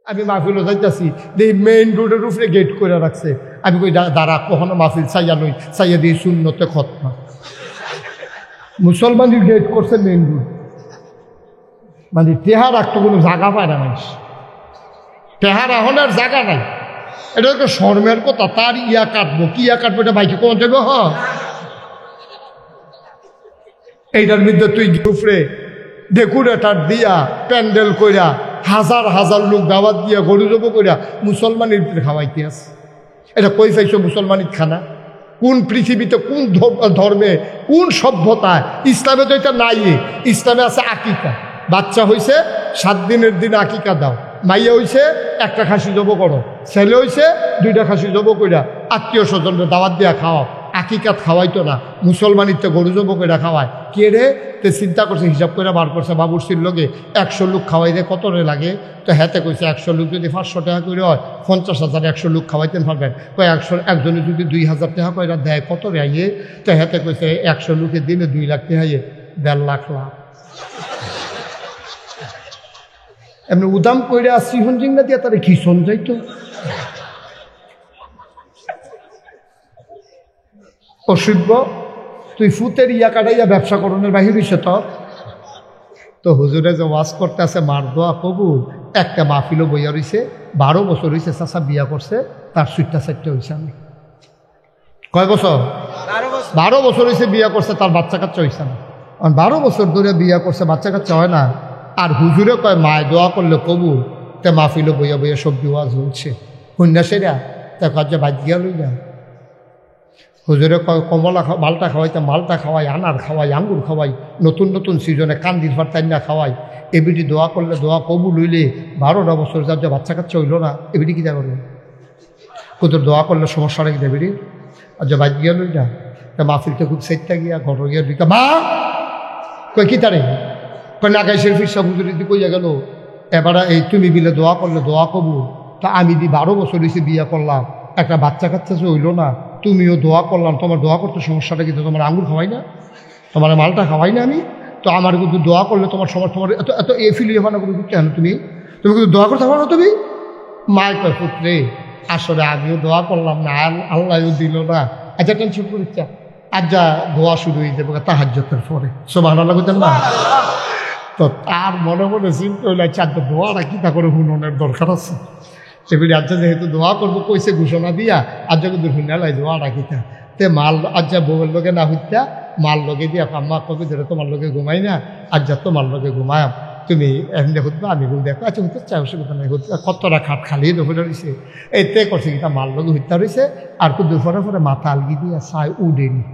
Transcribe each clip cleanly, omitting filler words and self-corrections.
আমি মাহফিলও যাইতেছি দেখি মেইন রোডের উপরে গেট করে রাখছে। আমি কই দাঁড়া, কখনো মাহফিল চাইয়া নই, চাইয়া দিই শূন্যতে খতমা। মুসলমানের গেট করছে মেইন রোড, মানে টেহা রাখতে কোনো জায়গা পায় না মানুষ, টেহা রাখনের জায়গা নাই। এটা একটা শর্মের কথা। তার ইয়া কাটবো, কি ইয়া কাটবো, এটা বাইকে কোন যাবো? হ্যাঁ, এইটার মধ্যে তুই উপরে ডেকোরেটার দিয়া প্যান্ডেল কইরা হাজার হাজার লোক দাওয়াত দিয়া গরু জব কইরা মুসলমানের খাওয়াইতে আছে। এটা কই পাইছো মুসলমানের খানা? কোন পৃথিবীতে, কোন ধর্মে, কোন সভ্যতায়? ইসলামে তো এটা নাই। ইসলামে আছে আকিকা। বাচ্চা হইছে 7 দিনের দিন আকিকা দাও। মাইয়া হইছে 1টা খাসি জব করো, ছেলে হইছে 2টা খাসি জব কইরা আত্মীয় স্বজনরা দাওয়াত দিয়া খাওয়াও। আকিকাত খাওয়াইতো না, মুসলমানিতে গরু জব কইরা খাওয়ায়। কে রে? তে চিন্তা করছে, হিসাব করে বার করছে বাবুর্চির লগে 100 লোক খাওয়াই দে কত রে লাগে। তো হাতে কইছে 100 লোক যদি 500 টাকা করে হয় 50,000 100 লোক খাওয়াইতেন পারবেন। কয় 100 একজনে যদি 2,000 টাকা কয়রা দেয় কত রে আইয়ে? তো হাতে কইছে 100 লোকের দিনে 2 লাখ টাকা আইয়ে 1.5 লাখ লাভ। এমনি উদাম কইরা শ্রীহন জিঙ্গা দিয়া তারা খিসন যাইতো। অসভ্য, তুই ফুতের ইয়া কাটাইয়া ব্যবসা করণের বাহির হইছে। তো হুজুরে যে ওয়াজ করতে আছে মার দোয়া কবুল, একটা মাহফিলও বইয়া রইছে। 12 বছর হইছে চাচা বিয়া করছে, তার 4টা হইছে। আমি কয় বছর? 12 বছর হইছে বিয়া করছে, তার বাচ্চা কাচ্চা হইছে না। 12 বছর ধরে বিয়া করছে, বাচ্চা কাচ্চা হয় না। আর হুজুরে কয় মায় দোয়া করলে কবুল, তে মাহফিলও বইয়া বইয়া সবজি ওয়াজ হচ্ছে। সন্ন্যাসীরা তা কাজে বাদ গিয়া লই না। হুজুরে কমলা মালটা খাওয়াইতে মালটা খাওয়াই, আনার খাওয়াই, আঙ্গুর খাওয়াই, নতুন নতুন সিজনে কান্দির ফারতাইনা খাওয়াই। এবিটি দোয়া করলে দোয়া কবুল হইলে 12টা বছর যার যে বাচ্চা কাচ্চা হইল না, এবিটি কী করবে? কোথাও দোয়া করলে সমস্যা রেখে দেবিটি আর যে বাদ গিয়া লই না। তা মাহফিলতে খুব সেটটা গিয়া ঘর গিয়া দিকা মা কই কি তারে কই নাগাই শরীফের সব হুজুরি দি কইয়া গেল এবার এই তুমি বিলে দোয়া করলে দোয়া কবুল। তা আমি 12 বছর হয়েছে বিয়া করলাম, একটা বাচ্চা কাচ্চা যে হইল না, তুমিও দোয়া করলাম, তোমার দোয়া করতে সমস্যাটা কিন্তু তোমার আঙুর খাওয়াই না, তোমার মালটা খাওয়াই না আমি, তো আমার কিন্তু দোয়া করলে তোমার সমস্যা, তোমার এত এত এ ফিলিয়ে ভালো করে করতে হয় না। তুমি কিন্তু দোয়া করতে পারো না। তুমি মায়ের কয় পুত্রে আসলে আমিও দোয়া করলাম না, আল্লাহও দিল না। আচ্ছা টেনশন করিচ্ছা, আজ যা দোয়া শুরু হয়ে যাবে তাহাজ্জুদের পরে। সুবহানাল্লাহ বলতেন না? তো তার মনে মনে চিন্তা হইলে আচ্ছা দোয়াটা কী তা করে হুননের দরকার আছে। সেগুলি আজ্জা যেহেতু দোয়া করবো কইছে ঘোষণা দিয়া, আজ্জা কিন্তু হুনালাই দোয়া রাখিতা। তে মাল আজ্জা বউয়ের লোকে না হইতা, মাল লগে দিয়া আম্মা কবি ধরে তোমার লোকে ঘুমাই না, আজ্জা তোমার লোকে ঘুমায়, তুমি এমনি হুদবা আমি বল দেখো। আচ্ছা হইতে চাই অসুবিধা নাই, কতটা খাট খালি দুপুরে রয়েছে এই তে করছে কিনা মাল লগে হইতা রয়েছে। আর কুদুর পরে পরে মাথা আলগি দিয়া চাই উডেনি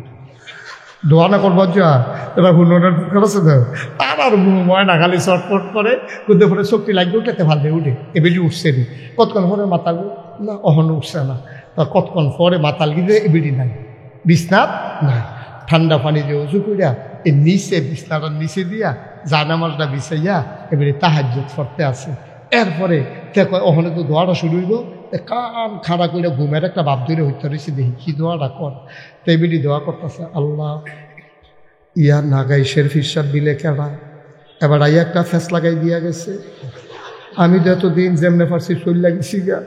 দোয়া না করবো যা। এবার হুননের করেছে তো তার আর ময়না খালি চটপট করে কুদুর পরে শক্তি লাগবে উঠেতে ভাল দিয়ে উঠে এবেলি উঠছে নি। কতক্ষণ পরে মাথা না অহনো উঠছে না, তা কতক্ষণ পরে মাথা আলগি দিয়ে এবেলি নাই, বিছনাত নাই। ঠান্ডা পানি দিয়ে উঁচু করিয়া এই নিচে বিছনাটার নিচে দিয়া জানামাজটা বিছাইয়া এবারে তাহাজ্জুদ পড়তে আছে। এরপরে দেখো ওখানে তো দোয়াটা শুরু হইব, কান খাড়া করে ঘুমের একটা ভাব ধরে হইতে রয়েছে, দেখি কি দোয়াটা কর। তো এবারে দোয়া করতেছে আল্লাহ ইয়া নাগাই শেরফির সাহেব বিলে কেডা, এবার আইয়া একটা ফেস লাগাই দিয়া গেছে। আমি তো এতদিন যেমনে পারছি চল লাগিছি গা,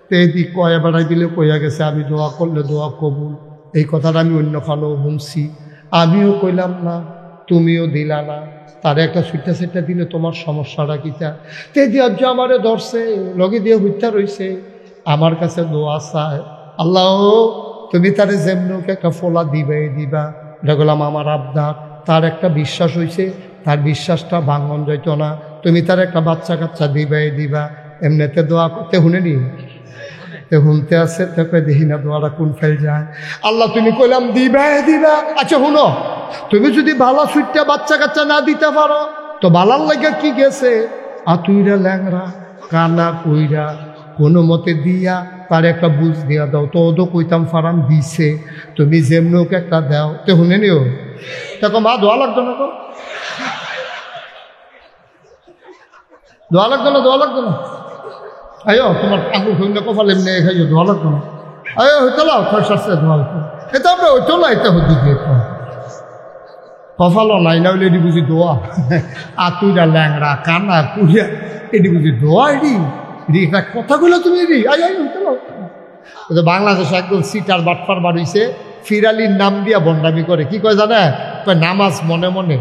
তো এদিক কয় এবারাই দিলে কইয়া গেছে আমি দোয়া করলে দোয়া কবুল। এই কথাটা আমি অন্য খানেও শুনছি, আমিও কইলাম না, তুমিও দিলা না। তারে একটা সুইটা সেটা দিলে তোমার সমস্যাটা কিতা? তে দিয়ে আমারে ধরছে লগে দিয়ে হইতা রইছে, আমার কাছে দোয়া চায় আল্লাহ তুমি তারে যেমনকে একটা ফোলা দিবে দিবা। দেখলাম আমার আবদার, তার একটা বিশ্বাস হইছে, তার বিশ্বাসটা ভাঙন যাইত না, তুমি তার একটা বাচ্চা কাচ্চা দিবা। এমনিতে দোয়া করতে শুনেনি শুনতে আছে, তাকে দেখি না দোয়াটা কোন ফেল যায়। আল্লাহ তুমি কইলাম দিবা। আচ্ছা শুনো, তুমি যদি ভালো সুইটটা বাচ্চা কাচ্চা না দিতে পারো তো বালার লাগে কি গেছে, আতুইরা ল্যাংরা কানা কইরা কোনো মতে দিয়া তার একটা বুঝ দিয়া দাও। তো ওদো কইতাম ফারাম দিছে, তুমি যেমনকে একটা দাও। তো শুনে নিও দেখো মা দোয়া লাগতো না, দোয়া লাগতো না। আয়ো তোমার আঙুল হইল কপাল এমনি খাইও দোয়া লাগতো না। আয়ো হইতো না সারছে দোয়া হইতো, এটা আমরা হইতো না, এটা হতে দিয়ে কপালও নাই না হইলে এটি বুঝি দোয়া। আতুইরা ল্যাংরা কানা কুড়িয়া এটি বুঝি দোয়া, এটি কথাগুলো তুমি বাংলাদেশে একদম সিটার বাটপার বাড়িছে, ফিরালির নাম দিয়া বন্ডামি করে। কি কয় জানে? নামাজ মনে মনে,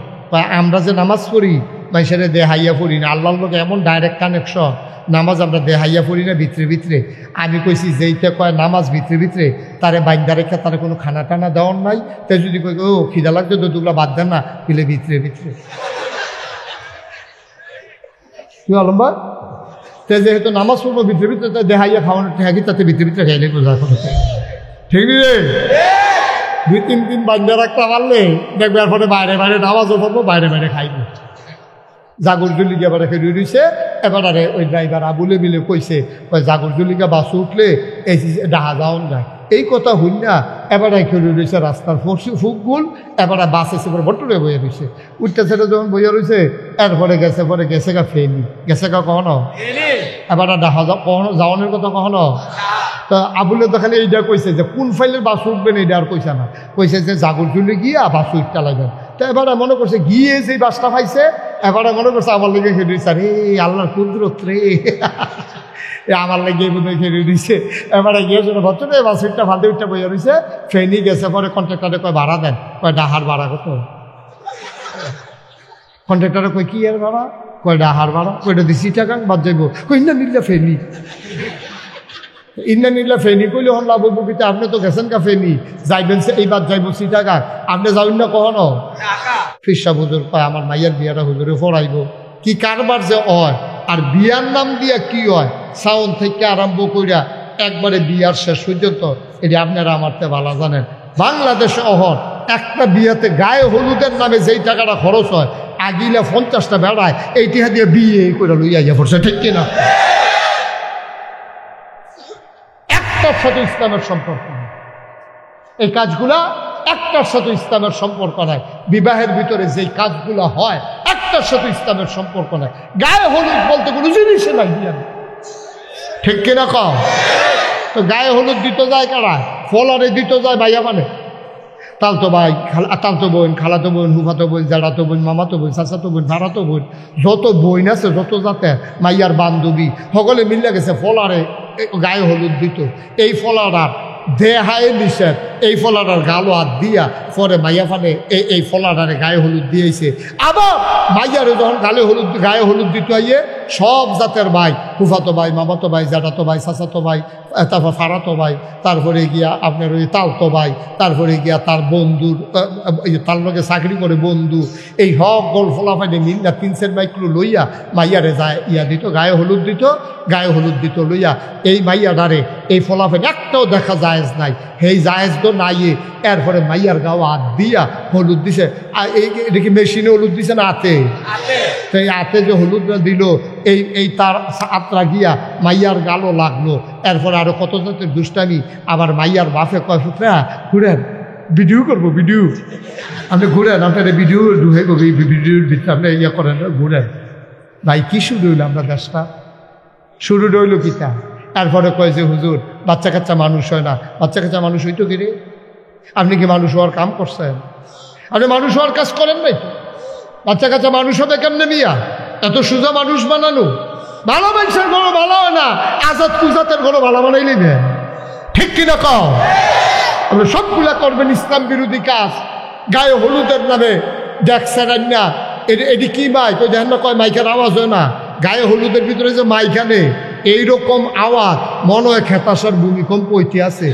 আমরা যে নামাজ পড়ি মানুষের দেহাইয়া পড়ি না, আল্লাহর লোক এমন ডাইরেক্ট কানেকশন, নামাজ আমরা দেহাইয়া পড়ি না ভিতরে ভিতরে। আমি কইছি যেইটা কয় নামাজ ভিতরে ভিতরে, তারে বাইন্দা রেখা তারা কোনো খানা টানা দেওয়ার নাই। তাই যদি কই ও খিদা লাগছে তো দুগুলা বাদ দেন না, পিলে ভিতরে ভিতরে কি আলম্বা। তে যেহেতু নামাজ পড়বো ভিতরে ভিতরে, তাই দেহাইয়া খাওয়ানোর ঠেকি তাতে ভিতরে ভিতরে খাইলে বোঝা কোনো ঠিক নেই রে। 2-3 দিন বাইন্দা রাখতে পারলে দেখবে এরপরে বাইরে বাইরে নামাজও পড়বো, বাইরে বাইরে খাইবো। জাগর জুলিকা বেড়া খেয়ে রয়েছে। এবারে ওই ড্রাইভার আবুলে মিলে কইছে, ওই জাগর জুলিকা বাসে উঠলে এই ডাহা যাওয়ান যায়। এই কথা হই না, এবারে খেয়ে রয়েছে রাস্তার ফুকগুল। এবারে বাস এসে পরে বট্টরে বইয়া রয়েছে। উঠতে সেটা যখন বইয়া রয়েছে, এরপরে গেছে গা ফেনি, গেছে গা কখনো এবারে ডাহা কখনো যাওয়ানোর কথা কখনো। তো আবুলে তো খালি এইটা কইছে যে কোন ফাইলের বাস উঠবেন, এইটা আর কইছে না, কইছে যে জাগর জুলি গিয়া বাস উঠতে লাগবেন। তো এবারে মনে করছে গিয়ে যে বাসটা পাইছে, এবারে মনে করছে আমার লেগে খেয়ে দিচ্ছে। আরে আল্লাহর কুদরত রে, আমার লেগে বোধ হয় খেয়ে দিচ্ছে। এবারে গিয়ে শুনে ভাবছো রে বাস উঠটা ফালতে উঠটা বইয়া রয়েছে। ফেনি গেছে পরে কন্ট্রাক্টারে কয় ভাড়া দেন, কয় ডাহার ভাড়া কত? কন্ট্রাক্টারে কয় কি এর ভাড়া? কয় ডাহার ভাড়া। কয়টা দিছি টাকা বাদ যাইব। কই না নিলে ফেনি, ইন্না নিলা ফেনি কইলে হন লাভ বুকিতে। আপনি তো গেছেন কা ফেনি, যাইবেন সে এইবার যাইব সিটাকা, আপনি যাবেন না কখনো? ফিরসা হুজুর পায় আমার মাইয়ার বিয়াটা হুজুরে পড়াইব। কি কারবার যে হয়, আর বিয়ার নাম দিয়া কি হয়, সাউন্ড থেকে আরম্ভ করিয়া একবারে বিয়ার শেষ পর্যন্ত, এটি আপনারা আমারতে ভালো জানেন। বাংলাদেশে অহন একটা বিয়াতে গায়ে হলুদের নামে যেই টাকাটা খরচ হয়, আগিলা 50টা বেড়ায় এইটা দিয়ে বিয়ে করে লইয়া পড়ছে, ঠিক কিনা? একটার সাথে ইসলামের সম্পর্ক নাই। এই কাজগুলা একটার সাথে ইসলামের সম্পর্ক নাই। বিবাহের ভিতরে যেই কাজগুলো হয় একটার সাথে ইসলামের সম্পর্ক নাই। গায়ে হলুদ বলতে কোনো জিনিসে নাই বিয়ে, ঠিক কিনা কও? তো গায়ে হলুদ দিতে যায় কারা? ফলারে দিতে যায় ভাইয়া, মানে তালতো ভাই, তালতো বোন, খালাতো বোন, হুফাতো বোন, জাড়াতো বোন, মামাতো বোন, চাচাতো বোন, ভাড়াতো বোন, যত বোন আছে যত জাতে মাইয়ার বান্ধবী সকলে মিলে গেছে ফলারে গায়ে হলুদ দিত। এই ফলারার দেহায় নিষেধ, এই ফলারার গালো হাত দিয়া পরে মাইয়া ফানে এই ফলারারে গায়ে হলুদ দিয়েছে। আবার মাইয়ারে যখন গায়ে হলুদ দিতে আইয়ে সব জাতের ভাই, ফুফাতো ভাই, মামাতো ভাই, জাটাতো ভাই, চাচাতো ভাই, তারপর ফাড়াতো ভাই, তারপরে গিয়া আপনার ওই তালতো ভাই, তারপরে গিয়া তার বন্ধুর তার লগে চাকরি করে বন্ধু, এই হক গোল ফলাফাইনে মিল্লা 3-4 মাইক্রো লইয়া মাইয়ারে যায় ইয়া দিত, গায়ে হলুদ দিত, গায়ে হলুদ দিত লইয়া এই মাইয়াডারে এই ফলাফাইন একটাও দেখা জায়েজ নাই। সেই জায়েজ তো নাইয়ে এরপরে মাইয়ার গাও হাত দিয়া হলুদ দিছে। এটা কি মেশিনে হলুদ দিছে না হাতে? তো এই হাতে যে হলুদটা দিল, এই তার আত্রা গিয়া মাইয়ার গালও লাগলো। এরপরে আরো কত জাতের দুষ্টামি। আবার মাইয়ার বাপে কয় ফুটরা ঘুরেন, ভিডিও করবো, ভিডিও আপনি ঘুরেন, আপনার ভিডিও ঢুকে করবো, ভিডিওর ভিতরে আপনি ইয়ে করেন, ঘুরেন। ভাই কি শুরু হইল আমরা দেশটা? শুরু রইল কিতা? এরপরে কয় যে হুজুর বাচ্চা কাচ্চা মানুষ হয় না। বাচ্চা কাচ্চা মানুষ হইতো কি রে? আপনি কি মানুষ হওয়ার কাম করছেন? আপনি মানুষ হওয়ার কাজ করেন নাই তো। বাচ্চা কাচ্চা মানুষ হবে কেমনে মিয়া? এত সোজা মানুষ বানানো? ভালো মানুষের ঘরও ভালো হয় না, আজাদ কুজাতের ঘরও ভালো বানাই নেবেন, ঠিক কিনা কও? আপনি সবগুলা করবেন ইসলাম বিরোধী কাজ। গায়ে হলুদের নামে দেখছেন না এটি কি মাইক? ওই দেখেন না কয় মাইকের আওয়াজ হয় না? গায়ে হলুদের ভিতরে যে মাইখানে এইরকম আওয়াজ, মনে হয় খেতাসার ভূমিকম্প হইতে আছে,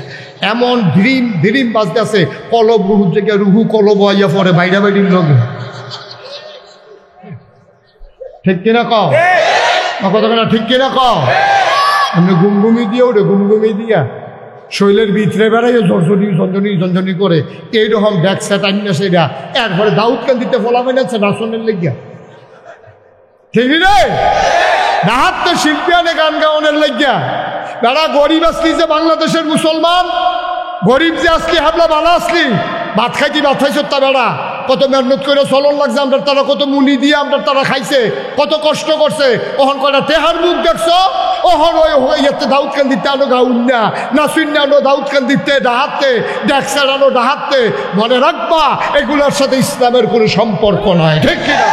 এমন ধিরিম ধিরিম বাজতে আছে, কলব রুহুর জায়গায় রুহু কলব হইয়া পরে বাইরা বাইরির লগে, ঠিক কিনা কও? কথা ঠিক কিনা কও? আপনি গুমগুমি দিয়ে ওরে গুমগুমি দিয়া শৈলের ভিতরে বেড়াই ঝরঝনি ঝঞ্ঝনি ঝঞ্ঝনি করে এইরকম ব্যাগ সেট আনিয়া সেটা এরপরে দাউদ কান দিতে ফলাবে নাচ্ছে নাচনের লেগিয়া, ঠিক রে? ডাহাত তো শিল্পী আনে গান গাওয়ানের লেগিয়া। বেড়া গরিব আসলি যে বাংলাদেশের মুসলমান, গরিব যে আসলি হাবলা ভালো আসলি, ভাত খাইতি ভাত খাইছ তা বেড়া কত মেহনত করে চলন লাগছে, আমরা তারা কত মুনি দিয়ে আমরা তারা খাইছে, কত কষ্ট করছে। ওহন কয়টা তেহার মুখ দেখছ? ওহন ওই ইয়েতে দাউদ কান দিতে আনো গাউন না, নাসুন আনো দাউদ কান দিতে ডাহাতে, ড্যাক্সার আনো ডাহাতে। মনে রাখবা এগুলোর সাথে ইসলামের কোনো সম্পর্ক নয়, ঠিক কিনা?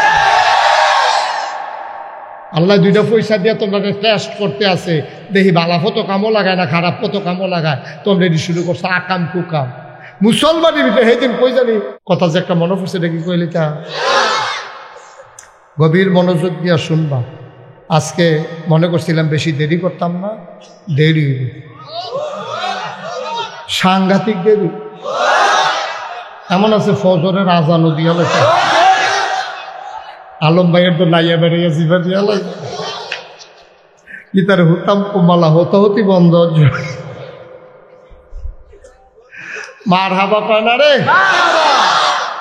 আল্লাহ দুইটা পয়সা দিয়ে তোমরা টেস্ট করতে আছে, দেখি বালা ফটো কামও লাগায় না খারাপ ফটো কামও লাগায়, তোমরা এটি শুরু করছো আকাম কুকাম। মুসলমানের ভিতরে সেইদিন কই জানি কথা যে একটা মনে পড়ছে, দেখি কইলে তা গভীর মনোযোগ দিয়া শুনবা। আজকে মনে করছিলাম বেশি দেরি করতাম না, দেরি সাংঘাতিক দেরি। এমন আছে ফজরের আজানও দিয়া লেখা, আলম ভাইয়ের তো নাইয়া বেড়ে জিভা দিয়া লাগে কি তার হতাম কুমালা হতি বন্ধ। মার হাবা পায় না রে,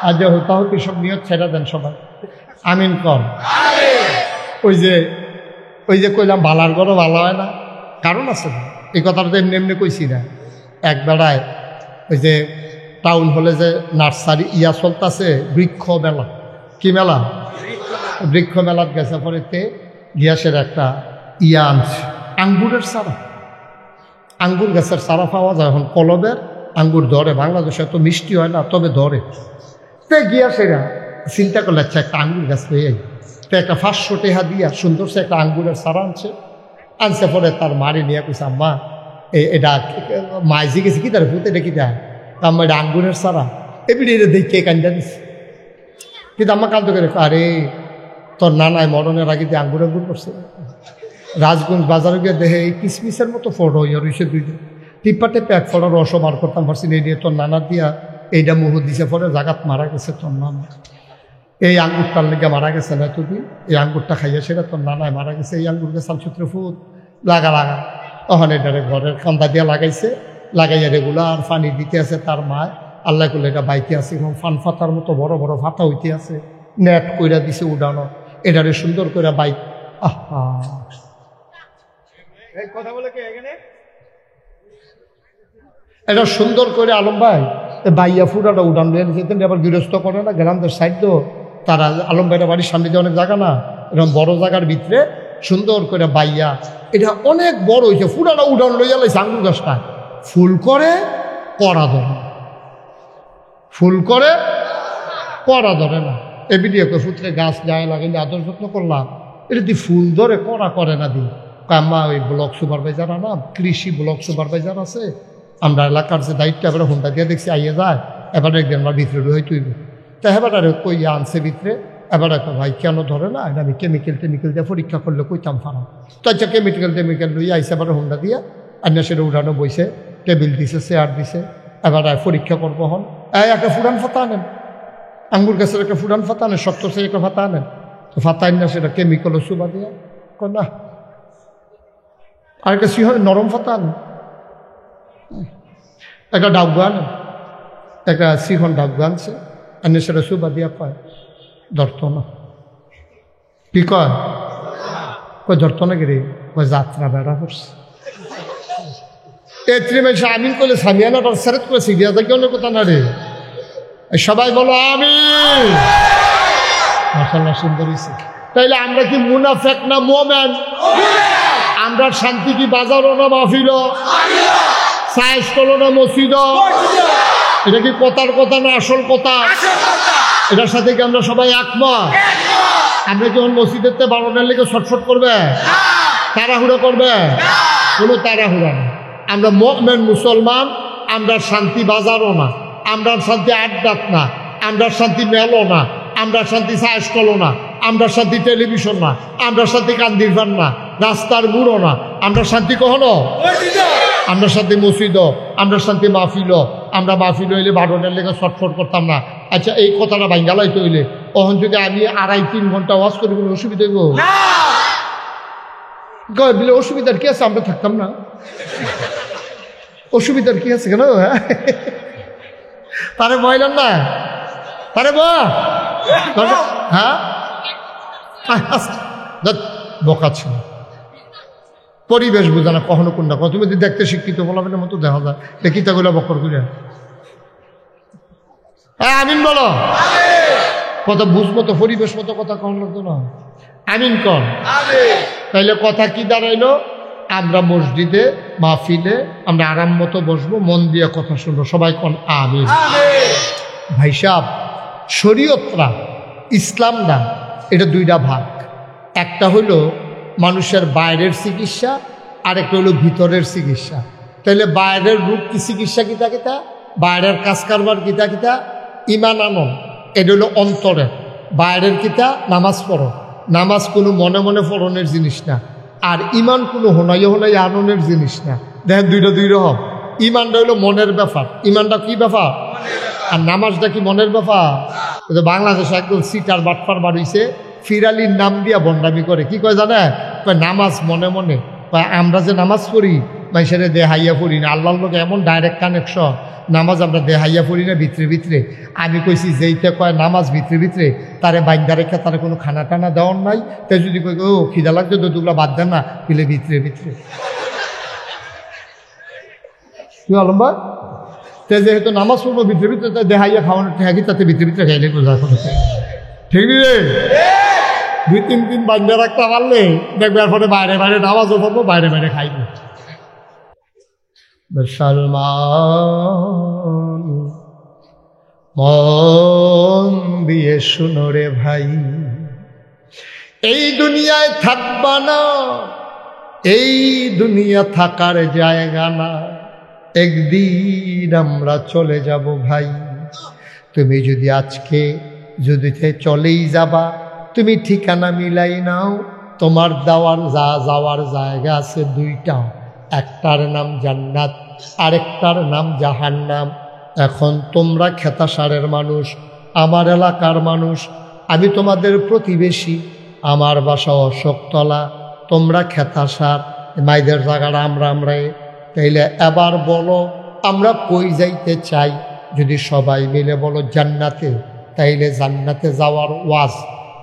আজ হতি সব নিয়ত ছেড়ে দেন সবাই, আমিন কর। ওই যে কইলাম বালার ঘরও ভালো হয় না, কারণ আছে এই কথাটা তো এমনি এমনি কইছি না। এক বেড়ায় ওই যে টাউন হলে যে নার্সারি চলতেছে বৃক্ষ মেলা, কি মেলা? বৃক্ষ মেলাত গেছে পরেতে গিয়াসের একটা আনছে আঙ্গুরের চারা, আঙ্গুর গাছের চারা পাওয়া যায় এখন কলবের, আঙ্গুর ধরে, বাংলাদেশে এত মিষ্টি হয় না তবে ধরে। তে গিয়াসেরা চিন্তা করলে আচ্ছা একটা আঙ্গুর গাছ হয়ে তো একটা 500 টাকা দিয়া সুন্দর সে একটা আঙ্গুরের চারা আনছে পরে তার মারি নিয়ে কইছে আম্মা এটা মাইজি গেছে কি তার ভূত, এটা কি দেয়? আম্মা এটা আঙ্গুরের চারা, এবিডি এটা দেখে কান্দা দিচ্ছে। কিন্তু আম্মা কান্দ করে, আরে তোর নানায় মরণের আগে দিয়ে আঙ্গুর করছে। রাজগঞ্জ বাজারে গিয়ে দেখে এই কিসমিসের মতো ফটো হইয়া রয়েছে দুইটা, টিপ্পাতে প্যাক ফটোর রস বার করতাম পারছি না, এই দিয়ে তোর নানা দিয়া এইটা মুহ দিছে পরে জাগাত মারা গেছে তোর নানা। এই আঙ্গুরটার লেগে মারা গেছে না এতদিন, এই আঙ্গুরটা খাইয়া সেটা তোর নানায় মারা গেছে, এই আঙ্গুরকে সালসূত্রে ফুট লাগা তখন এটারে ঘরের কান্দা দিয়া লাগাইছে, লাগাইয়া রেগুলার পানি দিতে আছে তার মায়। আল্লাহ করলে এটা বাইতে আছে এবং ফান ফাতার মতো বড় বড় ফাতা হইতে আছে, নেট কইরা দিছে উড়ানো, এটারে সুন্দর করে বাইক। আহা এটা সুন্দর করে আলম ভাই বাইয়া ফুটাটা উড়ান যেতেন, আবার গৃহস্থ করে না গ্রামদের সাইড তো তারা আলম ভাইরা বাড়ির সামনে দিয়ে অনেক জায়গা না, এরকম বড় জায়গার ভিতরে সুন্দর করে বাইয়া এটা অনেক বড় হয়েছে, ফুটাটা উড়ান লইয়া লাইছে আঙ্গুর গাছটা, ফুল করে কড়া ধরে, ফুল করে কড়া ধরে না। এবিডিও ফুটলে গাছ যায় লাগাইলে আদর যত্ন করলাম, এটা দিয়ে ফুল ধরে কড়া করে না দিই। আম্মা ওই ব্লক সুপারভাইজার না, কৃষি ব্লক সুপারভাইজার আছে, আমরা এলাকার যে দায়িত্ব এবার হুন্ডা দিয়ে দেখছি আইয়ে যায়, এবার একদিন আমার ভিতরে রয়ে তুইব তা এবার কই আনছে ভিতরে, এবার একটা ভাই কেন ধরে না, এটা আমি কেমিক্যাল দিয়ে পরীক্ষা করলে কইতাম ফারাম তো আচ্ছা কেমিক্যাল লইয়া আইসে এবার হুন্ডা দিয়া আর সেটা উঠানো বইছে, টেবিল দিছে, চেয়ার দিছে, এবার পরীক্ষা করবো হন। একটা ফুরান ফাতা আনেন, আঙ্গুর গাছের একটা ফুরান ফাতা আনেন, শক্ত সে একটা ফাতা আনেন, তো ফাতা আন না সেটা কেমিক্যাল সুবা দিয়া না, আর একটা সিংহ নরম ফাতা আনেন, একটা ডাব্বা আনেন, একটা সিংহন ডাব্বা আনছে, আর সেটা সুবা দিয়া পায়, ধরত না। কি কয় ধরত না গেরে যাত্রা বেড়া করছে আমিন করলে সামিয়ানাটার সেরেট করে সিরিয়া থাকে অন্য কথা না রে, সবাই বলো আমিন। মাশাআল্লাহ সুন্দর হয়েছে। তাইলে আমরা কি মুনাফেক না মুমিন? আমরা শান্তি কি বাজারও না মাহফিল, সাইজ করলো না মসজিদ, এটা কি কথার কথা না আসল কথা? এটার সাথে কি আমরা সবাই একমত? আমরা যখন মসজিদের বারোটার লেগে ছটফট করবে, তাড়াহুড়ো করবে, কোনো তাড়াহুড়া না। আমরা মুমিন মুসলমান, আমরা শান্তি বাজারও না, আমরা শান্তি আড্ডাত না, আমরা শান্তি মেলো না, আমরা শান্তি সাইস্টলও না, আমরা শান্তি টেলিভিশন না, আমরা শান্তি কান্দির ভান না, রাস্তার বুড়ো না, আমরা শান্তি কখনো, আমরা শান্তি মসজিদ, আমরা শান্তি মাহফিল, আমরা মাহফিল হইলে বারোটার লেগে ছটফট করতাম না। আচ্ছা এই কথাটা বাঙ্গালাই তৈলে তখন যদি আমি 2.5-3 ঘন্টা ওয়াজ করি কোনো অসুবিধা হইব? বলে অসুবিধার কি আছে, আমরা থাকতাম না, অসুবিধার কি আছে কেন? তারে বইলেন না, তারে হ্যাঁ বোকা ছিল, পরিবেশ বোঝা না কখনো কোনটা। তুমি যদি দেখতে শিক্ষিত বলাবেন মতো দেখা যায়, দেখিতাগুলো বকর করে আমিন বলো, কথা বুঝবো তো, পরিবেশ মতো কথা কম লাগতো না, আমিন কর। তাইলে কথা কি দাঁড়াইলো, আমরা মসজিদে মাহফিলে আমরা আরাম মতো বসবো, মন দিয়ে কথা শুনবো, সবাই কোন আমিন। ভাই সাহেব, শরীয়তরা ইসলাম না, এটা দুইটা ভাগ। একটা হইল মানুষের বাইরের চিকিৎসা, আরেকটা হলো ভিতরের চিকিৎসা। তাহলে বাইরের রূপ কি চিকিৎসা কিতা কিতা, বাইরের কাজ কারবার কিতা কিতা, ইমান আনন, এটা হলো অন্তরের। বাইরের কিতা নামাজ পড়ো, নামাজ কোনো মনে মনে পড়নের জিনিস না, আর ইমান কোনো হোনাই হোনাই আননের জিনিস না। দেখেন দুইটা দুই রকম। ইমানটা হলো মনের ব্যাপার। ইমানটা কি ব্যাপার? আর নামাজটা কি মনের ব্যাপার? বাংলাদেশে একদম সিটার বাটফার বাড়িছে, ফিরালির নাম দিয়া বন্ডামি করে। কি কয় জানে? নামাজ মনে মনে। আমরা যে নামাজ পড়ি মানুষের দেহাইয়া পড়ি না, আল্লাহর লোক এমন ডাইরেক্ট কানেকশন। নামাজ আমরা দেহাইয়া পড়ি না, ভিতরে ভিতরে। আমি কইছি যেইটা কয় নামাজ ভিতরে ভিতরে, তারে বাইন্দা রেখে তারে কোনো খানা টানা দেওয়ার নাই। তাই যদি কই ও খিদা লাগছে তো দুগুলা বাদ দেন না, পিলে ভিতরে ভিতরে। কি আলম ভাই? যেহেতু নামাজ পড়বো ভিতরে ভিতরে, তাই দেহাইয়া খাওয়ানো ঠেকি, তাতে ভিতরে ভিতরে খাইলে বোঝা করছে। ঠিক রে? 2-3 দিন বান্ধা রাখতে পারলে দেখবার পরে বাইরে বাইরে নামাজও পড়বো, বাইরে বাইরে খাইব। মুসলমান মন দিয়ে শুনো রে ভাই, এই দুনিয়ায় থাকবা না, এই দুনিয়া থাকার জায়গা না, একদিন আমরা চলে যাব ভাই। তুমি যদি আজকে যদি চলেই যাবা, তুমি ঠিকানা মিলাই নাও। তোমার যাওয়ার জায়গা আছে দুইটা, একটার নাম জান্নাত, আরেকটার নাম জাহান্নাম। এখন তোমরা খেতাসারের মানুষ, আমার এলাকার মানুষ, আমি তোমাদের প্রতিবেশী, আমার বাসা অশোকতলা, তোমরা খেতাসার, মাইদের জায়গাটা আমরাই। তাইলে এবার বলো আমরা কই যাইতে চাই? যদি সবাই মিলে বলো জান্নাতে, তাইলে জান্নাতে যাওয়ার ওয়াজ।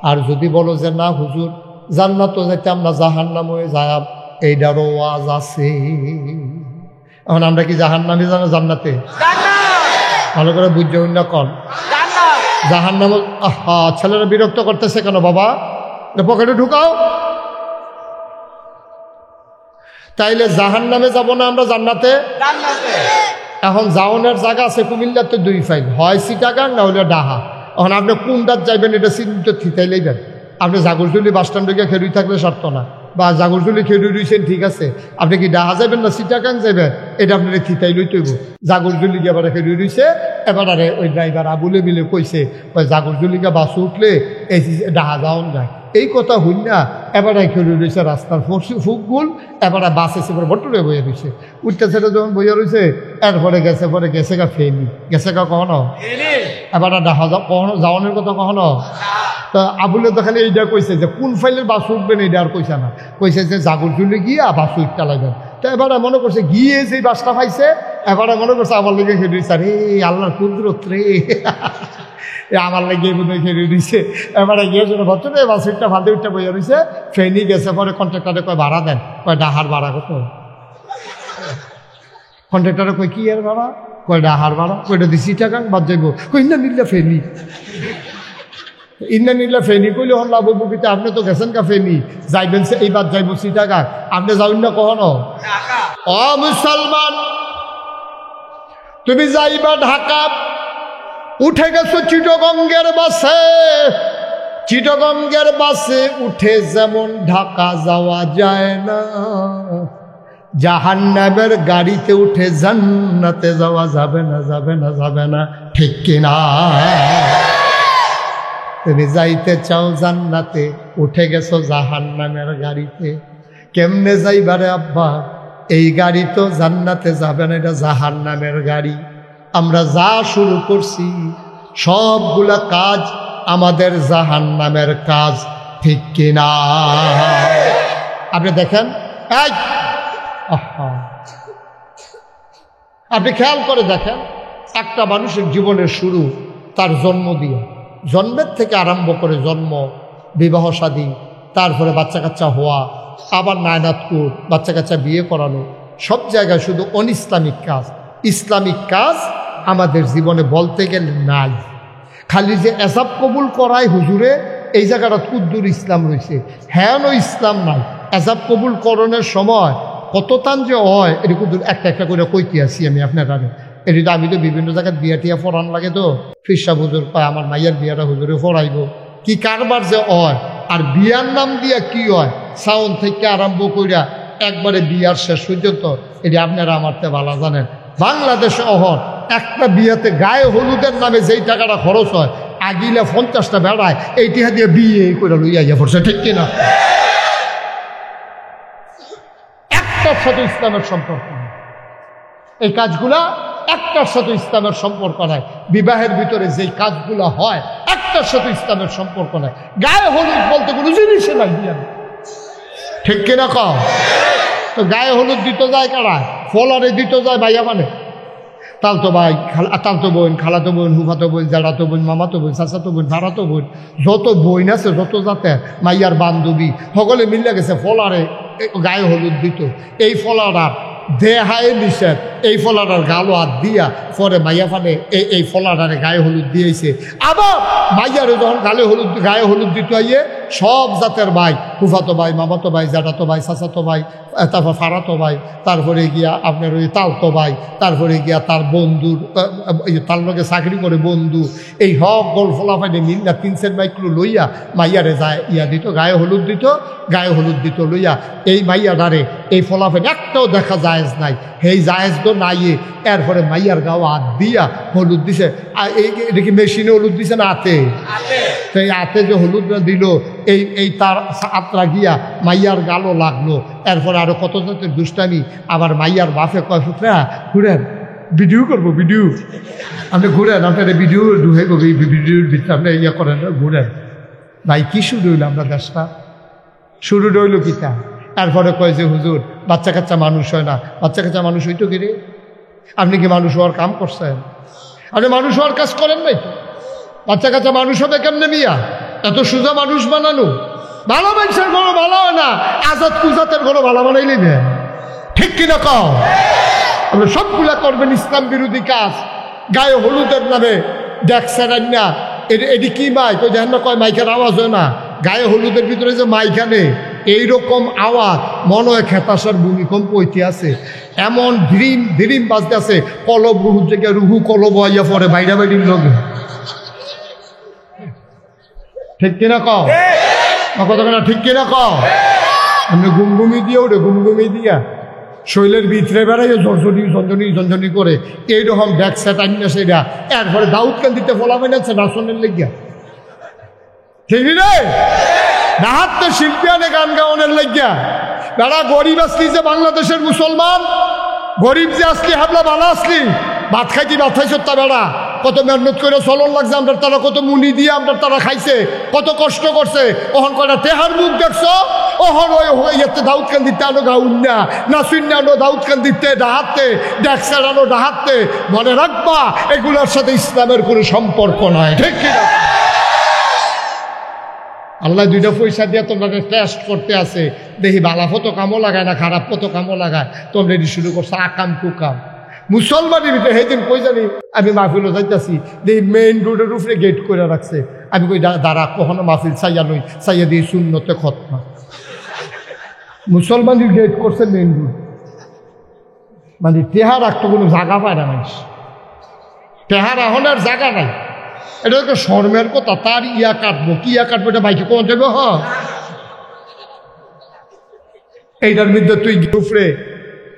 আর যদি বলো যে না হুজুর জান্নাতও যাইতে আমরা জাহান্নাম হয়ে যাব, এইটারও ওয়াজ আছে। এখন আমরা কি জাহান্নামে জানো জান্নাতে? ভালো করে বুঝতে না কন জাহান্নাম। ছেলেরা বিরক্ত করতেছে কেন বাবা? পকেটে ঢুকাও। তাইলে জাহান্নামে যাব না আমরা জান্নাতে? এখন যাওনের জায়গা আছে কুমিল্লাতে 2 ফাইল, হয় চিটাগাং না হলে ডাহা। এখন আপনি কোনটার যাইবেন এটা চিন্তা থিতাইলেইবেন। আপনি জাগরজুলি বাস স্ট্যান্ডে গিয়ে খেরুই থাকলে শর্ত না, বা জাগরজুলি খেরুই রয়েছেন ঠিক আছে, আপনি কি ডাহা যাবেন না চিটাগাং যাবেন এটা আপনার থিতাই লইতেইব। জাগরজুলি গিয়ে এবারে খেরুই রয়েছে, এবারে ওই ড্রাইভার আবুলে মিলে কইছে ওই জাগরজুলি গিয়ে বাস উঠলে এই ডাহা যাওয়ান যায়। এই কথা হইল না, এবারে খেরুই রয়েছে রাস্তার ফুকগুল, এবারে বাস এসে পরে বটুরে বইয়া রয়েছে। উঠতে সেটা যখন বইয়া রয়েছে, এরপরে গেছে গা ফেনি, গেছে গা কখনো, এবারে ডাহা কখনো যাওয়ানোর কথা কখনো। তা আবুলে তো খালি এইটা কইছে যে কোন ফাইলের বাস উঠবেন এইটা আর কইছে না, কইছে যে জাগরজুলি গিয়া বাস উঠতে লাগবেন। তো এবারে মনে করছে গিয়ে যে বাসটা পাইছে, এবারে মনে করছে আমার লেগে খেয়ে স্যার এই আল্লাহর কুদরত রে, আমার লেগে বোধহয় খেয়ে দিচ্ছে। এবারে গিয়ে ভদ্রে বাস উঠটা ফালতে উঠটা বইয়া রয়েছে, ফেনি গেছে পরে কন্ট্রাক্টারে কয় ভাড়া দেন, কয় ডাহার ভাড়া কত? কন্ট্রাক্টারে কয় কি এর ভাড়া? কয় ডাহার ভাড়া। কয়টা দিছি টাকা বাদ যাইব, কই না নিলে ফেনি, ইন্না নিলে ফেনি কইলে হন লাভ বুকিতে। আপনি তো গেছেন কা ফেনি, যাইবেন সে এইবার যাইব চিটাগাং, আপনি যাবেন না কখনো? ও মুসলমান, তুমি যাইবা ঢাকা, উঠে গেছো চিটগঙ্গের বাসে, চিটগঙ্গের বাসে উঠে যেমন ঢাকা যাওয়া যায় না, জাহান্নামের গাড়িতে উঠে জান্নাতে যাওয়া যাবে না, যাবে না, যাবে না, ঠিক কিনা? তুমি যাইতে চাও জান্নাতে, উঠে গেছো জাহান্নামের গাড়িতে, কেমনে যাইবারে আব্বা? এই গাড়ি তো জান্নাতে যাবে না, এটা জাহান্নামের গাড়ি। আমরা যা শুরু করছি সবগুলা কাজ আমাদের জাহান্নামের কাজ, ঠিক কিনা? আপনি দেখেন, আপনি খেয়াল করে দেখেন, একটা মানুষের জীবনের শুরু তার জন্ম দিয়ে, জন্মের থেকে আরম্ভ করে জন্ম, বিবাহ শাদী, তারপরে বাচ্চা কাচ্চা হওয়া, আবার নায়নাতকুর, বাচ্চা কাচ্চা বিয়ে করানো, সব জায়গায় শুধু অনইসলামিক কাজ। ইসলামিক কাজ আমাদের জীবনে বলতে গেলে নাই। খালি যে এসাব কবুল করায় হুজুরে, এই জায়গাটা কুদ্দুর ইসলাম রয়েছে, হ্যাঁ নো ইসলাম নাই। এসাব কবুল করণের সময় কত তান যে হয়, এটা কুদ্দুর একটা একটা করে কইতে আসি আমি আপনার কাছে। এটা আমি তো বিভিন্ন জায়গায় বিয়া টিয়া ফরান লাগে, তো ফিরসা হুজুর পায় আমার মাইয়ার বিয়াটা হুজুরে ফরাইব, কি কারবার যে হয় আর বিয়ার নাম দিয়া কি হয় সাউন্ড থেকে আরম্ভ কইরা একবারে বিয়ার শেষ পর্যন্ত এটা আপনারা আমারতে ভালো জানেন। বাংলাদেশে অহন একটা বিয়াতে গায়ে হলুদের নামে যেই টাকাটা খরচ হয় আগিলে 50টা বেড়ায় এইটা দিয়ে বিয়ে করে লইয়া পড়ছে, ঠিক কিনা? একটার সাথে ইসলামের সম্পর্ক নাই, এই কাজগুলা একটার সাথে ইসলামের সম্পর্ক নাই। বিবাহের ভিতরে যেই কাজগুলা হয় একটার সাথে ইসলামের সম্পর্ক নাই। গায়ে হলুদ বলতে কোনো জিনিসে নাই বিয়া, ঠিক কিনা কও? তো গায়ে হলুদ দিতে যায় কারা? ফলারে দিতে যায় ভাইয়া, মানে তালতো ভাই, তালতো বোন, খালাতো বোন, হুফাতো বোন, জাড়াতো বোন, মামাতো বোন, চাচাতো বোন, ভাড়াতো বোন, যত বোন আছে যত জাতে মাইয়ার বান্ধবী সকলে মিলে গেছে ফলারে গায়ে হলুদ দিত। এই ফলারা দেহায় নিষেধ, এই ফলাটার গালো হাত দিয়া পরে মাইয়া ফানে এই ফলাটারে গায়ে হলুদ দিয়েছে। আবার মাইয়ারে যখন গায়ে হলুদ দিতে হইয়ে সব জাতের ভাই, ফুফাতো ভাই, মামাতো ভাই, জাটাতো ভাই, চাচাতো ভাই, তারপর ফাড়াতো ভাই, তারপরে গিয়া আপনার ওই তালতো ভাই, তারপরে গিয়া তার বন্ধুর তার লগে চাকরি করে বন্ধু, এই হক গোল ফলাফাইনে মিল্লা 3-4 মাইক্রো লইয়া মাইয়ারে যায় ইয়া দিত, গায়ে হলুদ দিত, গায়ে হলুদ দিত লইয়া এই মাইয়াডারে এই ফলাফাইন একটাও দেখা জায়েজ নাই, সেই জায়েজ তো নাইয়ে এরপরে মাইয়ার গাও হাত দিয়া হলুদ দিছে। এটা কি মেশিনে হলুদ দিছে না হাতে? তো এই হাতে যে হলুদ দিল এই তার আত্রা গিয়া মাইয়ার গালও লাগলো। এরপরে আরো কত জাতের দুষ্টামি। আবার মাইয়ার বাপে কয় পুত্রা ঘুরেন ভিডিও করবো, ভিডিও আপনি ঘুরেন, আপনার ভিডিও ঢুকে ভিডিওর ভিতরে আপনি ইয়ে করেন, ঘুরেন। ভাই কি শুরু হইল আমরা দেশটা? শুরু রইল কিতা? এরপরে কয় যে হুজুর বাচ্চা কাচ্চা মানুষ হয় না। বাচ্চা কাচ্চা মানুষ হইতো কি রে? আপনি কি মানুষ হওয়ার কাম করছেন? আপনি মানুষ হওয়ার কাজ করেন নাই তো। বাচ্চা কাচ্চা মানুষ হবে কেমনে মিয়া? এত সোজা মানুষ বানানো? ভালো মানুষের ঘর ভালো হয় না, আজাদ কুজাতের ঘর ভালো বানাই নেবেন, ঠিক কিনা কও? আপনি সবগুলা করবেন ইসলাম বিরোধী কাজ। গায়ে হলুদের নামে দেখছেন না এটি কি মাইক? ওই দেখেন না কয় মাইকের আওয়াজ হয় না? গায়ে হলুদের ভিতরে যে মাইখানে এইরকম আওয়াজ মনে হয় খেতাসার ভূমিকম্প হইতে আছে, এমন ধিরিম ধিরিম বাজতে আছে, কলব রুহু থেকে রুহু কলব হইয়া পরে বাইরা বাইরির লগে, ঠিক কিনা কও? কথা ঠিক কিনা কও? আপনি গুমগুমি দিয়ে ওরে গুমগুমি দিয়া শৈলের ভিতরে বেড়াই ঝরঝনি ঝঞ্ঝনি ঝঞ্ঝনি করে এইরকম ব্যাগ সেট আনিয়া সেটা এরপরে দাউদকান দিতে ফলাবেন আছে নাচনের লেগিয়া, ঠিক রে? রাহাত তো শিল্পী আনে গান গাওয়ানের লেগিয়া। বেড়া গরিব আসলি যে বাংলাদেশের মুসলমান, গরিব যে আসলি হাবলা ভালো আসলি, ভাত খাইতি ভাত খাইছ তা বেড়া কত মেহনত করে চলন লাগছে, আমরা তারা কত মুনি দিয়ে আমরা তারা খাইছে, কত কষ্ট করছে। ওহন কয়টা তেহার মুখ দেখছো? ওহন ওই ইয়েতে দাউদকান দিতে আনো গাউন না শূন্য আনো দাউদকান দিতে ডাহাতে ডেক্সার আনো ডাহাতে। মনে রাখবা এগুলোর সাথে ইসলামের কোনো সম্পর্ক নাই, ঠিক কিনা? আল্লাহ দুইটা পয়সা দিয়ে তোমরা টেস্ট করতে আছে, দেখি ভালা ফটো কামও লাগায় না খারাপ ফটো কামও লাগায়, তোমরা এটি শুরু করছো আকাম কুকাম। মুসলমানের ভিতরে সেদিন কই জানি আমি মাহফিলও যাইতেছি, দেখি মেইন রোডের উপরে গেট করে রাখছে। আমি কই দাঁড়া কখনো মাহফিল চাইয়া নই, চাইয়া দিয়ে শূন্যতে খতমা। মুসলমানের গেট করছে মেইন রোড, মানে টেহার রাখতো কোনো জায়গা পায় না মানুষ, টেহার আহনের জায়গা নাই। এটা একটা শর্মের কথা, তার ইয়া কাটবো কি ইয়া কাটবো, এটা বাইকে কোন যাবে? হ্যাঁ এইটার মধ্যে তুই উপরে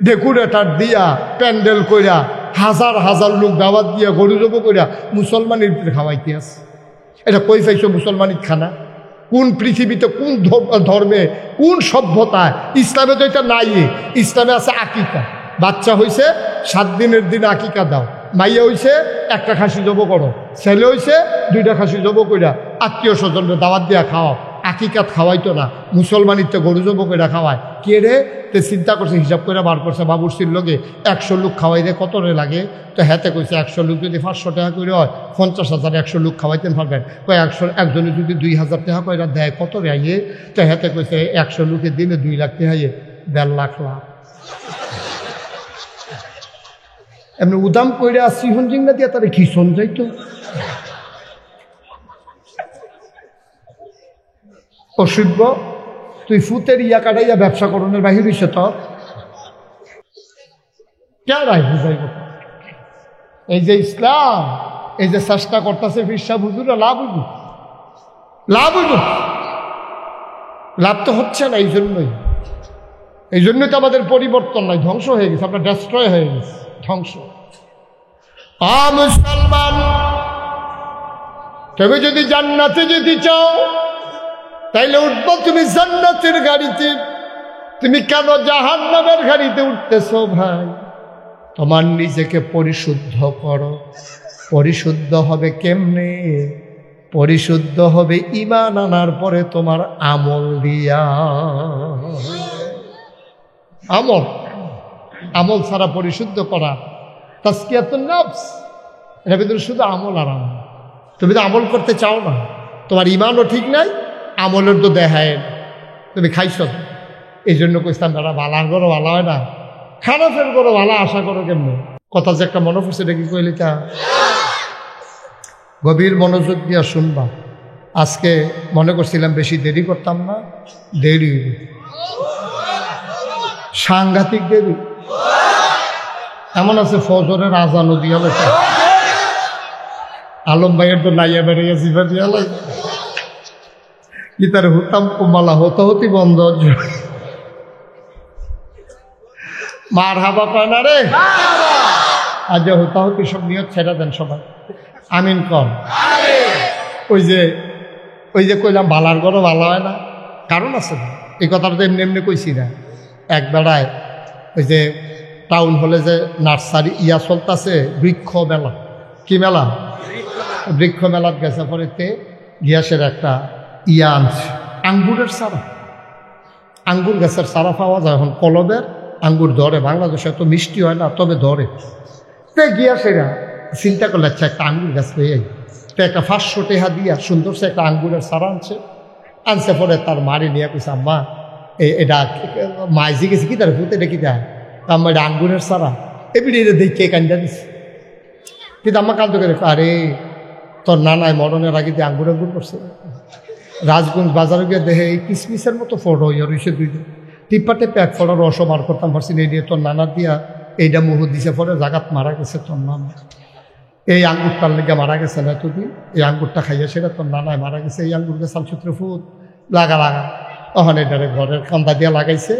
ডেকোরেটার দিয়া প্যান্ডেল কইরা হাজার হাজার লোক দাওয়াত দিয়া গরু জব কইরা মুসলমানের ভিতরে খাওয়াইতে আছে। এটা কই পাইছো মুসলমানির খানা? কোন পৃথিবীতে কোন ধর্মে কোন সভ্যতায়? ইসলামে তো এটা নাই। ইসলামে আছে আকিকা, বাচ্চা হইছে 7 দিনের দিন আকিকা দাও, মাইয়া হইছে একটা খাসি জব করো, ছেলে হইছে 2টা খাসি জব কইরা আত্মীয় স্বজনরা দাওয়াত দিয়া খাওয়াও। আকিকাত খাওয়াইতো না, মুসলমানির তো গরু জব কইরা খাওয়ায়। কে রে? তে চিন্তা করছে, হিসাব করে বার করছে বাবুর্চির লগে 100 লোক খাওয়াইলে কত রে লাগে? তো হাতে কইছে 100 লোক যদি 500 টাকা করে হয় 50,000, 100 লোক খাওয়াইতেন পারবেন। কয় 100 একজনে যদি 2,000 টাকা কয়রা দেয় কত রে আইয়ে? তো হাতে কইছে 100 লোকের দিনে 2 লাখ টাকা আইয়ে 1.5 লাখ লাভ। এমনি উদাম কইরা সিহন জিংনা দিয়া তারা খিসন যাইতো। অসভ্য, তুই ফুতের ইয়া কাটাইয়া ব্যবসা করণের বাহির হইছে তো কেরাই বুঝাইব? এই যে ইসলাম, এই যে চেষ্টা করতেছে ফিরসা হুজুরা লাভ হইব, লাভ হইব। লাভ তো হচ্ছে না। এই জন্যই তো আমাদের পরিবর্তন নাই, ধ্বংস হয়ে গেছে, আপনার ডেস্ট্রয় হয়ে গেছে, ধ্বংস। মুসলমান, তবে যদি জান্নাতে যেতে চাও তাইলে উঠবো তুমি জান্নাতের গাড়িতে। তুমি কেন জাহান্নামের গাড়িতে উঠতেছ ভাই? তোমার নিজেকে পরিশুদ্ধ করো। পরিশুদ্ধ হবে কেমনে? পরিশুদ্ধ হবে ঈমান আনার পরে তোমার আমল দিয়া। আমল ছাড়া পরিশুদ্ধ করা তাজকিয়াতুন নফস, এর ভিতরে শুধু আমল আর আমল। তুমি তো আমল করতে চাও না, তোমার ঈমানও ঠিক নাই, আমলের তো দেখায় তুমি খাইছ। এই জন্য কইতাম দাদা ভালার করো ভালো হয় না, খারাপের করো ভালো আশা করো কেমনে? কথা যে একটা মনে পড়ছে, এটা কি কইলি তা গভীর মনোযোগ দিয়া শুনবা। আজকে মনে করছিলাম বেশি দেরি করতাম না, দেরি সাংঘাতিক দেরি। এমন আছে ফজরের আজানও দিয়া লেখা, আলম ভাইয়ের তো নাইয়া বেড়াইয়া জিভা দিয়া লাগে কি তার হুতাম কুমালা হতি বন্ধ। মার হাবা কয় না রে, আজ হতি সব নিয়ত ছেড়ে দেন সবাই, আমিন কর। ওই যে কইলাম ভালার গরো ভালো হয় না, কারণ আছে না, এই কথাটা তো এমনি এমনি কইছি না। এক বেড়ায় ওই যে টাউন হলে যে নার্সারি চলতেছে বৃক্ষ মেলা, কি মেলা? বৃক্ষ মেলাত গেছে পরেতে গিয়াসের একটা আনছে আঙ্গুরের চারা। আঙ্গুর গাছের চারা পাওয়া যায় এখন, কলবের আঙ্গুর ধরে, বাংলাদেশে এত মিষ্টি হয় না, তবে ধরে। তো গিয়াসেরা চিন্তা করলে আচ্ছা একটা আঙ্গুর গাছ লইয়ে, তো একটা 500 টাকা দিয়া সুন্দর সে একটা আঙ্গুরের চারা আনছে পরে তার মারি নিয়ে কইছে আম্মা এটা মাইজি গেছে কি তার ভূত, এটা কি দেয়? আম্মা এটা আঙ্গুরের চারা, এমনি এটা দেখে কান্দা দিছে। কিন্তু আম্মা কান্দ করে, আরে তোর নানায় মরণের আগে দিয়ে আঙ্গুর করছে। রাজগঞ্জ বাজারে গিয়ে দেখে এই কিসমিসের মতো ফটো হইয়া রয়েছে, দুইটা টিপ্পাটে প্যাক ফটো রসও বার করতাম পারছি না, দিয়ে তোর নানা দিয়া এইটা মুহ দিছে, পরে জাগাত মারা গেছে তোর নানা। এই আঙ্গুরটার লেগে মারা গেছে না এতদিন, এই আঙ্গুরটা খাইয়া সেটা তোর নানায় মারা গেছে। এই আঙ্গুরকে সালসূত্রে ফুট লাগা তখন এটারে ঘরের কান্দা দিয়া লাগাইছে,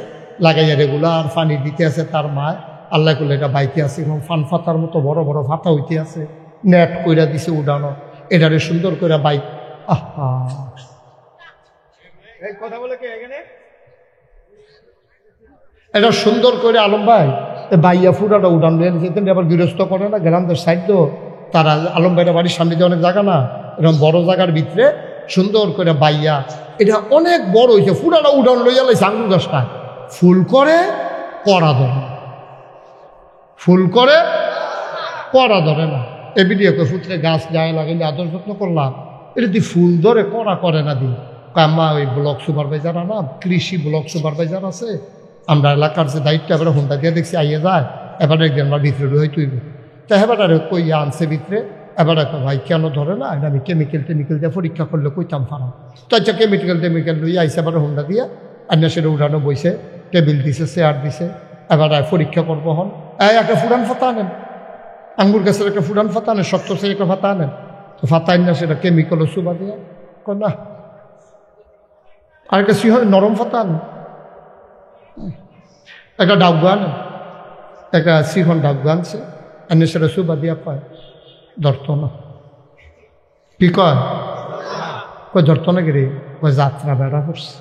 লাগাইয়া রেগুলার পানি দিতে আছে তার মায়। আল্লাহ করলে এটা বাইতে আছে এবং ফান ফাতার মতো বড় বড় ফাতা হইতে আছে, নেট কইরা দিছে উড়ানো, এটারে সুন্দর করে বাইক। এটা সুন্দর করে আলম ভাই বাইয়া ফুরাটা উড়ান যেতেন, আবার গৃহস্থ করে না গ্রামদের সাইড, তারা আলম ভাইয়ের বাড়ির সামনে দিয়ে অনেক জায়গা না, এরকম বড় জায়গার ভিতরে সুন্দর করে বাইয়া এটা অনেক বড় হয়েছে, ফুরাটা উড়ান লইয়া লাইছে আঙ্গুর গাছটা। ফুল করে কড়া ধরে, ফুল করে কড়া ধরে না। এবিডিও ফুটলে গাছ গায়ে লাগাইলে আদর যত্ন করলাম, এটা দিয়ে ফুল ধরে কড়া করে না দিই। আম্মা ওই ব্লক সুপারভাইজার না, কৃষি ব্লক সুপারভাইজার আছে, আমরা এলাকার যে দায়িত্ব এবার হুন্ডা দিয়ে দেখছি আইয়ে যায়, এবার একদিন আমরা ভিতরে রয়ে তুইব। তো এবার কইয়া আনছে ভিতরে, এবার একটা ভাই কেন ধরে না, এটা আমি কেমিক্যাল দিয়ে পরীক্ষা করলে কইতাম ফারাম। তো আচ্ছা কেমিক্যাল লইয়া আইসে এবার হুন্ডা দিয়া আন্না সেটা উঠানো বইছে, টেবিল দিছে, চেয়ার দিছে, এবার পরীক্ষা করবো হন। একটা ফুরান ফাতা আনেন, আঙ্গুর গাছের একটা ফুরান ফাতা আনেন, 70 থেকে একটা ফাতা আনেন। তো ফাতা আন না সেটা কেমিক্যালও সুবা দিয়া না, আর একটা নরম ফাতা আনেন, একটা ডাবগা আনেন, একটা সিহন ডাবগা আনছে, আনে সেটা সুবা দিয়া পায় ধরত না। কি কয় ধরত না কি রে? যাত্রা বেড়া পড়ছে।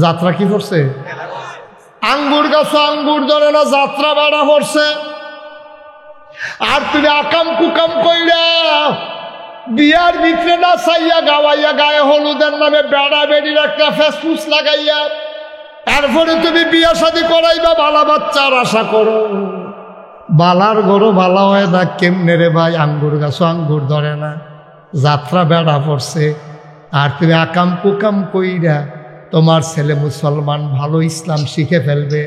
যাত্রা কি পড়ছে? আঙ্গুর গাছ আঙ্গুর ধরে না, যাত্রা বেড়া পড়ছে। আর তুমি আকাম কুকাম কইরা বিয়ার ভিতরে না চাইয়া গাওয়াইয়া গায়ে হলুদের নামে বেড়া বেড়ির একটা ফেসফুস লাগাইয়া এরপরে তুমি বিয়া শাদী করাইবা, বালা বাচ্চার আশা করো। বালার গরু ভালো হয় না কেমনে রে ভাই? আঙ্গুর গাছ আঙ্গুর ধরে না, যাত্রা বেড়া পড়ছে। আর তুমি আকাম কুকাম কইরা তোমার ছেলে মুসলমান ভালো ইসলাম শিখে ফেলবে,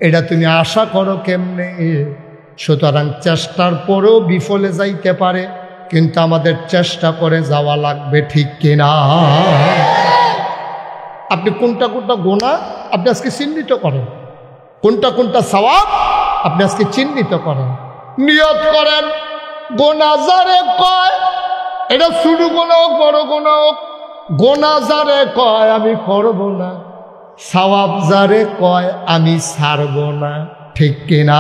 এটা তুমি আশা করো কেমনে? সুতরাং চেষ্টার পরেও বিফলে যাইতে পারে, কিন্তু আমাদের চেষ্টা করে যাওয়া লাগবে, ঠিক কিনা? আপনি কোনটা কোনটা গোনা আপনি আজকে চিহ্নিত করেন, কোনটা কোনটা সওয়াব আপনি আজকে চিহ্নিত করেন, নিয়ত করেন। গোনা যারে কয়, এটা ছোট গোনা হোক বড় গোনা হোক, গোনা যারে কয় আমি করব না, সওয়াব যারে কয় আমি ছাড়ব না। ঠিক কিনা?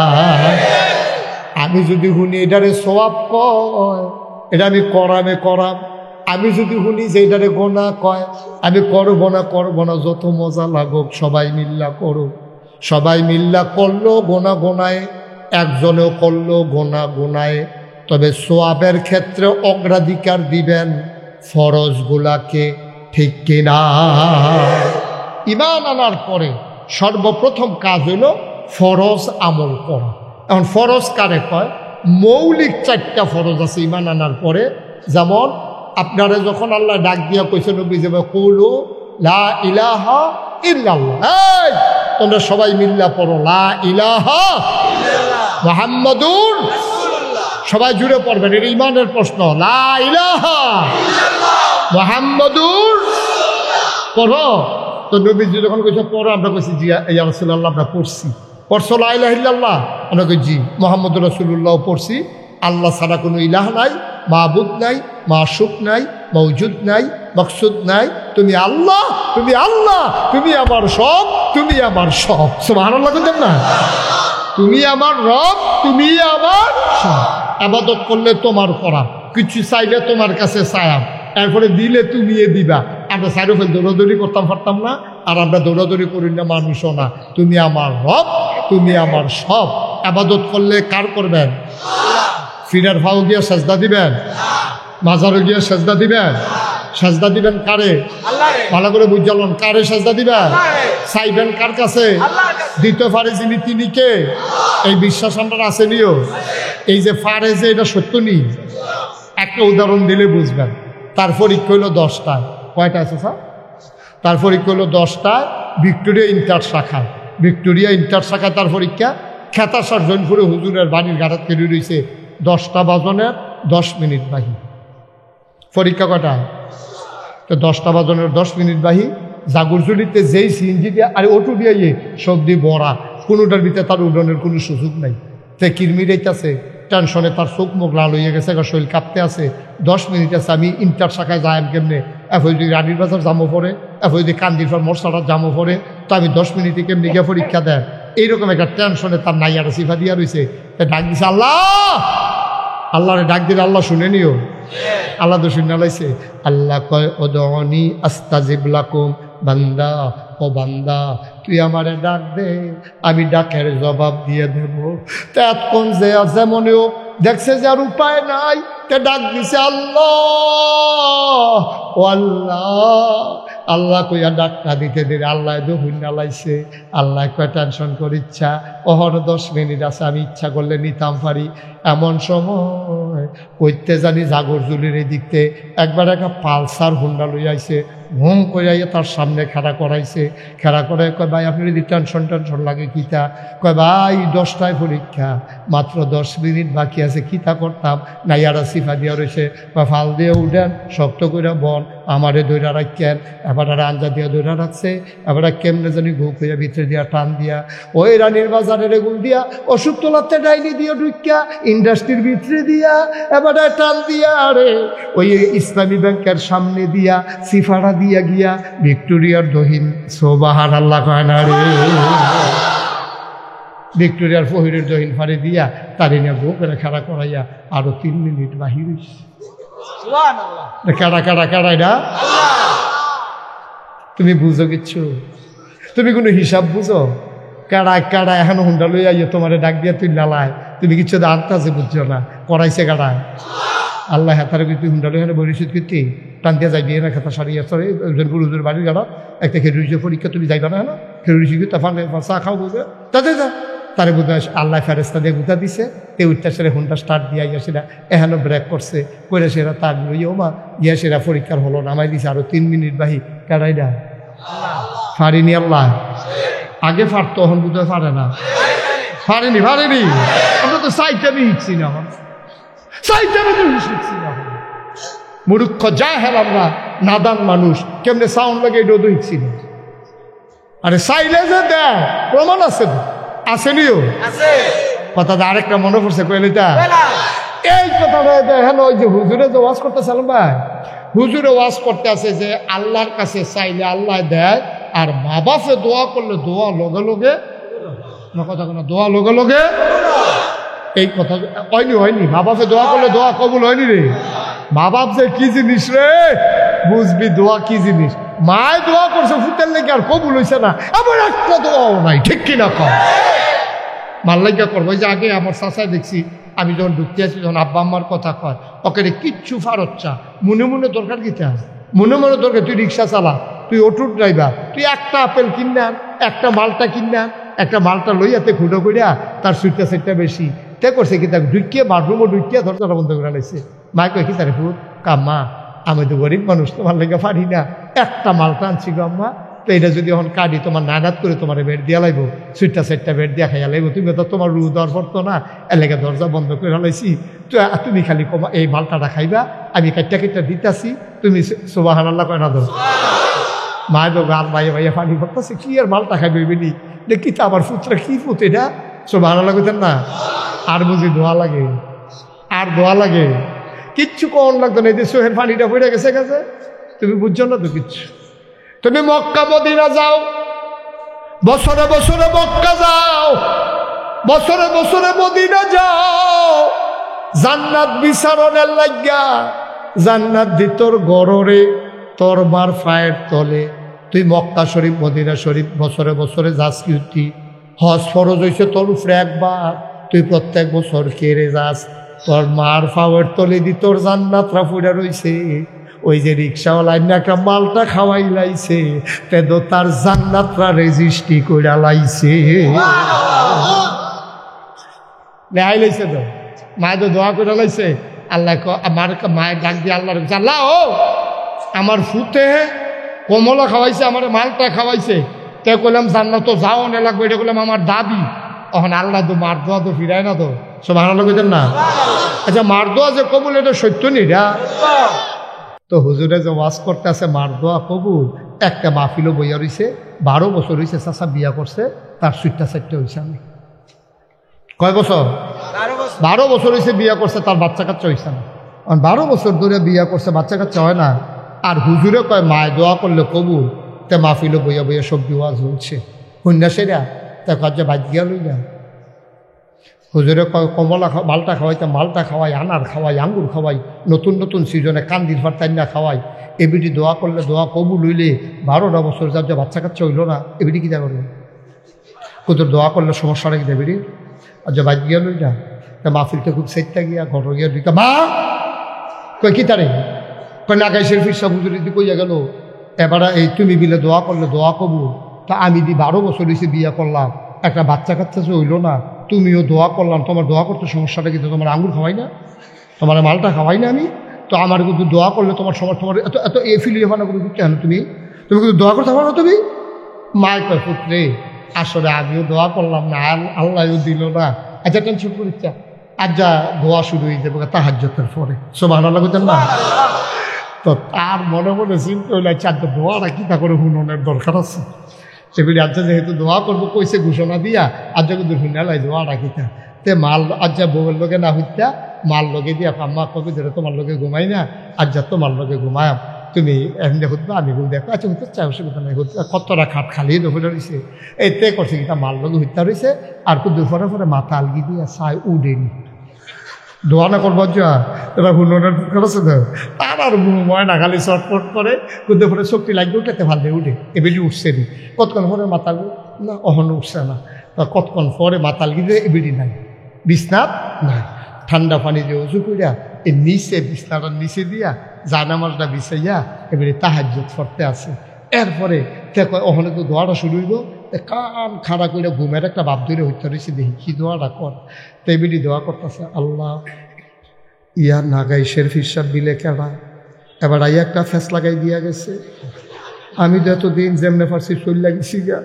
আমি যদি শুনি এটারে সওয়াব কয়, এটা আমি করাম। আমি যদি শুনি যে এটারে গোনা কয়, আমি করব না। যত মজা লাগুক সবাই মিল্লা করো। সবাই মিল্লা করলো গোনা গোনায়, একজনেও করলো গোনা গোনায়। তবে সওয়াবের ক্ষেত্রে অগ্রাধিকার দিবেন ফরজগুলাকে। ঠিক কিনা? ঈমান আনার পরে সর্বপ্রথম কাজ হলো ফরজ আমল করা। এখন ফরজ কারে কয়? মৌলিক 4টা ফরজ আছে ঈমান আনার পরে। যেমন আপনারা যখন আল্লাহ ডাক দিয়া কইছেন নবী যে কুলু লা ইলাহা ইল্লাল্লাহ, এই তোমরা সবাই মিল্লা পড়ো লা ইলাহা ইল্লাল্লাহ মুহাম্মাদুর রাসূলুল্লাহ। সবাই জুড়ে পড়বেন, এটা ঈমানের প্রশ্ন। লা ইলাহা ইল্লাল্লাহ মুহাম্মাদুর রাসূলুল্লাহ পড়ো। তো নবীজি যখন কইছে পড়ো, আমরা কইছি জি ইয়া রাসূলুল্লাহ, আমরা পড়ছো লা ইলাহা ইল্লাল্লাহ? আমরা কই জি। মুহাম্মাদুর রাসূলুল্লাহ পড়ছি। আল্লাহ ছাড়া কোনো ইলাহ নাই, মাবুদ নাই, মাশুক নাই, মওজুদ নাই, মকসুদ নাই। তুমি আল্লাহ, তুমি আল্লাহ, তুমি আমার সব, তুমি আমার সব। সুবহানাল্লাহ বলেন না? তুমি আমার রব, তুমি আমার সব। ইবাদত করলে তোমার করা, কিছু চাইলে তোমার কাছে চায়াম, এরপরে দিলে তুমি দিবা। আমরা সাইডে ফেল দৌড়াদৌড়ি করতাম পারতাম না, আর আমরা দৌড়াদৌড়ি করি না, মানুষও না। তুমি আমার রব, তুমি আমার সব। ইবাদত করলে কার করবেন? ফিরার ফাও গিয়া সেজদা দিবেন? মাজারও গিয়া সেজদা দিবেন? সেজদা দিবেন কারে? ভালো করে বুঝালেন, কারে সেজদা দিবেন? চাইবেন কার কাছে? দিতে পারে যিনি, তিনি কে? এই বিশ্বাস আমরা আছে নিও। এই যে পারে যে এটা সত্য নি, একটা উদাহরণ দিলে বুঝবেন। তার পরীক্ষা হইল 10টায়। কয়টা আছে স্যার? তার পরীক্ষা হইল 10টায় ভিক্টোরিয়া ইন্টার শাখায়। ভিক্টোরিয়া ইন্টার শাখায় তার পরীক্ষা। খেতাসার জৈনপুরে হুজুরের বাড়ির গাড়াত কেড়ে রয়েছে 10টা বাজনের 10 মিনিট বাহি। পরীক্ষা কটা? তো 10টা বাজনের 10 মিনিট বাহি। জাগরজুলিতে যেই সিএনজি দিয়ে আর অটো দিয়ে সবজি বড়া, কোনোটার ভিতরে তার উড্ডয়নের কোনো সুযোগ নাই। তে কিরমিরাইতেছে, টেনশনে তার চোখ মুখ লাল হয়ে গেছে, শরীর কাঁপতে আছে। 10 মিনিট আছে, আমি ইন্টার শাখায় যাই কেমনে? এফ যদি রানীর বাজার জামো পড়ে, এফ যদি কান্দির পর মশলাটা জামো পড়ে, তো আমি 10 মিনিটে কেমনি গিয়ে পরীক্ষা দেন? এইরকম একটা টেনশনে তার নাইয়াটা সিফা দিয়া রয়েছে। ডাক দিছে আল্লাহ, আল্লাহরে ডাক দিলে আল্লাহ শুনে নিও। আল্লাহ তো শুনে লাইছে। আল্লাহ কয় উদউনি আস্তাজিব লাকুম, বান্দা ও বান্দা তুই আমারে ডাক দে, আমি ডাকের জবাব দিয়ে দেব। তখন যে যেমনও দেখছে যে আর উপায় নাই, তে ডাক দিছে আল্লাহ ও আল্লাহ। আল্লাহ কইয়া ডাক্তার দিতে দিলে আল্লাহ দহুন্না লাইছে। আল্লাহ কয় টেনশন করে ইচ্ছা ওহর 10 মিনিট আছে, আমি ইচ্ছা করলে নিতাম পারি। এমন সময় কইতে জানি জাগরজুলির এদিকতে একবার একটা পালসার হুন্ডা লই আইছে। ঘুম করাইয়া তার সামনে খেড়া করাইছে। খেড়া করাই কয় ভাই আপনি যদি টেনশন লাগে কিতা? কয় ভাই 10টায় পরীক্ষা, মাত্র 10 মিনিট বাকি আছে, কিতা করতাম? নাইয়ারা সিফা দিয়া রয়েছে। বা ফাল দিয়ে উঠেন, শক্ত করে বন, আমারে দৈরা রাখেন। এবার আঞ্জা দিয়া দৈরা রাখছে। এবার কেমনে জানি ঘুম কইয়া ভিতরে দিয়া টান দিয়া ওই রানীর বাজারের এগুল দিয়া ওষুধ তোলাতে ডাইনি দিয়া ঢুকিয়া ইন্ডাস্ট্রির ভিতরে দিয়া এবার টান দিয়া আরে ওই ইসলামী ব্যাংকের সামনে দিয়া সিফারা দিয়া গিয়া ভিক্টোরিয়ার দহিন সোবাহান আল্লাহ কয় না রে, ভিক্টোরিয়ার ফহিরের দহিন ফাড়ে দিয়া তারি নিয়ে গো করে খেলা করাইয়া আরো 3 মিনিট বাহির কাড়া এটা তুমি বুঝো কিচ্ছু? তুমি কোনো হিসাব বুঝো? কাড়া এখন হুন্ডা লই আইয়ে তোমার ডাক দিয়া তুই লালায়, তুমি কিচ্ছু আনতে আছে বুঝছো না? করাইছে কাড়ায় আল্লাহ হেতারে তুই হুন্ডা লই এখানে বরিশিত কীর্তি টানতে যাইবি না? খেতা সারিয়া সরে গুরুজুর বাড়ির গাড়া একটা খেরুরিজের পরীক্ষা তুমি যাইবা না? না খেরুরি শিখি তা চা খাও বুঝবে তাতে যা তারে বুঝে আল্লাহ ফেরেস্তা দিয়ে গুতা দিছে। তে উঠতে সেরে হুন্ডা স্টার্ট দিয়া ইয়া সেটা এখানে ব্রেক করছে করে সেরা তার লইও মা ইয়া সেরা পরীক্ষার হলো নামাই দিছে আরো 3 মিনিট বাহি। কারাইডা ফারিনি আল্লাহ আগে ফারতো, এখন বুঝতে পারে না। ফারেনি আমরা তো সাইটামি হিটছি না, সাইটামি তো হিটছি না। মূর্খ জাহেল আমরা, নাদান মানুষ, কেমনে সাউন্ড লাগে এটাও তো হিটছি না। আরে সাইলে যে দেয় প্রমাণ আছে, আসেনিও কথাটা। আরেকটা মনে পড়ছে কইলিটা এই কথাটা, হ্যাঁ ওই যে হুজুরে যে ওয়াজ করতেছিলাম ভাই, হুজুরে ওয়াজ করতে আছে যে আল্লাহর কাছে চাইলে আল্লাহ দেয়, আর মা বাপে দোয়া করলে দোয়া লগে লগে না, কথা কোনো দোয়া লগে লগে। এই কথা হয়নি মা বাপে দোয়া করলে দোয়া কবুল হয়নি রে। মা বাপ যে কি জিনিস রে, বুঝবি দোয়া কি জিনিস। মায় দোয়া করছে ফুটের লেগে আর কবুল হয়েছে না, আবার একটা দোয়াও নাই, ঠিক কিনা কম মাল্লাইকা করবো। যে আগে আমার চাচায় দেখছি, আমি যখন ঢুকতে আসি, যখন আব্বা আম্মার কথা কয়, ওকে কিচ্ছু ফারত চা, মনে মনে দরকার কিতা, মনে মনে দরকার। তুই রিক্সা চালা, তুই অটো ড্রাইভার, তুই একটা আপেল কিনান, একটা মালটা কিনান, একটা মালটা লইয়াতে খুঁটো করিয়া তার সুইটটা সেটটা বেশি তে করছে কি, তাকে ঢুকিয়ে বাথরুমও ঢুকিয়ে দরজাটা বন্ধ করে লাইছে। মা কয় কি তারে ফুট কাম্মা, আমি তো গরিব মানুষ, তোমার লেগে পারি না, একটা মালটা আনছি গো আম্মা, তো এটা যদি এখন কাটি তোমার নাগাদ করে তোমার বেড দিয়া লাগবো, সুইটটা সেটটা বেড দিয়া খাইয়া লাগবো, তুমি তো তোমার রু দর পড়তো না, এলাকা দরজা বন্ধ করে লাইছি, তো তুমি খালি কমা এই মালটাটা খাইবা, আমি কাটটা কেটটা দিতেছি, তুমি সুবহানাল্লাহ কয় না দো। মায় তো গান বাইয়ে বাইয়ে পানি পড়তেছে, কি আর মালটা খাইবে বেনি দেখি তো আমার পুত্রা কি পুত এটা, সুবহানাল্লাহ কইতেন না। আর বুঝি দোয়া লাগে, আর দোয়া লাগে, কিচ্ছু কোন লাগতো না, এই যে চোখের পানিটা পড়ে গেছে গেছে, তুমি বুঝছো না তো কিচ্ছু। তুমি মক্কা মদিনা যাও, বছরে বছরে মক্কা যাও, বছরে বছরে মদিনা যাও, জান্নাত বিচারণের লাগিয়া, জান্নাত দি তোর গড়রে, তোর মার পায়ের তলে। তুই মক্কা শরীফ মদিনা শরীফ বছরে বছরে যাস কি, হজ ফরজ হয়েছে তোর উপরে একবার, তুই প্রত্যেক বছর কেড়ে যাস, তোর মার পায়ের তলে দি তোর জান্নাতরা ফুড়া রইছে। ওই যে রিক্সাওয়ালা একটা মালটা খাওয়াই লাইছে, তেদো তার জান্নাতরা রেজিস্ট্রি কইরা লাইছে। লেহাই লাইছে তো, মায় তো দোয়া করে লাইছে। আল্লাহ আমার মায়ের ডাক দিয়ে আল্লাহ, আল্লাহ ও আমার ফুতে কমলা খাওয়াইছে, আমার মালটা খাওয়াইছে, তে কইলাম জান্নাত তো যাও না লাগবে, এটা করলাম আমার দাবি। এখন আল্লাহ তো মার দোয়া তো ফিরায় না তো, সব আল্লাহ কইতেন না। আচ্ছা মার দোয়া যে কবুল, এটা সত্য নিরা। তো হুজুরে যে ওয়াজ করতে আছে মার দোয়া কবুল, একটা মাহফিলও বইয়া রইছে, 12 বছর হয়েছে চাচা বিয়া করছে, তার সুইটটা সাইটটা হয়েছে। আমি কয় বছর? 12 বছর হয়েছে বিয়া করছে, তার বাচ্চা কাচ্চা হয়েছে না। 12 বছর ধরে বিয়া করছে, বাচ্চা কাচ্চা হয় না। আর হুজুরে কয় মায় দোয়া করলে কবুল, তে মাহফিলও বইয়া বইয়া সবজি ওয়াজ হচ্ছে, সন্ন্যাসীরা তা কাজ বাদ গিয়া লই না। হুজুরে কয় কমলা মালটা খাওয়াইতে, মালটা খাওয়াই, আনার খাওয়াই, আঙ্গুর খাওয়াই, নতুন নতুন সিজনে কান্দির ফার্তাইনা খাওয়াই। এবিটি দোয়া করলে দোয়া কবুল হইলে, 12টা বছর যার যে বাচ্চা কাচ্চা হইল না, এবিটি কী করবে? কুতুর দোয়া করলে সমস্যা রেখে দেবিটি, আর যে বাদ গিয়া লই না। তা মাহফিলটা খুব সেটটা গিয়া ঘর গিয়া ঢুকা, মা কয় কি তারে কয় নাগাইশের ফিরসা হুজুরি কইয়া গেল, এবার এই তুমি বিলে দোয়া করলে দোয়া কবুল। তা আমি 12 বছর হয়েছে বিয়া করলাম, একটা বাচ্চা কাচ্চা যে হইল না, তুমিও দোয়া করলাম, তোমার দোয়া করতে সমস্যাটা কিন্তু, তোমার আঙ্গুর খাওয়াই না, তোমার মালটা খাওয়াই না আমি, তো আমার কিন্তু দোয়া করলে তোমার সময়, তোমার এত এত এ ফিলিয়ানা করে কেন তুমি কিন্তু দোয়া করতে পারো না তুমি। মায় কয় পুত্রে আসলে আমিও দোয়া করলাম না, আল্লাহও দিল না। আচ্ছা টেনশন করিচ্ছা, আর যা দোয়া শুরু হয়ে যাবে তাহাজ্জুদের পরে, সুবহানাল্লাহ কইতেন না। তো তার মনে মনে চিন্তা হইলে, আচ্ছা দোয়াটা কি তা করে হুননের দরকার আছে, সেগুলি আজ্জা যেহেতু দোয়া করবো কইছে ঘোষণা দিয়া, আজ্জা কিন্তু হুনালাই দোয়া রাখিতা, তে মাল আজ্জা বউয়ের লোকে না হইতা, মাল লগে দিয়া আম্মা কবে ধরে তোমার লোকে ঘুমাই না, আজ্জা তোমার লোকে ঘুমায়াম, তুমি এমনি হতো আমি বল দেখো, আচ্ছা হতে চাই অসুবিধা নাই, কতটা খাট খালি দখলে রয়েছে, এতে করছে কিনা মাল লগে হইতা রয়েছে। আর দুপুরে পরে মাথা আলগি দিয়া চাই উডেনি দোয়া না করবো, যা এবার হুননের দরকার আছে তো, তার আর ময়না খালি চটপট করে, কিন্তু পরে শক্তি লাগবে উঠেতে ভাল দিয়ে উঠে, এবেলি উঠছে নি, কতক্ষণ পরে মাতাল না, অহনো উঠছে না, কতক্ষণ পরে মাতাল গিয়ে এবেলি নাই, বিছনাত নাই, ঠান্ডা পানি দিয়ে উঁচু করিয়া এই নিচে বিছনাটার নিচে দিয়া জায়নামাজটা বিছাইয়া এবারে তাহাজ্জুদ পড়তে আছে। এরপরে ওখানে তো দোয়াটা শুরু হইব, কান খাড়া করে ঘুমের একটা ভাব ধরে হইতে রয়েছে, দেখি কি দোয়াটা কর। তো এবারে দোয়া করতেছে, আল্লাহ ইয়া নাগাইশের ফিরসাব বিলে কেডা, এবার আইয়া একটা ফেস লাগাই দিয়া গেছে, আমি তো এতদিন যেমনে পারছি চল লাগিছি গা,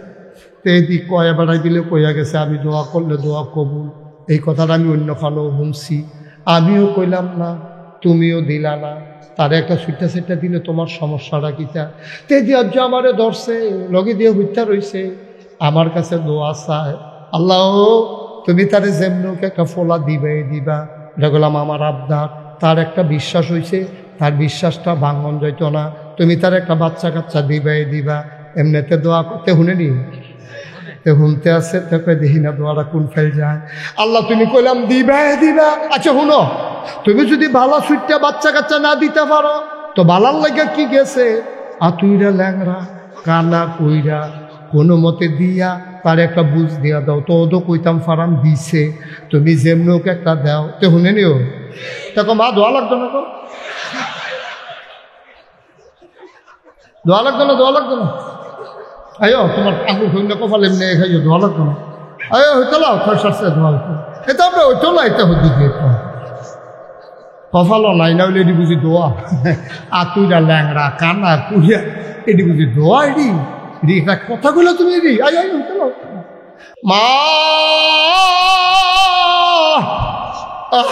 তো এদিক কয় বেড়াই দিলে কইয়া গেছে আমি দোয়া করলে দোয়া কবুল, এই কথাটা আমি অন্য খানো শুনছি, আমিও কইলাম না, তুমিও দিলা না, তার একটা সুইটা সেটটা দিলে তোমার সমস্যাটা কিতা, তে দিয়ে আমারে ধরছে লগে দিয়ে হইতা রইছে, আমার কাছে দোয়া চায়, আল্লাহ তুমি তারে যেমনকে একটা ফোলা দিবে দিবা, এটা বললাম আমার আবদার। তার একটা বিশ্বাস হয়েছে তার বিশ্বাসটা ভাঙন যাইত না। তুমি তার একটা বাচ্চা কাচ্চা দিবা এমনিতে দোয়া করতে শুনেনি শুনতে আছে তোকে দেখি না দোয়াটা কোন ফেল যায়। আল্লাহ তুমি কইলাম দিবা। আচ্ছা শুনো, তুমি যদি ভালো সুইটটা বাচ্চা কাচ্চা না দিতে পারো তো বালার লাগে কি গেছে, আতুইরা ল্যাংরা কানা কইরা কোনো মতে দিয়া তার একটা বুঝ দিয়া দাও। তো ওদো কইতাম ফারাম দিছে, তুমি যেমনি ওকে একটা দাও। তো শুনে নিও দেখো মা দোয়া লাগতো না, তো দোয়া লাগতো না। আয়ো তোমার আঙুল শূন্য কপাল এমনি খাইও, দোয়া লাগতো না। আয়ো হইতো না সারছে দোয়া লাগতো এটা আমরা হইতো না, এটা হইতে দিয়ে কপালও নাই না হইলে এটি বুঝি দোয়া। আতুইরা ল্যাংরা কানা কুড়িয়া এটি বুঝি দোয়া। এটি একটা কথাগুলো তুমি এটি আয় হইতো না। মা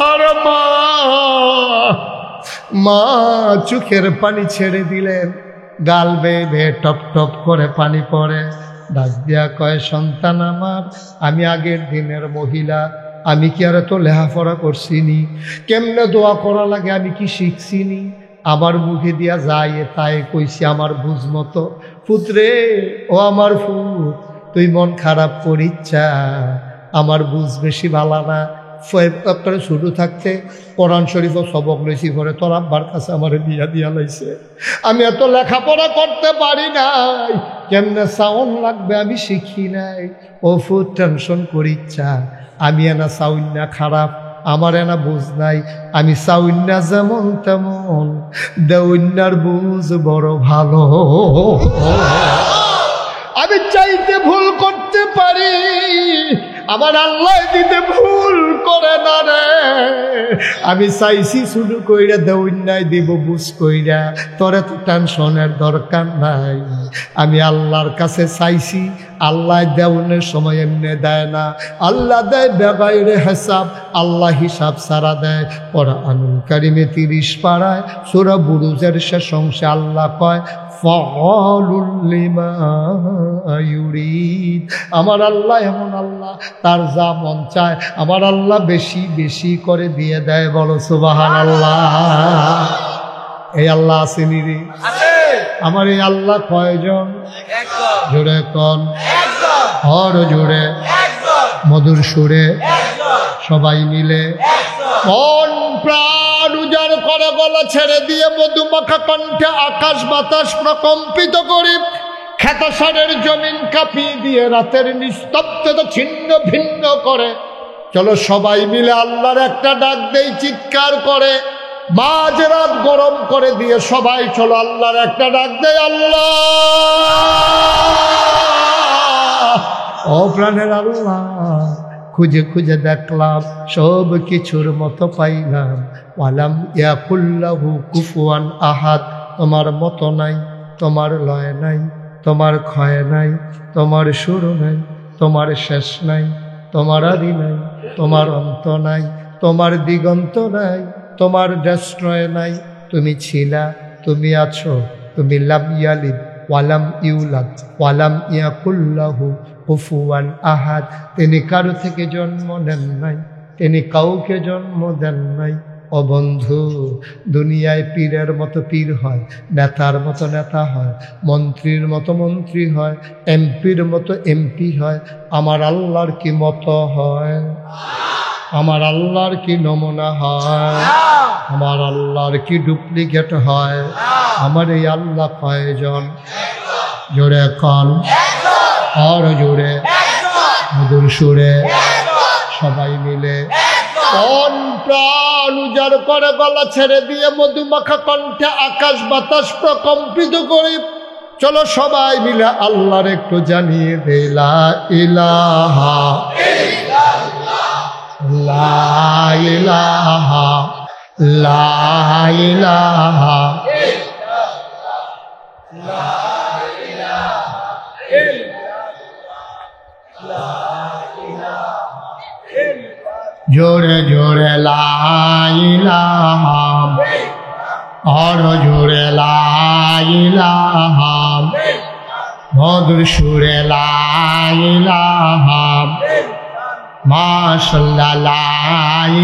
আর মা চোখের পানি ছেড়ে দিলেন, গাল বেয়ে টপ টপ করে পানি পড়ে। ডাক দিয়া কয়, সন্তান আমার, আমি আগের দিনের মহিলা, আমি কি আর তো লেখাপড়া করছিনি? কেমনে দোয়া করা লাগে আমি কি শিখছিনি? আমার মুখে দিয়া যায় তাই কইছি আমার বুঝ মতো। পুত্রে, ও আমার ফুত, তুই মন খারাপ করিচ্ছা, আমার বুঝ বেশি ভালো না। আপনারা শুরু থাকতে কোরআন শরীফ ও সবক লইছি ঘরে, তোর আব্বার কাছে আমার দিয়া লাইছে। আমি এত লেখাপড়া করতে পারি নাই, কেমনে সাউন্ড লাগবে আমি শিখি নাই। ও ফুট টেনশন করিচ্ছা, আমি এনা সাউন্না খারাপ, আমার এনা বুঝ নাই। আমি সাউন্না যেমন তেমন, দেউন্নার বুঝ বড় ভালো। আমি চাইতে ভুল করতে পারি, আমার আল্লাহ দিতে ভুল করে না রে। আমি চাইছি শুরু কইরা দেউন্নায় দিব বুঝ কইরা, তোরে তো টেনশনের দরকার নাই। আমি আল্লাহর কাছে চাইছি, আল্লাহ দেউনের সময় এমনি দেয় না, আল্লাহ দেয় বেগাইরে হিসাব, আল্লাহ হিসাব সারা দেয়। কোরআনুল কারিমে 30 পারায় সূরা বুরুজের শেষ অংশে আল্লাহ কয়, ফাআলুল লিমা ইউরিদ। আমার আল্লাহ এমন আল্লাহ, তার যা মন চায় আমার আল্লাহ বেশি বেশি করে দিয়ে দেয়। বলো সুবহানাল্লাহ। এই আল্লাহ আসেনি রে? আমার এই আল্লাহ কয়জন? জোরে কন, হর জোরে, মধুর সুরে, সবাই মিলে মন প্রাণ উজাড় করে গলা ছেড়ে দিয়ে মধুমাখা কণ্ঠে আকাশ বাতাস প্রকম্পিত করি, খেতাসারের জমিন কাঁপিয়ে দিয়ে রাতের নিস্তব্ধতা ছিন্ন ভিন্ন করে। চলো সবাই মিলে আল্লাহর একটা ডাক দেই, চিৎকার করে মাঝ রাত গরম করে দিয়ে সবাই চলো আল্লাহর একটা ডাক দেই। আল্লাহ, ও প্রাণের আল্লাহ, খুঁজে খুঁজে দেখলাম সব কিছুর মতো পাইলাম, ওয়ালাম ইয়াকুল্লাহু কুফুয়ান আহাদ। তোমার মতো নাই, তোমার লয় নাই, তোমার ক্ষয় নাই, তোমার শুরু নাই, তোমার শেষ নাই, তোমার আদি নাই, তোমার অন্ত নাই, তোমার দিগন্ত নাই, তোমার ডেস্ট্রয় নাই। তুমি ছিলা, তুমি আছো, তুমি লাম ইয়ালিদ ওয়ালাম ইউলাদ ওয়ালাম ইয়াকুল্লাহু কুফুয়ান আহাদ। তিনি কারো থেকে জন্ম নেন নাই, তিনি কাউকে জন্ম দেন নাই। ও বন্ধু, দুনিয়ায় পীরের মতো পীর হয়, নেতার মতো নেতা হয়, মন্ত্রীর মতো মন্ত্রী হয়, এমপির মতো এমপি হয়। আমার আল্লাহর কি মতো হয়? আমার আল্লাহর কি নমুনা হয়? আমার আল্লাহর কি ডুপ্লিকেট হয়? আমার এই আল্লাহ কয়জন? জোরে কন, আর জোরে, মধুর সুরে, সবাই মিলে মন প্রাণ উজাড় করে গলা ছেড়ে দিয়ে মধুমাখা কণ্ঠে আকাশ বাতাস প্রকম্পিত করি। চলো সবাই মিলে আল্লাহর একটু জানিয়ে দে, লা ইলাহা লা ইলাহা লা ইলাহা জোরে জোরে লা ইলাহা, আর জোরে লা ইলাহা, মধুর সুরে লা ইলাহা, মাশাআল্লাহ লা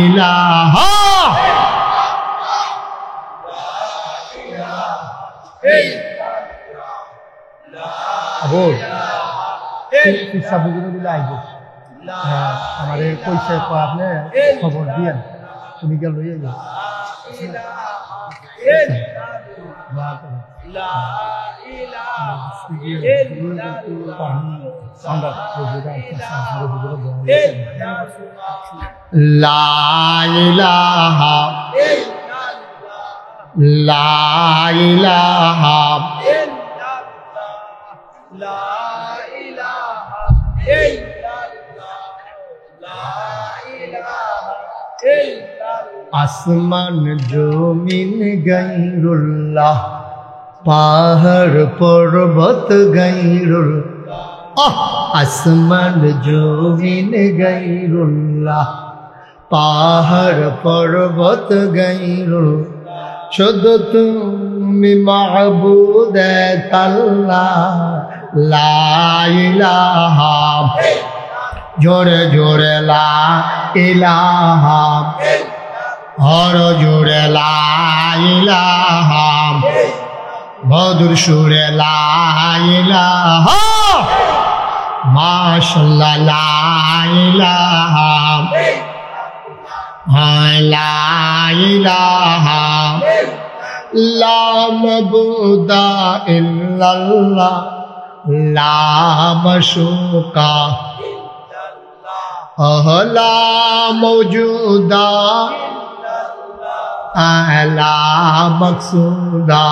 ইলাহা। আবুল পিসা বুঝে দিলে আইব আমার পয়সা আপনি খবর দিয়েন তুমি গেল লইয়া যাও লা ইলাহা লা ইলাহা আসমান জমিন গায়রুল্লাহ পাহাড় পর্বত গায়রুল্লাহ আসমান জমিন গায়রুল্লাহ পাহাড় পর্বত গায়রুল্লাহ শুধু তুমি মাহবুদ আল্লাহ লা ইলাহা জোরে জোরে লা ইলাহা হর জোরে লা ইলাহা মধুর সুরে লা ইলাহা মাশাআল্লাহ লা ইলাহা লা ইলাহা লা মাবুদা ইল্লাল্লাহ লা মাশুকা লা মওজুদা লা মকসুদা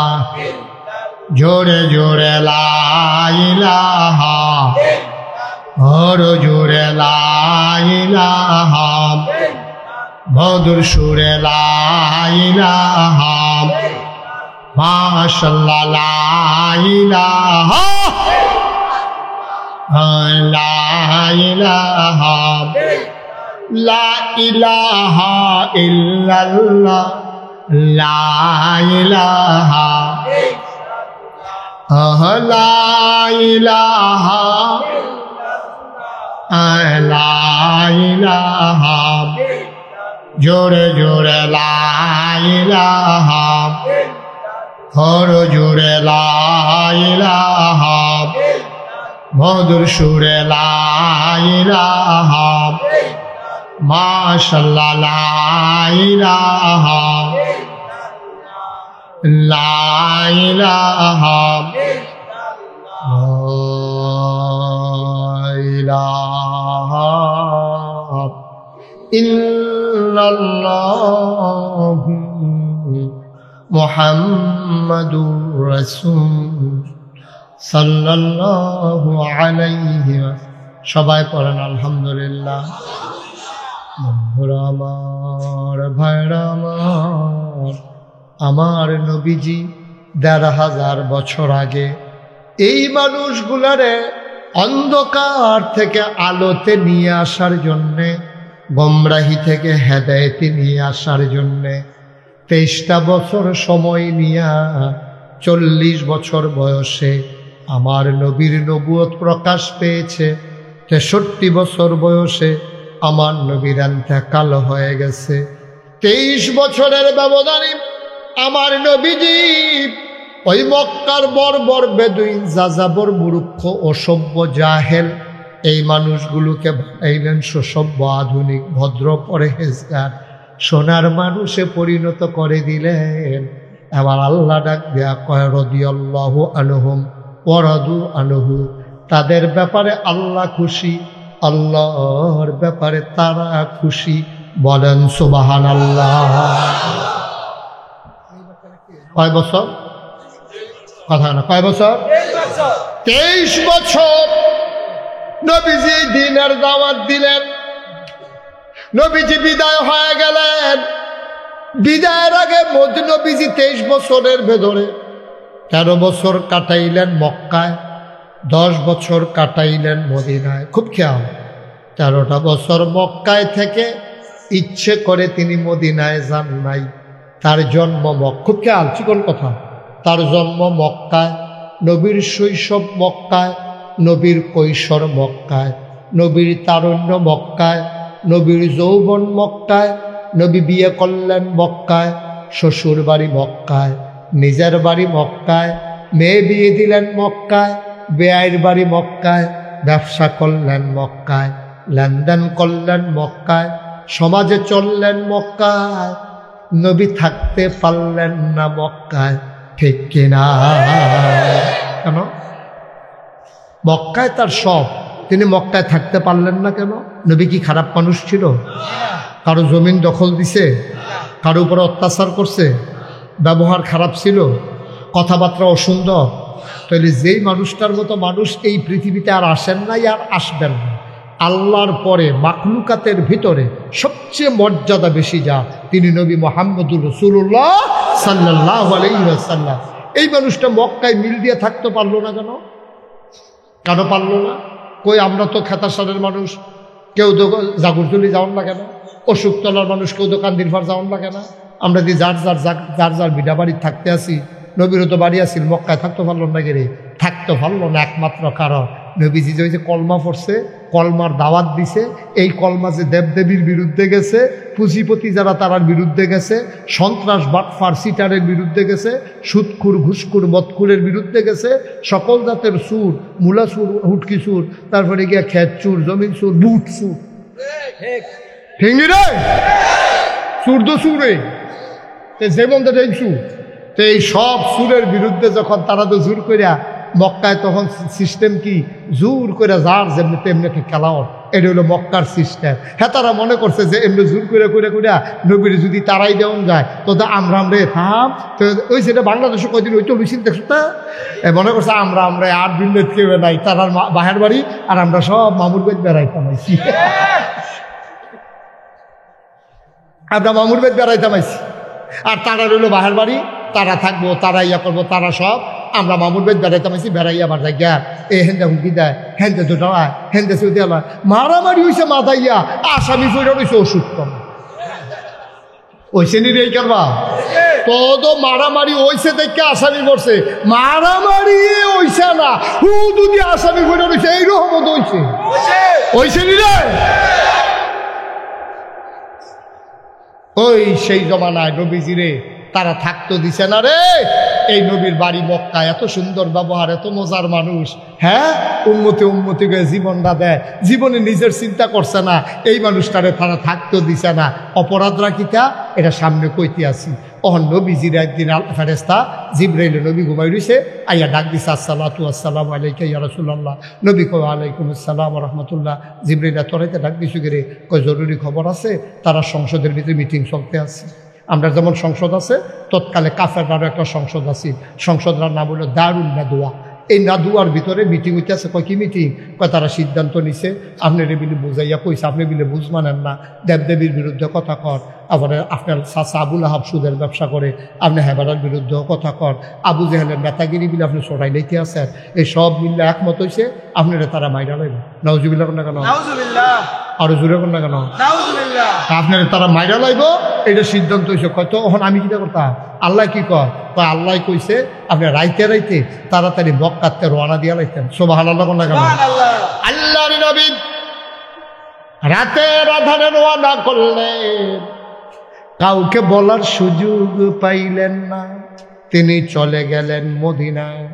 জোরে জোরে লা ইলাহা হর জোরে লা ইলাহা মধুর সুরে লা ইলাহা মাশাআল্লাহ লা ইলাহা লা ইলাহা লা ইলাহা ইল্লাল্লাহ লা ইলাহা লা ইলাহা লা ইলাহা জোরে জোরে লা ইলাহা হর জোরে লা ইলাহা মধুর সুরে লা ইলাহা মাশাআল্লাহ লা ইলাহা লা ইলাহা ইলাহা ইল্লাল্লাহ মুহাম্মাদুর রাসূল সাল্লাল্লাহু আলাইহি সবাই পড়েন আলহামদুলিল্লাহ। বন্ধুরা আমার, ভাইরা আমার নবীজি ১,৫০০ বছর আগে এই মানুষগুলারে অন্ধকার থেকে আলোতে নিয়ে আসার জন্যে, গোমরাহি থেকে হেদায়েতে নিয়ে আসার জন্যে ২৩টা বছর সময় নিয়া ৪০ বছর বয়সে আমার নবীর নবুয়ত প্রকাশ পেয়েছে। ৬৩ বছর বয়সে আমার নবীর ইন্তেকাল হয়ে গেছে। ২৩ বছরের ব্যবধানে আমার নবীজি ওই মক্কার বর্বর বেদুইন, যাযাবর, মূর্খ, অসভ্য, জাহেল এই মানুষগুলোকে বানাইলেন সুসভ্য, আধুনিক, ভদ্র, পরহেজগার, সোনার মানুষে পরিণত করে দিলেন। এবার আল্লাহ ডাক দেয়া কয় রাদিয়াল্লাহু আনহুম ওয়া রাদু আনহু, তাদের ব্যাপারে আল্লাহ খুশি, আল্লাহর ব্যাপারে তারা খুশি। বলেন সুবহানাল্লাহ। কয় বছর? কথা না, কয় বছর? ২৩ বছর নবীজি দ্বীনের দাওয়াত দিলেন। নবীজি বিদায় হয়ে গেলেন। বিদায়ের আগে নবীজি ২৩ বছরের ভেতরে ১৩ বছর কাটাইলেন মক্কায়, ১০ বছর কাটাইলেন মদিনায়। খুব খেয়াল, ১৩টা বছর মক্কায় থেকে ইচ্ছে করে তিনি মদিনায় যান নাই। তার জন্ম খুব খেয়াল, চিকন কথা, তার জন্ম মক্কায়, নবীর শৈশব মক্কায়, নবীর কৈশোর মক্কায়, নবীর তারুণ্য মক্কায়, নবীর যৌবন মক্কায়, নবী বিয়ে করলেন মক্কায়, শ্বশুর বাড়ি মক্কায়, নিজের বাড়ি মক্কায়, মেয়ে বিয়ে দিলেন মক্কায়, বেয়াইর বাড়ি মক্কায়, ব্যবসা করলেন মক্কায়, লেনদেন করলেন মক্কায়, সমাজে চললেন মক্কায়, নবী থাকতে পারলেন না মক্কায়, ঠিক কিনা? কেন? মক্কায় তার সব, তিনি মক্কায় থাকতে পারলেন না কেন? নবী কি খারাপ মানুষ ছিল? কারো জমিন দখল দিছে, কারো উপরে অত্যাচার করছে, ব্যবহার খারাপ ছিল, কথাবার্তা অসুন্দর? তাহলে যেই মানুষটার মতো মানুষ এই পৃথিবীতে আর আসেন নাই, আর আসবেন না। আল্লাহর পরে মাখলুকাতের ভিতরে সবচেয়ে মর্যাদা বেশি যা, তিনি নবী মুহাম্মদুর রাসূলুল্লাহ সাল্লাল্লাহু আলাইহি ওয়াসাল্লাম। এই মানুষটা মক্কায় মিল দিয়ে থাকতে পারলো না কেন? কেন পারলো না? কই আমরা তো খেতাসারের মানুষ, কেউ তো জাগরতলি যাওয়ান না কেন? অশোকতলার মানুষ কেউ তো কান্দিরফার যাওয়ান না কেন? আমরা যদি যার যার বিডা বাড়ির থাকতে আসি, নবীরও তো বাড়ি আসিল, মক্কায় থাকতে পারল না গেলে? থাকতে পারলো না একমাত্র কারণ নবীজি যে কলমা পড়ছে, কলমার দাওয়াত দিছে। এই কলমা যে দেবদেবীর বিরুদ্ধে গেছে, পুঁজিপতি যারা তারার বিরুদ্ধে গেছে, সন্ত্রাস বাটফার সিটারের বিরুদ্ধে গেছে, সুদখুর ঘুষখুর মদখুরের বিরুদ্ধে গেছে, সকল জাতের সুর, মূলা সুর, হুটকি সুর, তারপরে গিয়া খেত চুর, জমিন সুর, বুট সুর, ঠিক নি রে? সুর তো সুরে যে বন্ধে সুর। তো এই সব সুরের বিরুদ্ধে যখন তারা তো জোর করিয়া মক্কায়, তখন সিস্টেম কি? জোর করে যার যেমনি তেমনি খেলাও, এটা হলো মক্কার সিস্টেম। হ্যাঁ, তারা মনে করছে যে এমনি জোর করে নবীর যদি তারাই দেওয়ান যায় তো আমরা থাম। তো ওই সেটা বাংলাদেশে কয়দিন ওই তো মেশিন দেখছো তা মনে করছে আমরা আর বিন্দেত কেউ নাই, তারার বাহের বাড়ি, আর আমরা সব মামুর বেদ বেড়াইতাম আইছি। আমরা মামুর বেদ বেড়াইতাম আইছি, আর তারা রইলো বাহের বাড়ি, তারা থাকবো, তারা ইয়া করবো, তারা সব। আমরা মামুর বেদ বেড়াইতাম আইছি, বেড়াইয়া আবার যাই গিয়া এ হেন্দে হুমকি দেয়, হেন্দে দুটো হেন্দে চৌদি আলা মারামারি হয়েছে, মাথাইয়া আসামি ফিরে রয়েছে অসুস্থ। ওইসে নি রে করবা তো মারামারি হয়েছে দেখে আসামি করছে, মারামারি হইছে না, হু যদি আসামি ফিরে রয়েছে এইরকম হইছে, ওইসে নি রে। ওই সেই জমানায় নবীজিরে তারা থাকতো দিছে না রে। এই নবীর বাড়ি মক্কা, এত সুন্দর ব্যবহার, এত মজার মানুষ, হ্যাঁ, উম্মতি করে জীবনটা দেয়, জীবনে নিজের চিন্তা করছে না, এই মানুষটারে তারা থাকতো দিছে না। অপরাধ রাখিতা এটা সামনে কইতে আসি। অহন নবীজির একদিন ফেরেস্তা জিবরাইল নবী ঘুমাই রইছে, আইয়া ডাক দিছে, আসসালাতু আসসালামু আলাইকা ইয়া রাসূলুল্লাহ। নবী কয় ওয়ালাইকুম আসসালাম ওয়া রাহমাতুল্লাহ। জিবরাইল তরাইতে ডাক দিছে গেরে, কয় জরুরি খবর আছে, তারা সংসদের ভিতরে মিটিং চলতে আছে। আমরা যেমন সংসদ আছে, তৎকালে কাফেররারও একটা সংসদ আছে, সংসদটার নাম হলো দারুন নাদুয়া। এই নাদুয়ার ভিতরে মিটিং হইতে আছে। কয় কি মিটিং? কয় তারা সিদ্ধান্ত নিছে, আপনি বিলে বুঝাইয়া কইছে, আপনি বিলে বুঝ মানেন না, দেবদেবীর বিরুদ্ধে কথা কর। আবার আপনার চাচা আবুল আহাব সুদের ব্যবসা করে, আপনি হেবারার বিরুদ্ধেও কথা কর। আবু জেহেলের নেতাগিরি বিলে আপনি সরাই লইতে আছেন। এই সব মিললে একমত হয়েছে, আপনারা তারা মাইরা লাইবে। নাউজুবিল্লাহ না কেন? আরো জোরে কোন না কেন? আপনার তারা মাইরা লাইব, এটা সিদ্ধান্ত হয়েছে। কয় তো এখন আমি কিটা করতাম? আল্লাহ কি কয়? আল্লাহ কইছে আপনি রাইতে রাইতে তাড়াতাড়ি মক্কাতে রওনা দিয়া লাইতেন। সুবহানাল্লাহ কোন না কেন? আল্লাহর নবী রাতে আধারে রওনা করলেন, কাউকে বলার সুযোগ পাইলেন না, তিনি চলে গেলেন মদিনায়।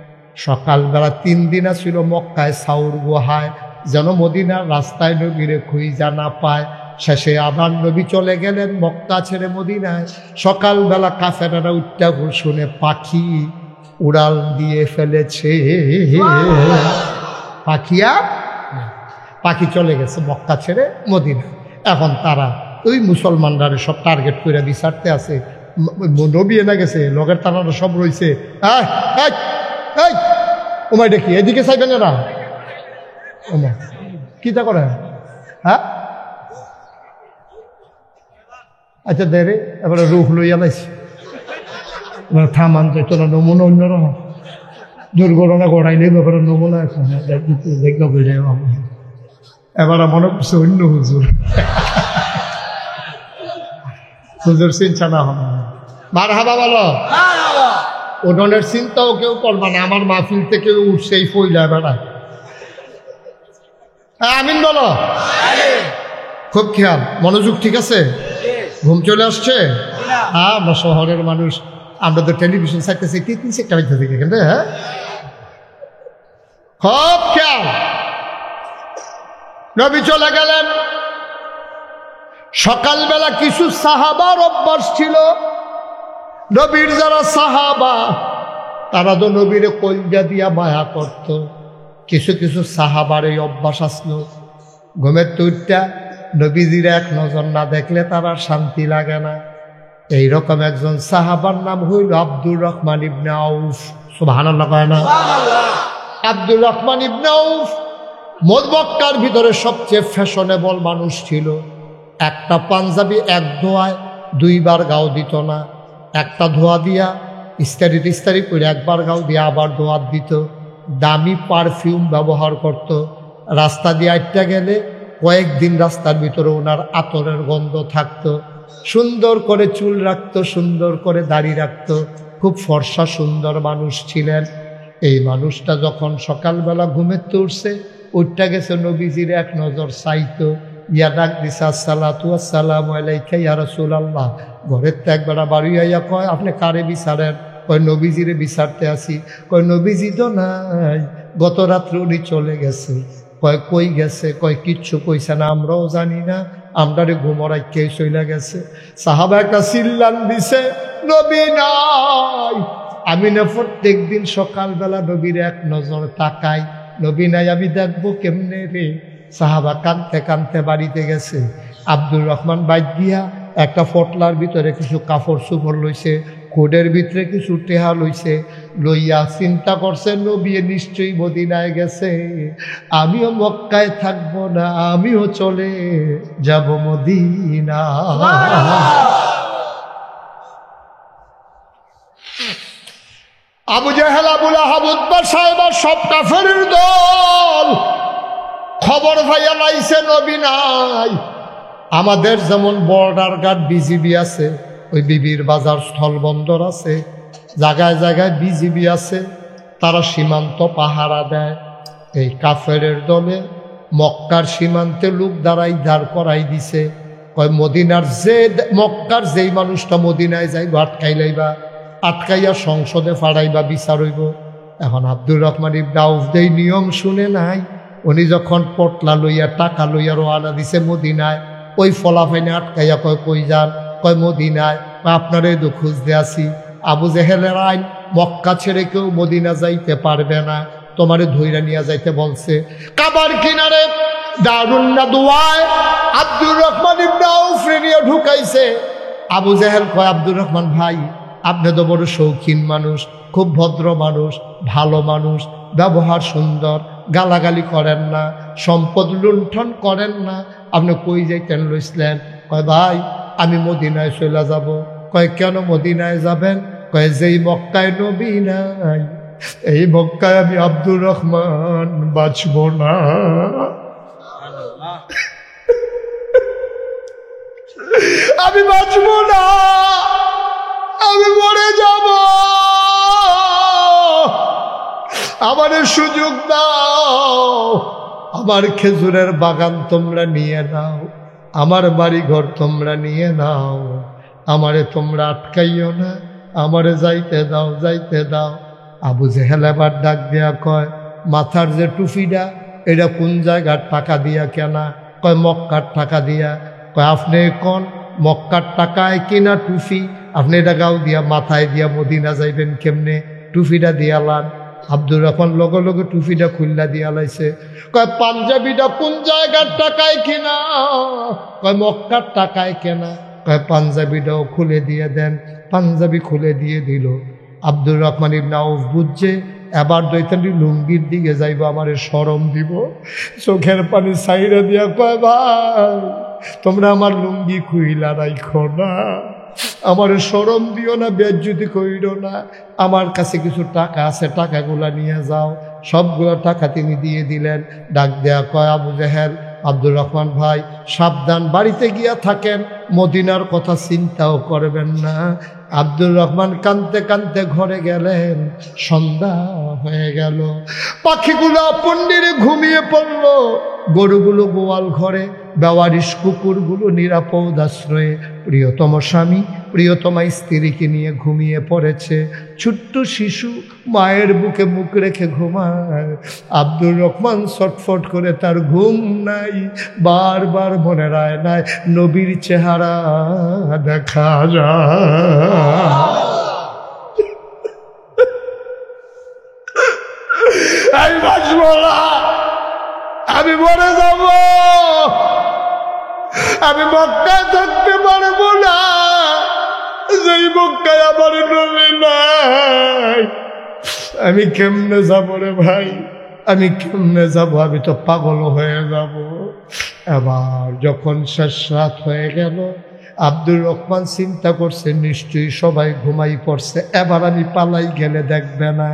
সকালবেলা 3 দিন ছিল মক্কায় সাউর গুহায়, যেন মদিনার রাস্তায় নবীরে খুঁজা না পায়। শেষে আবার নবী চলে গেলেন মক্কা ছেড়ে মদিনায়। সকালবেলা কাফেররা উঠটা শুনে পাখি উড়াল দিয়ে ফেলেছে, পাখি চলে গেছে মক্কা ছেড়ে মদিনা। এখন তারা ওই মুসলমানরা সব টার্গেট করে বিচারতে আছে। নবী এনে গেছে, লগের তারা সব রয়েছে। ওমাই দেখি এদিকে চাইবেন এরা, ওমা কিতা করে? হ্যাঁ, আচ্ছা দে রে, এবারে রুখ লইয়া লাইছি, থামান যেত না, নমুনা অন্যরকম দুর্ঘটনা ঘটাইলে ব্যাপারে নমুনা এখন দেখতে পেয়ে যায়। এবারে মনে করছে অন্য হুজুর, হুজুর চিন্তা না হবে। মারহাবা বলো। ওটনের চিন্তাও কেউ করবা না, আমার মাহফিল থেকে উঠছেই ফইলা বেড়ায়। আমিন বলো। খুব খেয়াল, মনোযোগ ঠিক আছে? ঘুম চলে আসছে? হ্যাঁ, আমরা শহরের মানুষ, আমরা তো টেলিভিশন চাইতেছি 3-4টা বাজতে থেকে কিন্তু হ্যাঁ খুব খেয়াল। নবী চলে গেলেন। সকালবেলা কিছু সাহাবার অভ্যাস ছিল, নবীর যারা সাহাবা তারা তো নবীরে কলজা দিয়া মায়া করত। কিছু কিছু সাহাবার এই অভ্যাস আসলো, ঘুমের তুইটা নবীজির এক নজর না দেখলে তারা শান্তি লাগে না। এইরকম একজন সাহাবার নাম হইল আব্দুর রহমান ইবনে আউফ। সুবহানাল্লাহ কয় না? আব্দুর রহমান ইবনে আউফ মক্কার ভিতরে সবচেয়ে ফ্যাশনেবল মানুষ ছিল। একটা পাঞ্জাবি এক ধোয়ায় 2বার গাও দিত না, একটা ধোয়া দিয়া ইস্তারি করে একবার গাও দিয়ে আবার ধোয়া দিত। দামি পারফিউম ব্যবহার করত। রাস্তা দিয়ে আটটা গেলে কয়েকদিন রাস্তার ভিতরে ওনার আতরের গন্ধ থাকতো। সুন্দর করে চুল রাখতো, সুন্দর করে দাড়ি রাখতো, খুব ফর্সা সুন্দর মানুষ ছিলেন। এই মানুষটা যখন সকালবেলা ঘুমের উঠছে, উঠটা গেছে নবীজির এক নজর চাইতো। ইয়া ডাক দিছে, আসসালাতু আসসালামু আলাইকা ইয়া রাসূলুল্লাহ। ঘরের তো একবার বাড়ি আইয়া কয়, আপনি কারে বিচারেন? কয় নবীজিরে বিচারতে আসি। কয় নবীজি তো নাই, গত রাত্রে উনি চলে গেছে। কয় কই গেছে? কয় কিচ্ছু কইছে না, আমরাও জানি না, আমরারে ঘুমরাই কে চলে গেছে। সাহাবা একটা চিল্লান দিছে, নবী নাই। আমি না প্রত্যেক দিন সকালবেলা নবীর এক নজর তাকাই, নবী নাই, আমি দেখবো কেমনে রে। সাহাবা কানতে কানতে বাড়িতে গেছে। আব্দুর রহমান বাইক গিয়া একটা ফটলার ভিতরে কিছু কাপড় চোপড় লইছে, কোডের ভিতরে কিছু টেহা লইছে, লইয়া চিন্তা করছে নবী নিশ্চয়ই মদিনায় গেছে, আমিও মক্কায় থাকবো না, আমিও চলে যাব মদিনা। আবু জাহেল, আবুল আহাব, উতবা সাহেবা সব কাফেরের দল খবর ভাইয়া লাইছে নবী নাই। আমাদের যেমন বর্ডার গার্ড বিজিবি আছে, ওই বিবির বাজার স্থলবন্দর আছে, জায়গায় জায়গায় বিজিবি আছে, তারা সীমান্ত পাহারা দেয়। এই কাফেরের দলে মক্কার সীমান্তে লোক দাঁড় করাই দিছে। কয় মদিনার মক্কার যেই মানুষটা মদিনায় যাইব আটকাই লাইবা, আটকাইয়া সংসদে ফাড়াইবা, বিচার হইব। এখন আব্দুর রহমান ইবনে আউফ এই নিয়ম শুনে নাই। উনি যখন পটলা লইয়া টাকা লইয়া রওনা দিছে মদিনায়, ওই ফলাফাইনে আটকাইয়া কয় কই যান? কয় মদিনায়। আপনার এই তো খুঁজতে আসি। আবু জেহেলের আইন, মক্কা ছেড়ে কেউ মদিনা যাইতে পারবে না, তোমারে ধইরা নিয়ে যাইতে বলছে। কাবার কিনারে দারুন নাদওয়ায় আব্দুর রহমান ইবনে আউফ নিয়ে ঢুকাইছে। আবু জেহেল কয়, আব্দুর রহমান ভাই, আপনি তো বড় শৌখিন মানুষ, খুব ভদ্র মানুষ, ভালো মানুষ, ব্যবহার সুন্দর, গালাগালি করেন না, সম্পদ লুণ্ঠন করেন না, আপনি কই যাইতেন লইছিলেন? কয় ভাই, আমি মদিনায় চলে যাব। কয় কেন মদিনায় যাবেন? কয় যেই মক্কায় নবী নাই, এই মক্কায় আমি আব্দুর রহমান বাঁচব না। আমি বাঁচব না, আমি মরে যাব। আমারে সুযোগ দাও, আমার খেজুরের বাগান তোমরা নিয়ে নাও, আমার বাড়ি ঘর তোমরা নিয়ে নাও, আমারে তোমরা আটকাইও না, আমারে যাইতে দাও, যাইতে দাও। আবু জেহেল এবার ডাক দিয়া কয়, মাথার যে টুপিটা এটা কোন জায়গার টাকা দিয়া কেনা? কয় মক্কার টাকা দিয়া। কয় আপনি কোন মক্কার টাকায় কিনা টুপি, আপনি এটা গাও দিয়া মাথায় দিয়া মদিনা যাইবেন কেমনে? টুপিটা দিয়া লান। আব্দুর রহমান লগে লগে টুপিটা খুললা দিয়া লাইছে। কয় পাঞ্জাবিটা কোন জায়গার টাকায় কিনা? কয় মক্কার টাকায় কেনা। কয় পাঞ্জাবিটাও খুলে দিয়ে দেন। পাঞ্জাবি খুলে দিয়ে দিল। আব্দুর রহমান ইবনে আউফ বুঝছে এবার দৈতানি লুঙ্গির দিকে যাইব, আমারে শরম দিব। চোখের পানি সাইরা দিয়া কয়, ভাই তোমরা আমার লুঙ্গি খুইলা রাইখো না, আমার শরম দিও না, বেজ্জতি কইরো না। আমার কাছে কিছু টাকা আছে, টাকাগুলা নিয়ে যাও। সবগুলো টাকা তিনি দিয়ে দিলেন। ডাক দেয়া কয়, আবু জেহেল, আব্দুর রহমান ভাই সাবধান, বাড়িতে গিয়া থাকেন, মদিনার কথা চিন্তাও করবেন না। আব্দুর রহমান কানতে কানতে ঘরে গেলেন। সন্ধ্যা হয়ে গেল, পাখিগুলো পন্ডিরে ঘুমিয়ে পড়ল, গরুগুলো গোয়াল ঘরে, বেওয়ারিশ কুকুরগুলো নিরাপদ আশ্রয়ে। প্রিয়তম স্বামী প্রিয়তমা স্ত্রীকে নিয়ে ঘুমিয়ে পড়েছে। ছোট্ট শিশু মায়ের বুকে মুখ রেখে ঘুমায়। আব্দুর রহমান ছটফট করে, তার ঘুম নাই, বারবার মনের আয়নায় নবীর চেহারা দেখা যায়। আমি বাঁচব না, আমি মরে যাব, আমি মক্কায় থাকতে পারবো না, যেই মক্কায় আমার নবী নাই। আমি কেমনে যাব রে ভাই, আমি কেমনে যাব, আমি তো পাগল হয়ে যাব। এবার যখন শেষ রাত হয়ে গেল, আব্দুর রহমান চিন্তা করছে নিশ্চয়ই সবাই ঘুমাই পড়ছে, এবার আমি পালাই গেলে দেখবে না।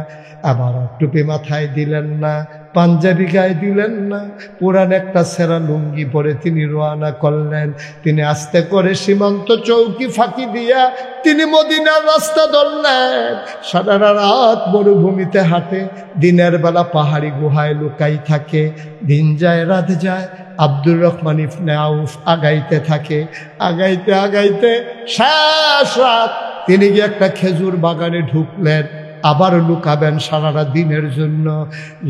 আবার টুপি মাথায় দিলেন না, পাঞ্জাবি গায়ে দিলেন না, পুরান একটা সেরা লুঙ্গি পরে তিনি রওনা করলেন। তিনি আস্তে করে সীমান্ত চৌকি ফাঁকি দিয়া তিনি মদিনার রাস্তা ধরলেন। সারা রাত মরুভূমিতে হাঁটে, দিনের বেলা পাহাড়ি গুহায় লুকাই থাকে। দিন যায় রাত যায়, আব্দুর রহমান ইবনে আউফ আগাইতে থাকে। আগাইতে আগাইতে শেষ রাত তিনি গিয়ে একটা খেজুর বাগানে ঢুকলেন। আবার লুকাবেন সারাটা দিনের জন্য।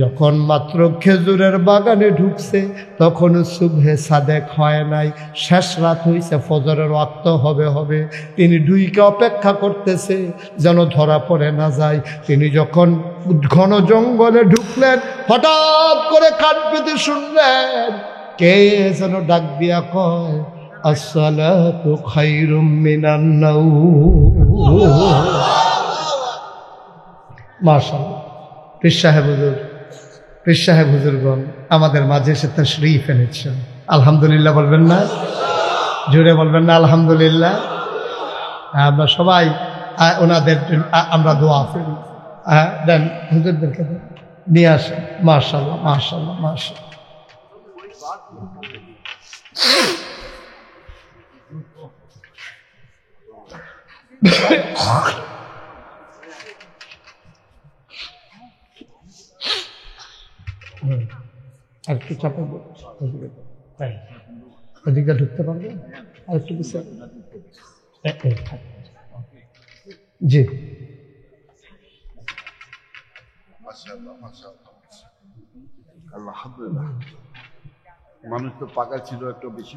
যখন মাত্র খেজুরের বাগানে ঢুকছে, তখন সুবহে সাদেক হয় নাই, শেষ রাত হয়েছে, ফজরের ওয়াক্ত হবে। তিনি ঢুইকে অপেক্ষা করতেছে যেন ধরা পড়ে না যায়। তিনি যখন ঘন জঙ্গলে ঢুকলেন, হঠাৎ করে কান পেতে শুনলেন কে যেন ডাক দিয়া কয়, আসসালাতু খায়রুম মিনান নাওম। মাশাআল্লাহ, পীর সাহেব হুজুরগণ আমাদের মাঝে এসে তাশরীফ এনেছেন। আলহামদুলিল্লাহ বলবেন না? জোরে বলবেন না আলহামদুলিল্লাহ? আমরা সবাই ওনাদের আমরা দোয়া করি। দেন হুজুরদেরকে নিয়ে আসেন। মাশাআল্লাহ মাশাআল্লাহ মাশাআল্লাহ। আর একটু চাপে ওদিকটা ঢুকতে পারবে, আর একটু পিছিয়ে জি। আলহামদুলিল্লাহ, মানুষ তো পাকা ছিল, একটু বেশি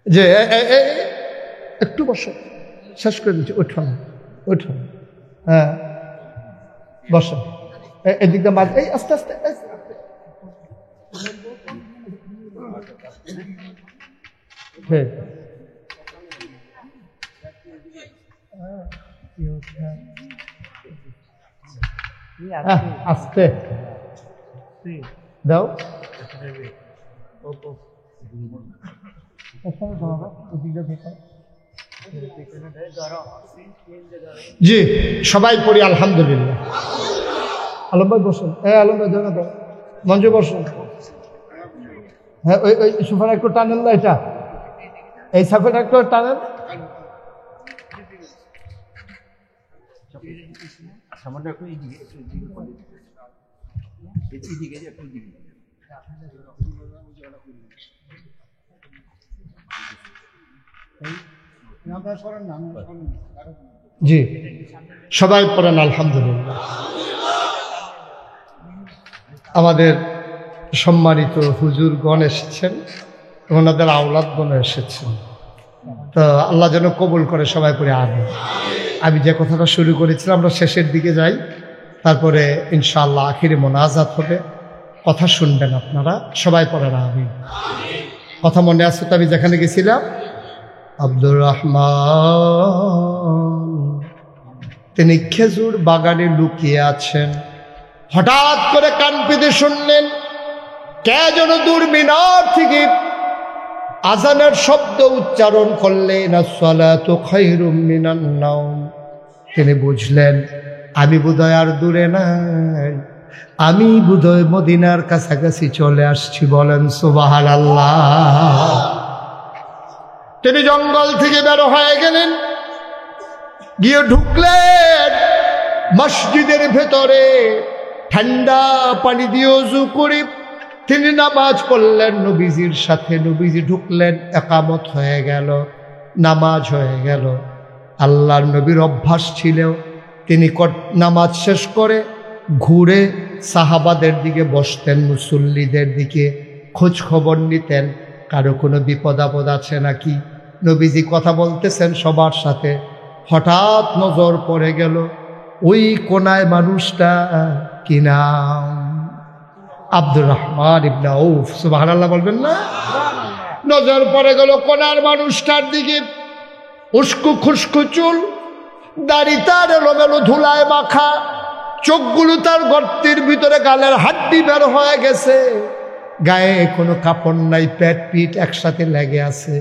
যে একটু বসো, শেষ করে দিচ্ছি। ওঠো হ্যাঁ বসো, এদিকটা মাঝ, এই আস্তে আস্তে আস্তে দাও। জি সবাই পড়ি আলহামদুলিল্লাহ। আলম ভাই বসুন, আলম ভাই ধরে দাও, মঞ্জু বসুন। হ্যাঁ ওই সুফার একটু টানেন না, এটা এই সাফের একটু টানেন। জি সবাই পড়েন আলহামদুলিল্লাহ। আমাদের সম্মানিত হুজুরগণ এসেছেন, ওনাদের আওলাদগণ এসেছেন, তো আল্লাহ যেন কবুল করে। সবাই পড়ে আমিন। আমি যে কথাটা শুরু করেছিলাম, আমরা শেষের দিকে যাই, তারপরে ইনশাআল্লাহ আখিরে মোনাজাত হবে, কথা শুনবেন আপনারা। সবাই পড়েন আমিন। কথা মনে আছে তো আমি যেখানে গেছিলাম? আব্দুর রহমান তিনি খেজুর বাগানে লুকিয়ে আছেন। হঠাৎ করে কান পেতে শুনলেন কে যেন দূর মিনার থেকে আজানের শব্দ উচ্চারণ করলেন, আসসালাতু খায়রুম মিনান নাওম। তিনি বুঝলেন আমি বোধহয় আর দূরে নাই, আমি বোধহয় মদিনার কাছাকাছি চলে আসছি। বলেন সুবহানাল্লাহ। তিনি জঙ্গল থেকে বের হয়ে গেলেন, গিয়ে ঢুকলেন মসজিদের ভেতরে। ঠান্ডা পানি দিয়ে ওযু করে তিনি নামাজ পড়লেন নবীজির সাথে। নবীজি ঢুকলেন, একামত হয়ে গেল। নামাজ হয়ে গেল। আল্লাহর নবীর অভ্যাস ছিল তিনি নামাজ শেষ করে ঘুরে সাহাবাদের দিকে বসতেন, মুসল্লিদের দিকে খোঁজ খবর নিতেন, কারো কোনো বিপদ আপদ আছে নাকি। নবীজি কথা বলতেছেন সবার সাথে, হঠাৎ নজর পড়ে গেল ওই কোনায় মানুষটা, কি নাম? আব্দুর রহমান ইবনে আউফ। সুবহানাল্লাহ বলবেন না? নজর পড়ে গেল কোনার মানুষটার দিকে। উস্কু খুস্কু চুল, দাড়ি তার এলোমেলো ধুলায় মাখা, চোখগুলো তার গর্তের ভিতরে, গালের হাড্ডি বের হয়ে গেছে, গায়ে কোনো কাপড় নাই, পেট পিঠ একসাথে লেগে আছে।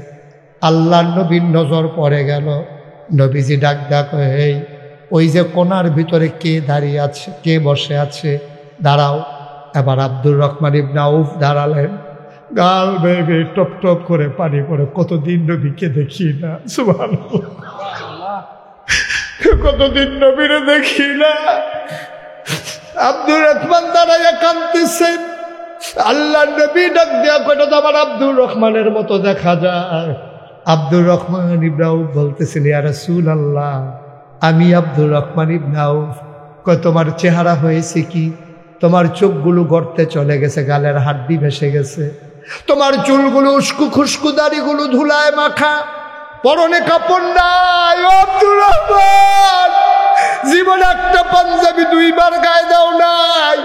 আল্লাহর নবীর নজর পড়ে গেল। নবীজি ডাক ডাক, এই ওই যে কোনার ভিতরে কে দাঁড়িয়ে আছে, কে বসে আছে, দাঁড়াও। এবার আব্দুর রহমান ইবনে আউফ দাঁড়ালেন, গাল বেয়ে বেয়ে টপ টপ করে পানি পড়ে। কতদিন নবীকে দেখি না, সুবহানাল্লাহ, কতদিন নবীরে দেখি না। আব্দুর রহমান দাঁড়াইয়া কাঁদতেছেন। আল্লাহ নবী ডাক দেয়া কয়টা তো আমার আব্দুর রহমানের মতো দেখা যায়। আব্দুর রহমান ইবনে আউফ বলতেছেন, ইয়া রাসূলুল্লাহ, আমি আব্দুর রহমান ইবনে আউফ। কয় তোমার চেহারা হয়েছে কি? তোমার চোখগুলো গর্তে চলে গেছে, গালের হাড্ডি ভেসে গেছে, তোমার চুলগুলো উস্কু খুস্কু, দাড়িগুলো ধুলায় মাখা, পরনে কাপড় নাই। ও আব্দুর রহমান, জীবনে একটা পাঞ্জাবি দুইবার গায়ে দাও নাই,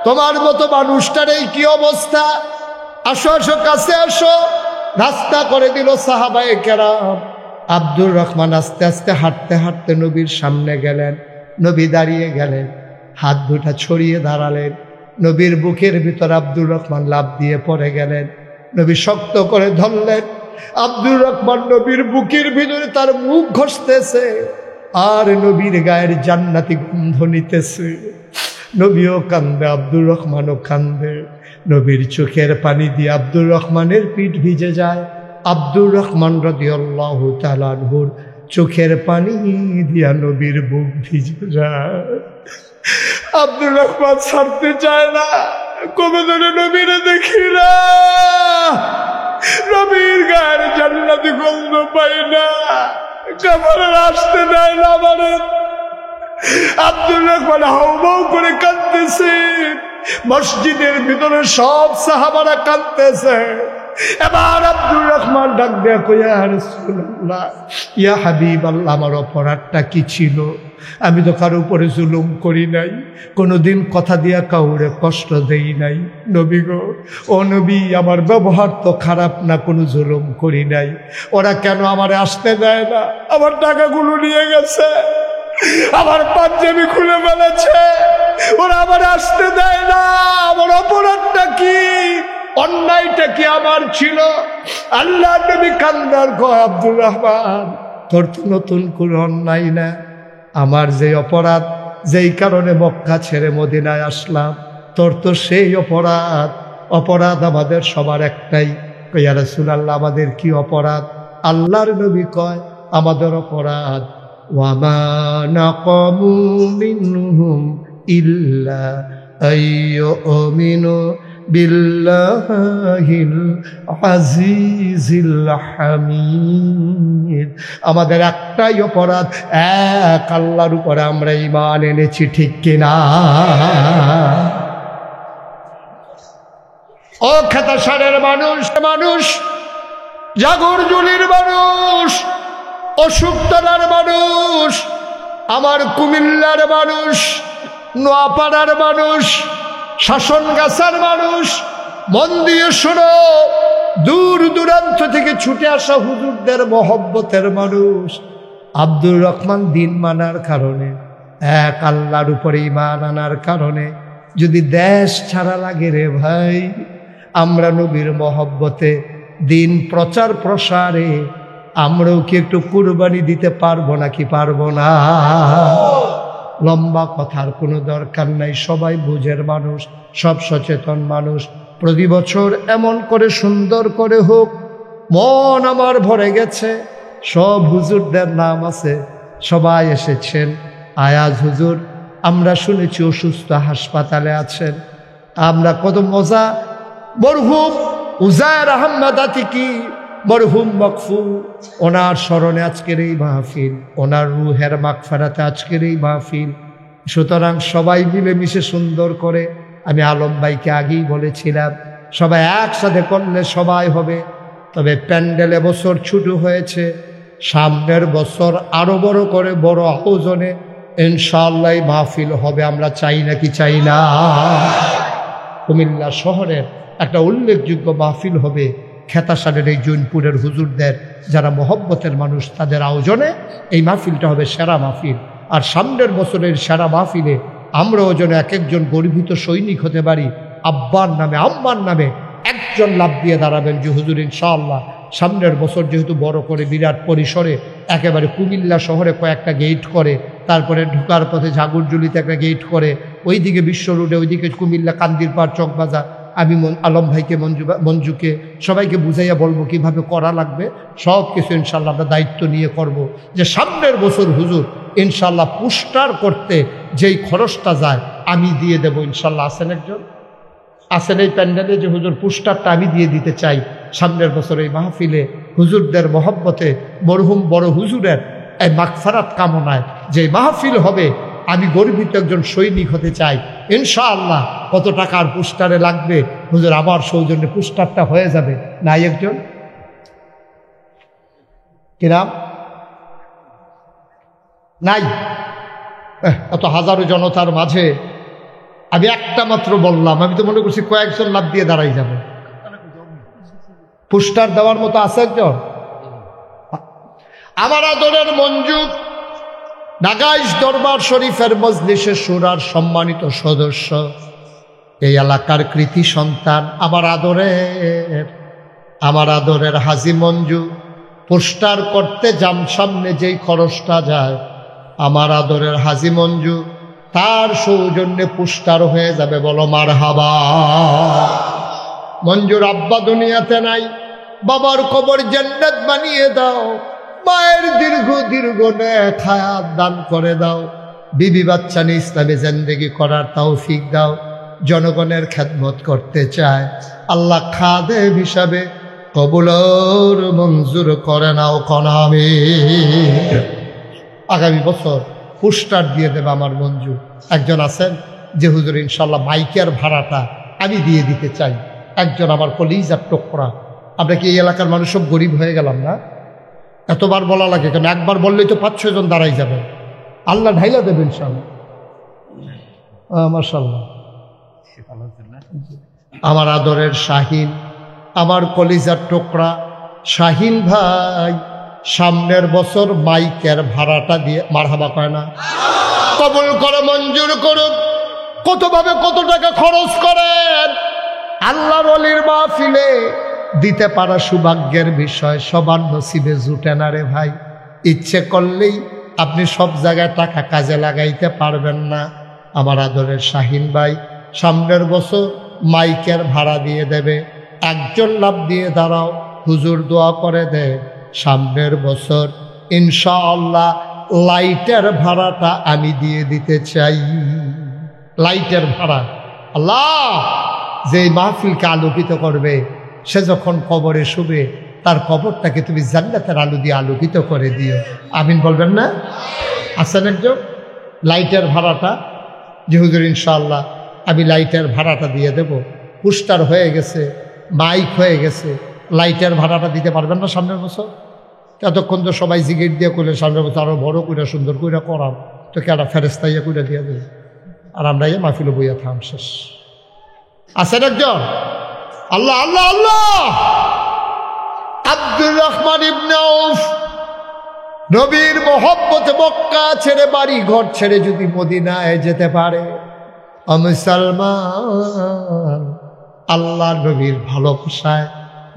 তোমার মতো মানুষটার এই কি অবস্থা? আসো আসো, কাছে আসো। রাস্তা করে দিল সাহাবায়ে কেরাম। আব্দুর রহমান আস্তে আস্তে হাঁটতে হাঁটতে নবীর সামনে গেলেন। নবী দাঁড়িয়ে গেলেন, হাত দুটা ছড়িয়ে দাঁড়ালেন। নবীর বুকের ভিতর আব্দুর রহমান লাফ দিয়ে পড়ে গেলেন। নবী শক্ত করে ধরলেন। আব্দুর রহমান নবীর বুকের ভিতরে তার মুখ ঘষতেছে, আর নবীর গায়ের জান্নাতি গন্ধ নিতেছে। নবীও কান্দে, আব্দুর রহমানও কান্দে। নবীর চোখের পানি দিয়ে আব্দুর রহমানের পিঠ ভিজে যায়। আব্দুর রহমান রাদিয়াল্লাহু তাআলা আনহুর চোখের পানি দিয়া নবীর বুক ভিজে যায়। আব্দুর রহমান ছাড়তে চায় না, কবে ধরে নবীরে দেখি না, নবীর গায়ের জান্নাতি গন্ধ পাই না, কাপড়ের আসতে দেয় না আমারে। আব্দুর রহমান হাউমাউ করে কাঁদতেছে। মসজিদের ভিতরে সব সাহাবারা কাঁদতেছে। এবার আব্দুর রহমান ডাক দেয়া কই, ইয়া রাসূলুল্লাহ, ইয়া হাবিবাল্লাহ, আমার অপরাধটা কি ছিল? আমি তো কারো উপরে জুলুম করি নাই, কোনোদিন কথা দিয়া কাউরে কষ্ট দেই নাই। নবী গো, ও নবী, আমার ব্যবহার তো খারাপ না, কোনো জুলুম করি নাই। ওরা কেন আমারে আসতে দেয় না? আমার টাকাগুলো নিয়ে গেছে, আমার পাঞ্জাবি খুলে ফেলেছে, ওরা আমার আসতে দেয় না। আমার অপরাধটা কি? অন্যায়টা কি আমার ছিল? আল্লাহ নবী কান্দার কয়, আব্দুর রহমান, তোর তো নতুন কোনো অন্যায় না। আমার যে অপরাধ, যেই কারণে মক্কা ছেড়ে মদিনায় আসলাম, তোর তো সেই অপরাধ। অপরাধ আমাদের সবার একটাই। ইয়া রাসূলুল্লাহ, আমাদের কি অপরাধ? আল্লাহর নবী কয়, আমাদের অপরাধ, ওয়ামা নাকামু মিনহুম ইল্লা আইয়ুমিনু বিল্লাহিল আজিজিল হামিদ। আমাদের একটাই অপরাধ, এক আল্লাহর উপরে আমরা ঈমান এনেছি, ঠিক কিনা? ও খেতাসারের মানুষ, মানুষ জাগরজুলির মানুষ, অশোকতলার মানুষ, আমার কুমিল্লার মানুষ, নোয়াপাড়ার মানুষ, শাসনগাছার মানুষ, মন দিয়ে শোনো। দূর দূরান্ত থেকে ছুটে আসা হুজুরদের মহব্বতের মানুষ। আব্দুর রহমান দিন মানার কারণে, এক আল্লাহর উপরে ঈমান আনার কারণে যদি দেশ ছাড়া লাগে রে ভাই, আমরা নবীর মহব্বতে দিন প্রচার প্রসারে আমরাও কি একটু কুরবানি দিতে পারবো নাকি পারবো না? লম্বা কথার কোনো দরকার নাই, সবাই বুঝের মানুষ, সব সচেতন মানুষ। প্রতি বছর এমন করে সুন্দর করে হোক, মন আমার ভরে গেছে। সব হুজুরদের নাম আছে, সবাই এসেছেন। আয়াজ হুজুর আমরা শুনেছি অসুস্থ, হাসপাতালে আছেন। আমরা কত মজা। মরহুম উজায়ের আহমদ আতিকি মরহুম মকফুল, ওনার স্মরণে আজকের এই মাহফিল, ওনার রুহের মাগফিরাতে আজকের এই মাহফিল। সুতরাং সবাই মিলেমিশে সুন্দর করে, আমি আলম ভাইকে আগেই বলেছিলাম, সবাই একসাথে করলে সবাই হবে। তবে প্যান্ডেল এবছর ছোট হয়েছে, সামনের বছর আরো বড় করে বড় আয়োজনে ইনশাআল্লাহ মাহফিল হবে। আমরা চাই নাকি চাই না? কুমিল্লা শহরের একটা উল্লেখযোগ্য মাহফিল হবে খেতাসানের এই জৈনপুরের হুজুরদের যারা মহব্বতের মানুষ, তাদের আয়োজনে এই মাহফিলটা হবে সেরা মাহফিল। আর সামনের বছরের সেরা মাহফিলে আমরাও যেন এক একজন গর্বিত সৈনিক হতে পারি। আব্বার নামে আম্মার নামে একজন লাভ দিয়ে দাঁড়াবেন যে হুজুর ইনশাআল্লাহ সামনের বছর যেহেতু বড় করে বিরাট পরিসরে একেবারে কুমিল্লা শহরে কয়েকটা গেট করে, তারপরে ঢোকার পথে ঝাগুরজুলিতে একটা গেট করে, ওইদিকে বিশ্ব রোডে, ওইদিকে কুমিল্লা কান্দিরপাড় চকবাজার, আমি আলম ভাইকে মঞ্জুকে সবাইকে বুঝাইয়া বলবো কিভাবে করা লাগবে। সব কিছু ইনশাল্লাহ আমরা দায়িত্ব নিয়ে করব। যে সামনের বছর হুজুর ইনশাল্লাহ পোস্টার করতে যেই খরচটা যায় আমি দিয়ে দেব ইনশাল্লাহ। আছেন একজন, আছেন এই প্যান্ডেলে যে হুজুর পোস্টারটা আমি দিয়ে দিতে চাই সামনের বছর এই মাহফিলে হুজুরদের মহব্বতে, মরহুম বড় হুজুরের এই মাগফিরাত কামনায় যে মাহফিল হবে, আমি গর্বিত একজন সৈনিক হতে চাই ইনশাআল্লাহ। কত টাকার পোস্টারে লাগবে হুজুর? আমার সৌজন্যে পোস্টারটা হয়ে যাবে। নাই একজন কিরাম নাই? এত হাজারো জনতার মাঝে আমি একটা মাত্র বললাম, আমি তো মনে করছি কয়েকজন লাভ দিয়ে দাঁড়াই যাবে। পোস্টার দেওয়ার মতো আছে একজন? আমার আদরের মঞ্জু নাগাইশ দরবার শরীফের মজলিসে শুরার সম্মানিত সদস্য, এই এলাকার কৃতি সন্তান, আমার আদরের হাজি মঞ্জু, পোস্টার করতে সামনে যেই খরচটা যায়, আমার আদরের হাজি মঞ্জু তার সৌজন্যে পোস্টার হয়ে যাবে। বলো মারহাবা। মঞ্জুর আব্বা দুনিয়াতে নাই, বাবার কবর জান্নাত বানিয়ে দাও, মায়ের দীর্ঘ নেক হায়াত দান করে দাও, বিবি বাচ্চা নিয়ে ইসলামে জিন্দেগি করার তৌফিক দাও। জনগণের খেদমত করতে চায়, আল্লাহ খাদেম হিসাবে কবুলর মঞ্জুর করে নাও কনামে। আগামী বছর পোস্টার দিয়ে দেবে আমার মঞ্জু। একজন আছেন যে হুজুর ইনশাল্লাহ মাইকের ভাড়াটা আমি দিয়ে দিতে চাই। একজন আমার কলিজার টুকরা। আমরা কি এই এলাকার মানুষ সব গরিব হয়ে গেলাম না? এতবার বলা লাগে কেন? একবার বললেই তো 5-6 জন দাঁড়াই যাবে। আল্লাহ ঢাইলা দেবেন ইনশাল্লাহ। মাশাআল্লাহ। আমার আদরের শাহিন, আমার কলিজার টুকরা শাহিন ভাই, সামনের বছর মাইকের ভাড়াটা দিয়ে মারহাবা কয় না? কবুল করে মঞ্জুর করুক। কতভাবে কত টাকা খরচ করেন আল্লাহর ওলির মাহফিলে দিতে পারা সৌভাগ্যের বিষয়। সবার নসিবে জুটে না রে ভাই। ইচ্ছে করলেই আপনি সব জায়গায় টাকা কাজে লাগাইতে পারবেন না। আমার আদরের শাহিন ভাই সামনের বছর মাইকের ভাড়া দিয়ে দেবে। একজন লাভ দিয়ে দাঁড়াও, হুজুর দোয়া করে দে সামনের বছর ইনশাআল্লাহ লাইটের ভাড়াটা আমি দিয়ে দিতে চাই। লাইটের ভাড়া। আল্লাহ যে মাহফিলকে আলোকিত করবে, সে যখন কবরে শুবে তার কবরটাকে তুমি জান্নাতের আলো দিয়ে আলোকিত করে দিও। আমিন বলবেন না? আছেন একজন? লাইটের ভাড়াটা যে হুজুর ইনশাআল্লাহ আমি লাইটের ভাড়াটা দিয়ে দেব। পোস্টার হয়ে গেছে, মাইক হয়ে গেছে, লাইটের ভাড়াটা দিতে পারবেন না সামনের বছর? এতক্ষণ তো সবাই জিগেট দিয়ে করলে সামনের বছর আরো বড় করে সুন্দর করে করাম, তো কেটা ফেরেস্তাইয়া করে দিয়ে দেবে। আর আমরা এই মাহফিলে বইয়া থাম শেষ। আছেন একজন? আল্লাহ আল্লাহ আল্লাহ। আব্দুর রহমান ইবনে আউফ নবীর মহব্বতে মক্কা ছেড়ে, বাড়ি ঘর ছেড়ে যদি মদিনায় যেতে পারে, মুসলমান আল্লাহ নবীর ভালোবাসায়,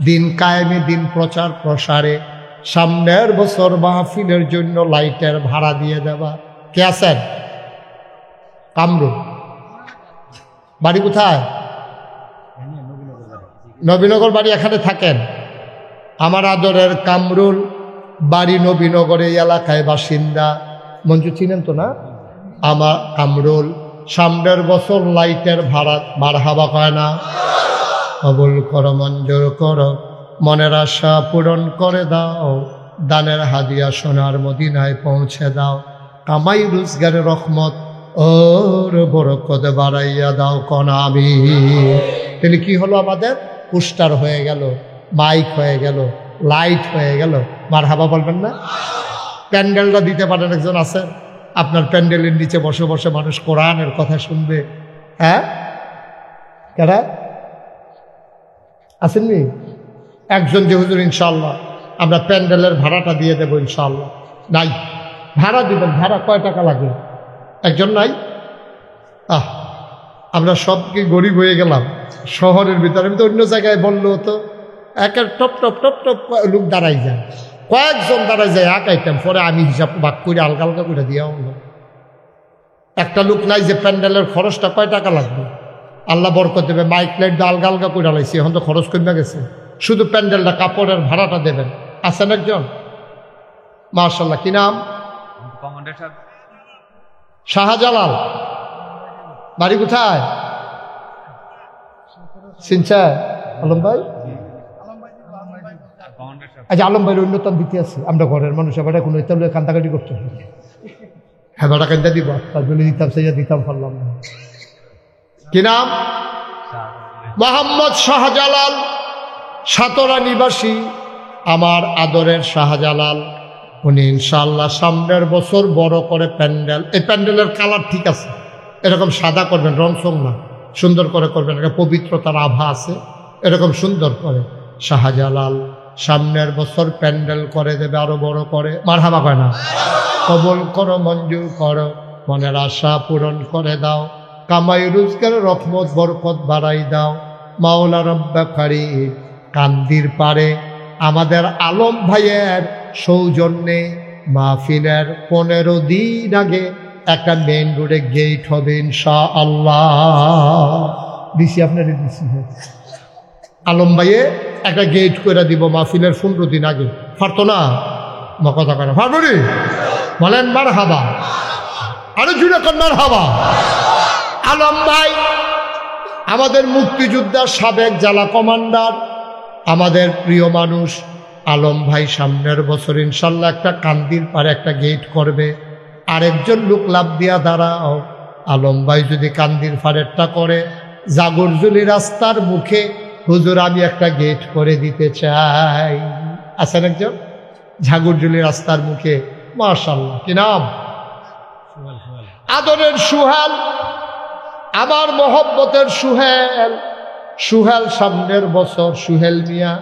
দিন কায়েমে, দিন প্রচার প্রসারে সামনের বছর মাহফিলের জন্য লাইটের ভাড়া দিয়ে দেবা। কে আছেন? কামরুল। বাড়ি কোথায়? নবীনগর বাড়ি। এখানে থাকেন? আমার আদরের কামরুল বাড়ি নবীনগরে, এলাকায় বাসিন্দা। মঞ্জু চিনেন তো না? আমার কামরুল সামনের বছর লাইটের ভাড়া মারহাবা কয় না? কবুল করো, মঞ্জুর করো, মনের আশা পূরণ করে দাও, দানের হাদিয়া সোনার মদিনায় পৌঁছে দাও, কামাই রোজগারের রহমত ওর বরকত বাড়াইয়া দাও কোন আমিন। তাহলে কি হলো, আমাদের পোস্টার হয়ে গেল, মাইক হয়ে গেল, লাইট হয়ে গেল, মারহাবা বলবেন না? প্যান্ডেলটা দিতে পারেন, একজন আছেন আপনার প্যান্ডেলের নিচে বসে বসে মানুষ কোরআনের কথা শুনবে, হ্যাঁ কারা আসেননি? একজন যে হুজুর ইনশাআল্লাহ আমরা প্যান্ডেলের ভাড়াটা দিয়ে দেবো ইনশাআল্লাহ। নাই, ভাড়া দিবেন, ভাড়া কয় টাকা লাগে? একজন নাই? আমরা সব কি গরিব হয়ে গেলাম শহরের ভিতরে? আমি তো অন্য জায়গায় বললেও তো একের টপ টপ টপ টপ লোক দাঁড়াই যায়, কয়েকজন দাঁড়াই যায়, এক আইটেম পরে আমি হিসাব ভাগ করে আলগা আলগা করে দিয়া হলো। একটা লোক নাই যে প্যান্ডেলের খরচটা কয় টাকা লাগবে, আল্লাহ বরকত দেবে, মাইক লাইট দিয়ে আলগা আলগা করে লাইছি, এখন তো খরচ কমে গেছে, শুধু প্যান্ডেলটা কাপড়ের ভাড়াটা দেবেন। আছেন একজন? মাশাআল্লাহ, কি নাম? শাহজালাল। বাড়ি কোথায়? চিনছে আলম ভাই? আচ্ছা, আলম ভাইয়ের অন্যতম দিতে আছে, আমরা ঘরের মানুষ, এবার এখন কান্দাকাটি করতে হবে, হ্যাঁ বেটা কান্দা দিব, তার জন্য দিতাম, সেই দিতাম পারলাম না। কি নাম? মোহাম্মদ শাহজালাল, সাতরা নিবাসী, আমার আদরের শাহজালাল। উনি ইনশাআল্লাহ সামনের বছর বড় করে প্যান্ডেল, এই প্যান্ডেলের কালার ঠিক আছে, এরকম সাদা করবেন, রং সং না, সুন্দর করে করবেন, একটা পবিত্রতার আভা আছে, এরকম সুন্দর করে। শাহজালাল সামনের বছর প্যান্ডেল করে দেবে আরো বড় করে, মারহাবা কয় না? কবুল করো, মঞ্জুর করো, মনের আশা পূরণ করে দাও, কামাই রোজগার রহমত বরকত বাড়াই দাও। মাওলা রব্বা কারীম, কান্দির পারে আমাদের আলম ভাইয়ের সৌজন্যে মাহফিলের 15 দিন আগে একটা মেইন রোডে গেট হবে ইনশাআল্লাহ। দিছি আপনার দিছি, আলম ভাইয়ে একটা গেট করে দিব মাহফিলের 15 দিন আগে। পারতো না? মা কথা কেন পারবো নি? বলেন মারহাবা, আরো জুড়ে কর মারহাবা। আলম ভাই আমাদের মুক্তিযোদ্ধার সাবেক জেলা কমান্ডার, আমাদের প্রিয় মানুষ। আলম ভাই সামনের বছর ইনশাল্লাহ একটা কান্দির পারে একটা গেট করবে। আরেকজন লোক লাভ দিয়া দাঁড়াও, আলম ভাই যদি কান্দির পাড়েরটা করে, জাগরজুলি রাস্তার মুখে হুজুর আমি একটা গেট করে দিতে চাই। আছেন একজন? ঝাগরজুলি রাস্তার মুখে, মাশাআল্লাহ, কি নাম? আদরের সুহেল, আমার মহব্বতের সুহেল। সুহেল সামনের বছর, সুহেল মিয়া,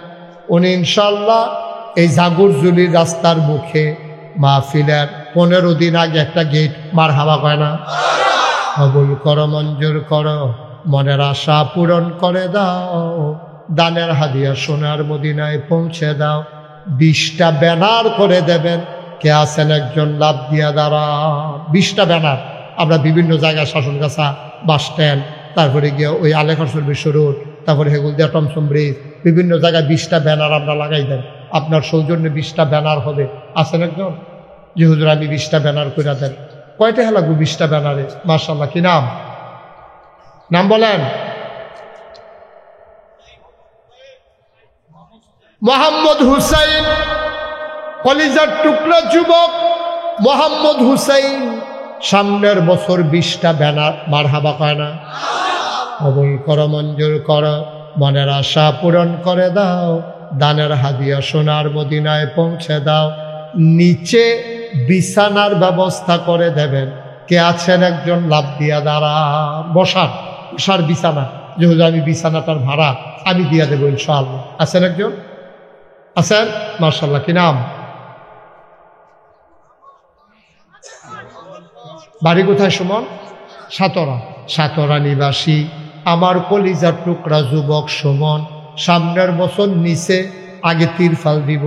উনি ইনশাল্লাহ এই জাগরজুলির রাস্তার মুখে মাহফিলের 15 দিন আগে একটা গেট, মারহাবা কয় না? কবুল করো, মঞ্জুর করো, মনের আশা পূরণ করে দাও, দানের হাদিয়া সোনার মদিনায় পৌঁছে দাও। 20টা ব্যানার করে দেবেন। কে আছেন একজন লাভ দিয়া দাঁড়া? 20টা ব্যানার আমরা বিভিন্ন জায়গায়, শাসনগাছা বাস স্ট্যান্ড, তারপরে গিয়ে ওই আলেখর বিশ্ব রোড, তারপরে হেগুলদিয়া টমসম ব্রিজ, বিভিন্ন জায়গায় 20টা ব্যানার আমরা লাগাই দেন। আপনার সৌজন্যে 20টা ব্যানার হবে। আছেন একজন? যে হুজুর আমি 20টা ব্যানার করে দেন। কয়টা লাগবে 20টা ব্যানারে? মাশাআল্লাহ, কি নাম? নাম বলেন। মোহাম্মদ হুসাইন, কলিজার টুকরা যুবক মোহাম্মদ হুসাইন, সামনের বছর 20টা ব্যানার, মারহাবা কয় না? কবুল করো, মঞ্জুর করো, মনের আশা পূরণ করে দাও, দানের হাদিয়া সোনার মদিনায় পৌঁছে দাও। নিচে বিছানার ব্যবস্থা করে দেবেন। কে আছেন একজন লাভ দিয়া দাঁড়া? বসার বিছানা, যেহেতু আমি বিছানাটার ভাড়া আমি দিয়া দেবো ইনশাআল্লাহ। আছেন একজন? আছেন? মাশাআল্লাহ, কি নাম? বাড়ি কোথায় সুমন? সাতরা। সাতরা নিবাসী আমার কলিজার টুকরা যুবক সুমন, সামনের বছর নিচে আগে তিরফাল দিব,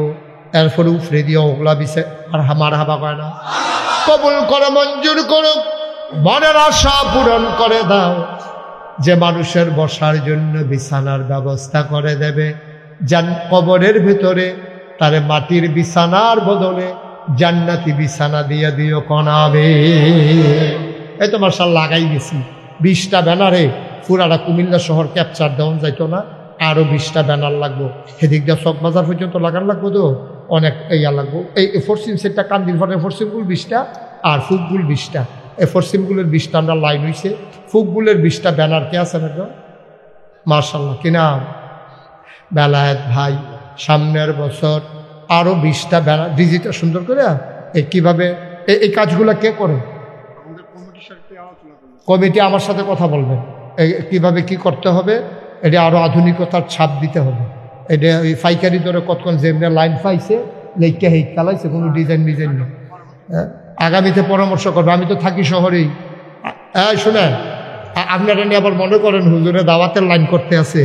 এরপরে উফরে দিয়ে ওগলা বিছে, আর মারহাবা কয় না? কবুল করো, মঞ্জুর করো, মনের আশা পূরণ করে দাও। যে মানুষের বসার জন্য বিছানার ব্যবস্থা করে দেবে, কবরের ভেতরে তারে মাটির বিছানার বদলে জান্নাতি বিছানা দিয়ে দিও কনাবে। এই তো মাশাআল্লাহ লাগাই গেছি 20টা ব্যানারে, পুরাটা কুমিল্লা শহর ক্যাপচার দেওয়া যাইতো না, আরও 20টা ব্যানার লাগবো, সেদিক দিয়ে চকবাজার পর্যন্ত লাগান লাগবো, তো অনেক ইয়া লাগবো। এই ফরসিম সেটটা কান্দির ফাটের ফরসিমগুলো 20টা আর ফুকগুল 20টা। এই ফরসিমগুলোর 20টা আমরা লাইন হয়েছে, ফুকগুলের 20টা ব্যানার কে আছেন একদম মার্শাল্লাহ কিনা বেলায়েত ভাই। সামনের বছর আরও 20টা ব্যানার ডিজিটাল সুন্দর করে। কীভাবে এই কাজগুলো কে করে? কমিটি আমার সাথে কথা বলবেন কিভাবে কি করতে হবে। এটা আরও আধুনিকতার ছাপ দিতে হবে। এটা ওই ফাইকারি দরে কতক্ষণ যেমনি লাইন পাইছে লেখকে হেক চালাইছে, কোনো ডিজাইন নেই। আগামীতে পরামর্শ করবে। আমি তো থাকি শহরেই। শোনেন, আপনারা নিয়ে আবার মনে করেন হুজুরে দাওয়াতের লাইন করতে আছে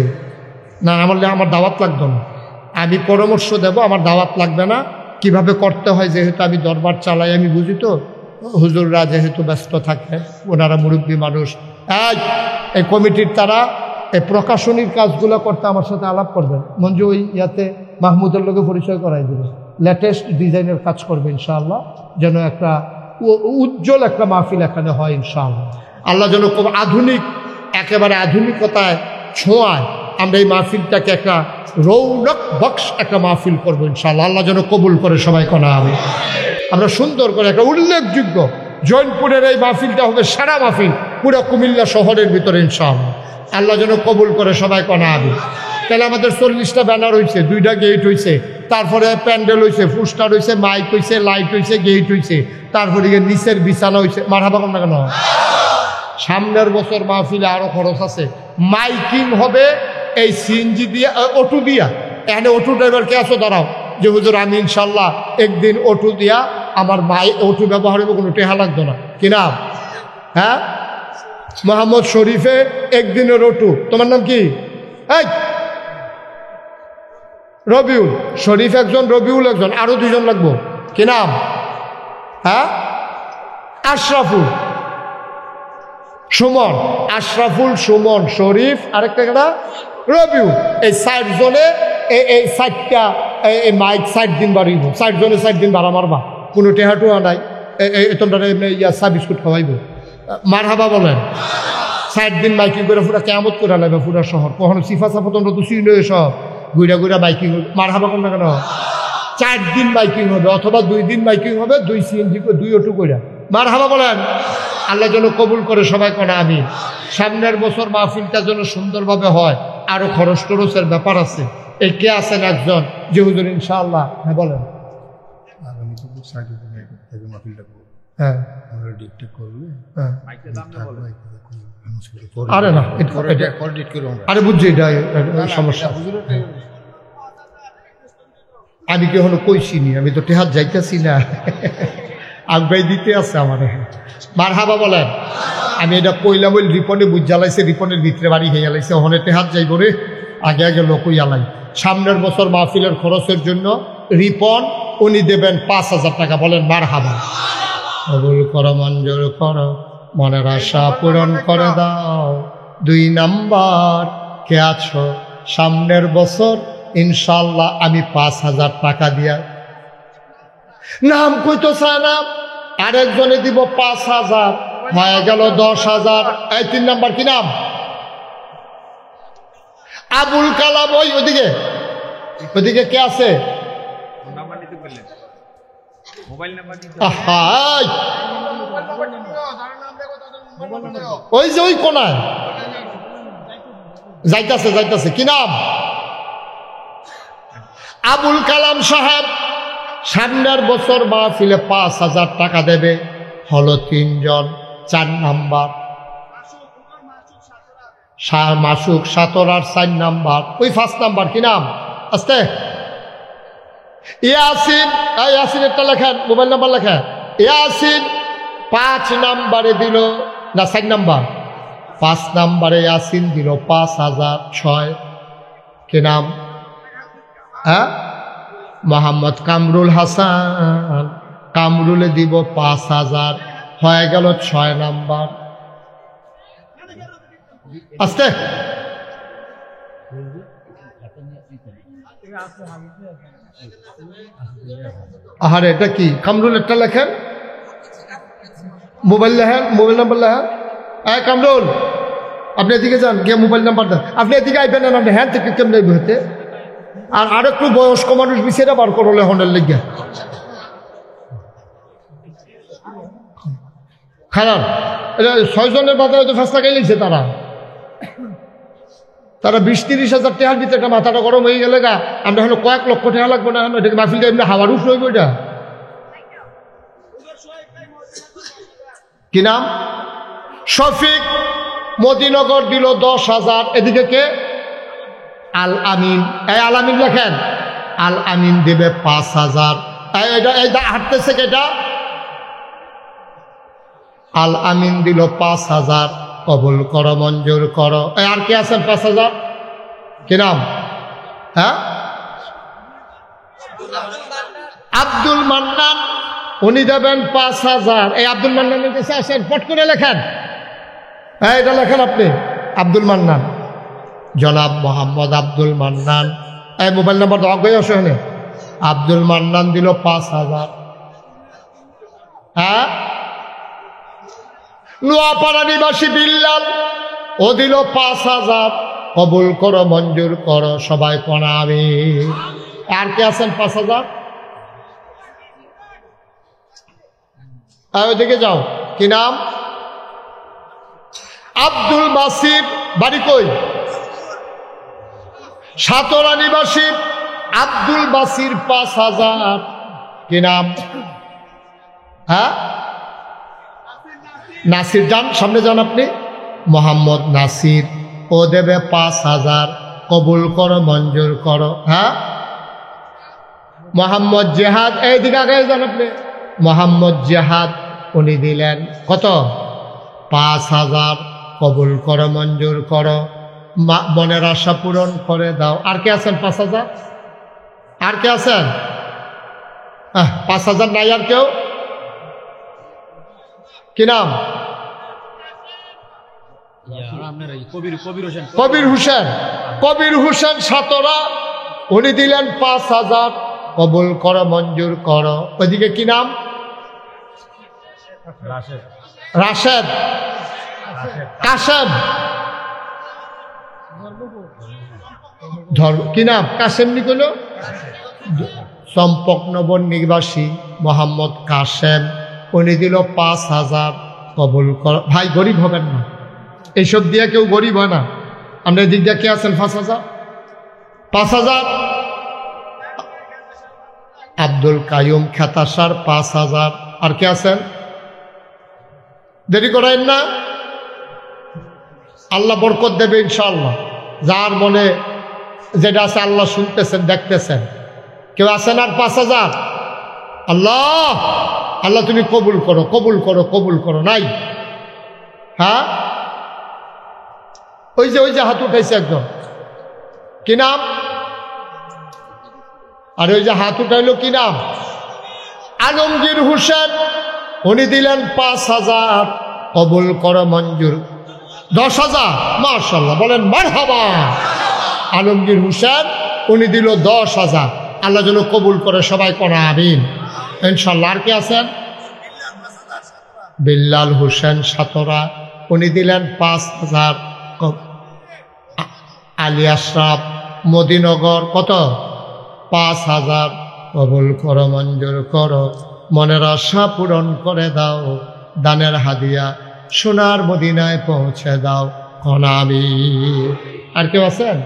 না, আমার দাওয়াত লাগবে না। আমি পরামর্শ দেব, আমার দাওয়াত লাগবে না। কিভাবে করতে হয়, যেহেতু আমি দরবার চালাই, আমি বুঝি তো। হুজুররা যেহেতু ব্যস্ত থাকে, ওনারা মুরব্বী মানুষ। এই কমিটির তারা এই প্রকাশনীর কাজগুলো করতে আমার সাথে আলাপ করবেন। মঞ্জু ওই ইয়াতে মাহমুদের লোকে পরিচয় করাই দেবে, লেটেস্ট ডিজাইনের কাজ করবে ইনশাআল্লাহ, যেন একটা উজ্জ্বল একটা মাহফিল এখানে হয় ইনশাআল্লাহ। আল্লাহ যেন খুব আধুনিক, একেবারে আধুনিকতায় ছোঁয়ায় আমরা এই মাহফিলটাকে একটা রৌনক বক্স একটা মাহফিল করবো ইনশাআল্লাহ। আল্লাহ যেন কবুল করে সবাই কোনা হবে। আমরা সুন্দর করে একটা উল্লেখযোগ্য জৈনপুরের এই মাহফিলটা হবে সেরা মাহফিল পুরো কুমিল্লা শহরের ভিতরে ইনশাআল্লাহ। আল্লাহ যেন কবুল করে সবাই কোনা হবে। তাহলে আমাদের 40টা ব্যানার হয়েছে, 2টা গেট হয়েছে, তারপরে প্যান্ডেল হয়েছে, পোস্টার হয়েছে, মাইক হয়েছে, লাইট হয়েছে, গেট হয়েছে, তারপরে নিচের বিছানা হয়েছে। মারহাবা কোন না কেন? সামনের বছর মাহফিলে আরো খরচ আছে। মাইকিং হবে এই সিএনজি দিয়া, অটো দিয়া। এখানে অটো ড্রাইভার কে আছো দাঁড়াও, যে হুজুর আমি ইনশাল্লাহ একদিন অটো দিয়া আমার অটো ব্যবহার হবে, কোনো টেহা লাগতো না। কি নাম? হ্যাঁ, মোহাম্মদ শরীফে একদিনের অটো। তোমার নাম কি? এই রবিউল। শরীফ একজন, রবিউল একজন, আরো 2জন লাগবো। কি নাম? হ্যাঁ, আশরাফুল, সুমন। আশরাফুল, সুমন, শরীফ, আরেকটা কেনা রবিউল। এই 60 জনে এই 60টা এই মাইক 60 দিন বাড়িব। 60 জনে 60 দিন ভাড়া মারবা, কোনো টেহাটুয়া নাই। তোমরা ইয়া চা বিস্কুট খাওয়াইব। মারহাবা বলেন। 60 দিন মাইকিং করে পুরা কেমত করে লাগবে পুরা শহর। কখনো সিফা সাফা তোমরা তো চিনো সব ঘুরা ঘুরা মাইকিং। মারহাবা কোন না কেন? 4 দিন মাইকিং হবে, অথবা 2 দিন মাইকিং হবে, 2 সিএনজি করে 2 অটো করে। মারহাবা বলেন। আল্লাহ যেন কবুল করে সবাই কোনা আমি। সামনের বছর মাহফিলটা যেন সুন্দরভাবে হয়। আরো খরচ টরচের ব্যাপার আছে। এই কে আছেন একজন যে হুজুর ইনশাআল্লাহ? হ্যাঁ বলেন। হ্যাঁ, আরে না, আরে বুঝছি এটা সমস্যা। আমি কি হলো কইছিনি, আমি তো টেহাত যাইতেছি না, আগ্রাই দিতে আছে আমার। মারহাবা বলেন। আমি এটা কইলাম ওই রিপনে বুঝ জ্বালাইছে, রিপনের ভিতরে বাড়ি হয়ে গেলাইছে, ওখানে টেহাত যাইব রে, আগে আগে লোক জ্বালাই। সামনের বছর মাহফিলের খরচের জন্য রিপন উনি দেবেন 5,000 টাকা। বলেন মারহাবা। কবুল করো, মঞ্জুর করো, মনের আশা পূরণ করে দাও। 2 নাম্বার কে আছো? সামনের বছর ইনশাল্লাহ আমি 5,000 টাকা দিয়া, নাম কইতো চায় না, আরেকজনে দিব 5,000, হয়ে গেল 10,000। এই 3 নাম্বার কি নাম? আবুল কালাম। ওইদিকে ওইদিকে কে আছে? ওই যে ওই কোনায় যাইতাছে যাইতাছে। কি নাম? আবুল কালাম সাহেব। সামনের বছর মাহফিলে 5,000 টাকা দেবে। হলো 3 জন। 4 নাম্বার মাসুক সাতরার 4 নাম্বার। ওই 5 নাম্বার কি নাম? আস্তে ইয়াসিন। ইয়াসিন একটা লেখেন, মোবাইল নাম্বার লেখেন। ইয়াসিন 5 নাম্বারে দিল না 4 নাম্বার? 5 নাম্বারে ইয়াসিন দিল 5,006। কি নাম? হ্যাঁ, মোহাম্মদ কামরুল হাসান। কামরুলে দিব 5,000, হয়ে গেল 6 নাম্বার। আস্তে আহারে, এটা কি? কামরুল একটা লেখেন, মোবাইল লেখেন, মোবাইল নাম্বার লেখেন। কামরুল আপনি এদিকে যান, গিয়ে মোবাইল নাম্বার দেন। আপনি এদিকে আইবেন না, আপনি হ্যাঁ থেকে কেমন হতে। আর একটু বয়স্ক মানুষ বিছেরা বার করলে হনের লেগে খারাপ। এটা 6 জনের বাজারে তো ফেসলা গেলেছে তারা 20-30 হাজার টাকার ভিতরে একটা মাথাটা গরম হয়ে গেলে গা আমরা হলো কয়েক লক্ষ টাকা লাগবো না, এটাকে মাহফিলটা এমনি হাওয়ার উঠ রইব। এটা কি নাম? শফিক মদিনগর দিল 10,000। এদিকে কে? আল আমিন। এই আল আমিন লেখেন, আল আমিন দেবে 5,000। এইটা হাঁটতেছে কেটা? আল আমিন দিল 5,000। কবুল করো, মঞ্জুর করো। আর কে আছেন 5,000? কি নাম? হ্যাঁ, আব্দুল মান্নান, উনি দেবেন 5,000। এই আব্দুল মান্নানের কাছে আসেন, পট করে লেখেন। হ্যাঁ, এটা লেখেন আপনি, আব্দুল মান্নান, জনাব মোহাম্মদ আব্দুল মান্নান। এই মোবাইল নাম্বার দেওয়া গিয়ে আসে এখানে। আব্দুল মান্নান দিল 5,000। হ্যাঁ, নোয়াপাড়া নিবাসী বিল্লাল, ও দিল 5,000। কবুল করো, মঞ্জুর করো, সবাই প্রণামী। আর কে আছেন 5,000? ওইদিকে যাও। কি নাম? আব্দুল বাসির, বাড়ি কই? সাতরা নিবাসী আব্দুল বাসির 5,000। কি নাম? হ্যাঁ, নাসির। যান, সামনে যান আপনি। মোহাম্মদ নাসির, ও দেবে 5,000। কবুল করো, মঞ্জুর করো। হ্যাঁ, মোহাম্মদ জেহাদ, এইদিকে আগে যান আপনি। মোহাম্মদ জেহাদ, উনি দিলেন কত? 5,000। কবুল করো, মঞ্জুর করো, মনের আশা পূরণ করে দাও। আর কে আছেন 5,000? আর কে আছেন? 5,000 নাই আর কেউ? কি নাম? কবির হোসেন। কবির হোসেন সাতরা, উনি দিলেন 5,000। কবুল করো, মঞ্জুর করো। ওইদিকে কি নাম? রাশেদ। কাশেম। কি নাম? কাশেম নিকল। চম্পকনগর নিবাসী মোহাম্মদ কাশেম, উনি দিল 5,000। কবুল করো। ভাই, গরিব হবেন না, এইসব দিয়ে কেউ গরিব হয় না। আমরা এদিক দিয়ে কে আছেন 5,000? 5,000। আব্দুল কাইয়ুম খেতাসার 5,000। আর কে আছেন? দেরি করেন না, আল্লাহ বরকত দেবে ইনশাআল্লাহ। যার মনে যেটা আছে আল্লাহ শুনতেছেন, দেখতেছেন। কেউ আছেন আর 5,000? আল্লাহ, আল্লাহ তুমি কবুল করো, কবুল করো, কবুল করো। নাই? হ্যাঁ, ওই যে হাত উঠাইছে একজন। কি নাম? আর ওই যে হাত উঠাইলো, কি নাম? আলমগীর হোসেন, উনি দিলেন 5,000। কবুল করো, মঞ্জুর। 10,000। মাশাআল্লাহ, বলেন মারহাবা। আলমগীর হোসেন, উনি দিল 10,000। আল্লাহ যেন কবুল করে, সবাই করে আমিন ইনশাআল্লাহ। আর কে আছেন? বিল্লাল হোসেন সাতরা, উনি দিলেন 5,000। আলী আশরাফ মদিনগর, কত? 5,000। কবুল করো, মঞ্জুর করো, মনের আশা পূরণ করে দাও, দানের হাদিয়া সোনার মদিনায় পৌঁছে দাও, কনামি। আর কেউ আছেন?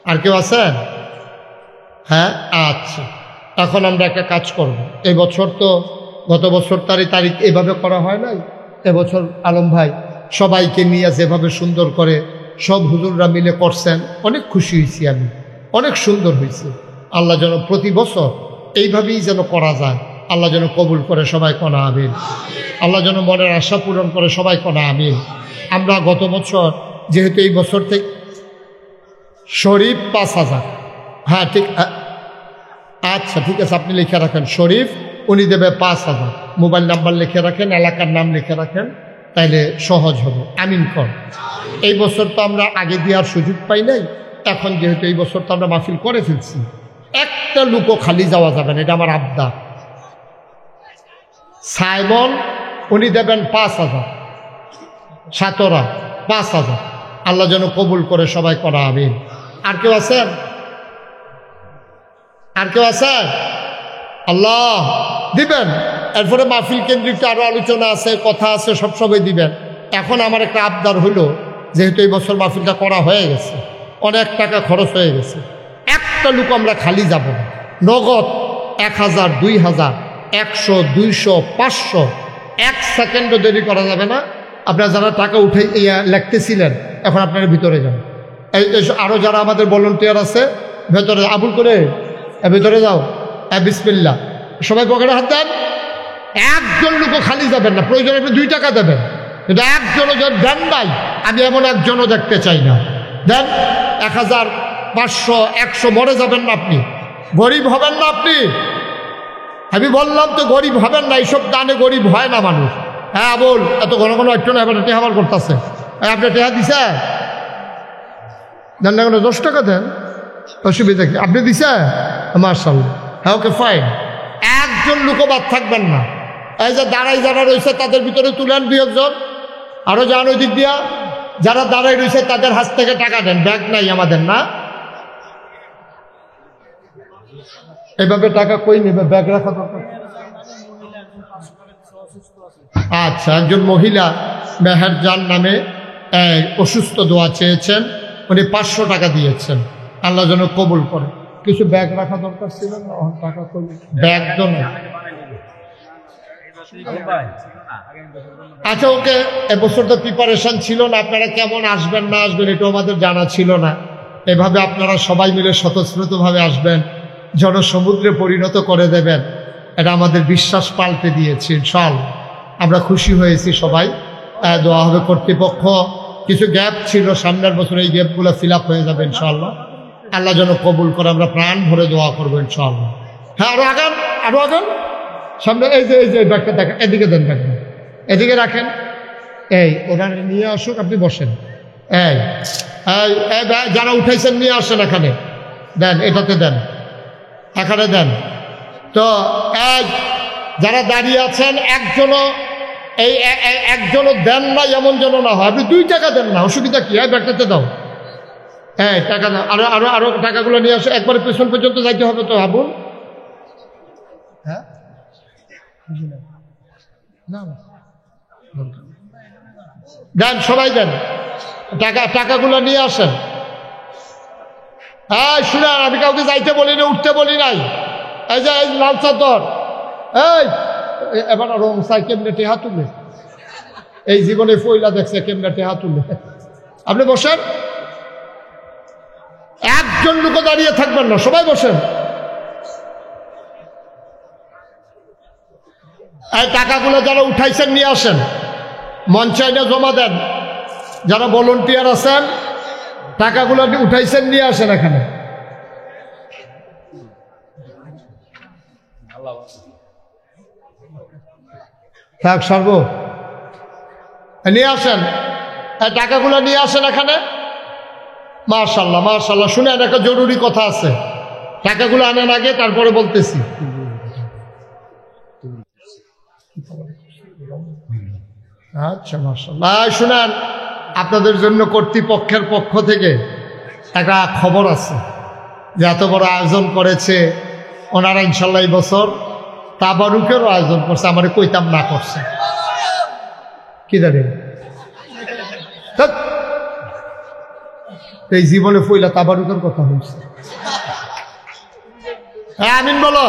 আর কেউ আছেন? হ্যাঁ, আচ্ছা। এখন আমরা একটা কাজ করব। এবছর তো গত বছর তারিখ এভাবে করা হয় নাই। এবছর আলম ভাই সবাইকে নিয়ে যেভাবে সুন্দর করে সব হুজুররা মিলে করছেন, অনেক খুশি হয়েছি আমি, অনেক সুন্দর হয়েছে। আল্লাহ যেন প্রতি বছর এইভাবেই যেন করা যায়। আল্লাহ যেন কবুল করে, সবাই কনা আমিন। আল্লাহ যেন মনের আশা পূরণ করে, সবাই কনা আমিন। আমরা গত বছর, যেহেতু এই বছর থেকে শরীফ 5,000। হ্যাঁ, ঠিক। আচ্ছা, ঠিক আছে, আপনি লিখে রাখেন শরীফ, উনি দেবে 5,000। মোবাইল নাম্বার লিখে রাখেন, এলাকার নাম লিখে রাখেন, তাইলে সহজ হবে। আমিন কর। এই বছর তো আমরা আগে দেওয়ার সুযোগ পাই নাই, এখন যেহেতু এই বছর তো আমরা মাহফিল করে ফেলছি, একটা লুকও খালি যাওয়া যাবে না, এটা আমার আবদার। সাইমন, উনি দেবেন 5,000। সাতরা, 5,000। আল্লাহ যেন কবুল করে সবাই করা আমিন। আর কেউ আছেন? আর কেউ আছেন? আল্লাহ দিবেন। এরপরে মাহফিল কেন্দ্রিক আরো আলোচনা আছে, কথা আছে, সবসময় দিবেন। এখন আমার একটা আবদার হইল, যেহেতু এই বছর মাহফিলটা করা হয়ে গেছে, অনেক টাকা খরচ হয়ে গেছে, একটা লোক আমরা খালি যাব না। নগদ 1,000, 2,000, 100, 200, 500, 1 সেকেন্ডও দেরি করা যাবে না। আপনারা যারা টাকা উঠে লিখতেছিলেন, এখন আপনারা ভিতরে যান। এই আরও যারা আমাদের ভলান্টিয়ার আছে ভেতরে, আবুল করে ভেতরে যাও। বিসমিল্লাহ, সবাই পকেটে হাত দেন। একজন লোকও খালি যাবেন না, প্রয়োজন আপনি 2 টাকা দেবেন, কিন্তু একজনও যদি দেন নাই, আমি এমন একজনও দেখতে চাই না। দেন 1,000, 500, 100, মরে যাবেন না আপনি, গরিব হবেন না আপনি। আমি বললাম তো গরিব হবেন না, এইসব দানে গরিব হয় না মানুষ। হ্যাঁ বল, এত ঘন ঘন একটু না, এবার টেহা বার করতেছে। আপনি টেহা দিছে দেন না, কেন 10 টাকা দেন, অসুবিধা কি? আপনি দিছে? মার্শাল্লাহ, হ্যাঁ ওকে ফাইন। একজন লোকও বাদ থাকবেন না। এই যে দাঁড়াই যারা রয়েছে তাদের ভিতরে তুলেন 2 একজন, আরো যান ওই দিক দিয়া। যারা দাঁড়াই রয়েছে তাদের হাত থেকে টাকা দেন, ব্যাগ নাই আমাদের না। এভাবে টাকা কই নেবে, ব্যাগ রাখা দরকার। আচ্ছা, একজন মহিলা মেহেরজান নামে অসুস্থ দোয়া চেয়েছেন, উনি 500 টাকা দিয়েছেন। আল্লাহ যেন কবুল করে। কিছু ব্যাগ রাখা দরকার ছিল না, টাকা কই, ব্যাগ তো নাই। আচ্ছা ওকে, এবছর তো প্রিপারেশন ছিল না, আপনারা কেমন আসবেন না আসবেন এটা আমাদের জানা ছিল না। এভাবে আপনারা সবাই মিলে স্বতঃস্ফূর্তভাবে আসবেন, জনসমুদ্রে পরিণত করে দেবেন, এটা আমাদের বিশ্বাস পাল্টে দিয়েছে। ইনশাআল্লাহ আমরা খুশি হয়েছি সবাই। দোয়া হবে কর্তৃপক্ষ, কিছু গ্যাপ ছিল, সামনের বছর এই গ্যাপগুলো ফিল আপ হয়ে যাবে ইনশাআল্লাহ। আল্লাহ যেন কবুল করে, আমরা প্রাণ ভরে দোয়া করবো ইনশাআল্লাহ। হ্যাঁ আরো আগান, আরো আগান সামনে। এই যে ব্যাগটা দেখেন, এদিকে দেন, ব্যাগটা এদিকে রাখেন। এই ওরা নিয়ে আসুক, আপনি বসেন। এই যারা উঠাইছেন নিয়ে আসেন, এখানে দেন, এটাতে দেন, এখানে দেন। তো যারা দাঁড়িয়ে আছেন একজনও দেন না, এমন যেন না হয়। আপনি 2 টাকা দেন না, অসুবিধা কি? ব্যাগটাতে দাও, টাকা দাও। আরো আরো আরো টাকাগুলো নিয়ে আসো, একবারে পেছন পর্যন্ত যাইতে হবে তো আবুল। হ্যাঁ দেন, সবাই দেন, টাকাগুলো নিয়ে আসেন। হ্যাঁ শুনেন, আমি কাউকে যাইতে বলি না, উঠতে বলি নাই। এই যে লাল চাদর, এবার রং চাই কেমনে টেহা তুলে, এই জীবনে পয়লা দেখছে কেমনে টেহা তুলে। আপনি বসেন, একজন লোক দাঁড়িয়ে থাকবেন না, সবাই বসেন। এই টাকাগুলো যারা উঠাইছেন নিয়ে আসেন, মঞ্চাইনে জমা দেন। যারা ভলান্টিয়ার আছেন টাকাগুলো উঠাইছেন নিয়ে আসেন এখানে। থাক সর্ব নিয়ে আসেন, টাকাগুলো নিয়ে আসেন এখানে। মাশাআল্লাহ মাশাআল্লাহ। শুনেন, একটা জরুরি কথা আছে, টাকাগুলো আনেন আগে, তারপরে বলতেছি। আচ্ছা মাশাআল্লাহ। শুনেন, আপনাদের জন্য কর্তৃপক্ষের পক্ষ থেকে একটা খবর আছে, যে এত বড় আয়োজন করেছে ওনারা, ইনশাল্লাহ এই বছর তাবারুকেরও আয়োজন করছে। আমার কইতাম না করছে কি জানি, এই জীবনে পয়লা তাবারুকের কথা হয়েছে। হ্যাঁ আমিন বলো।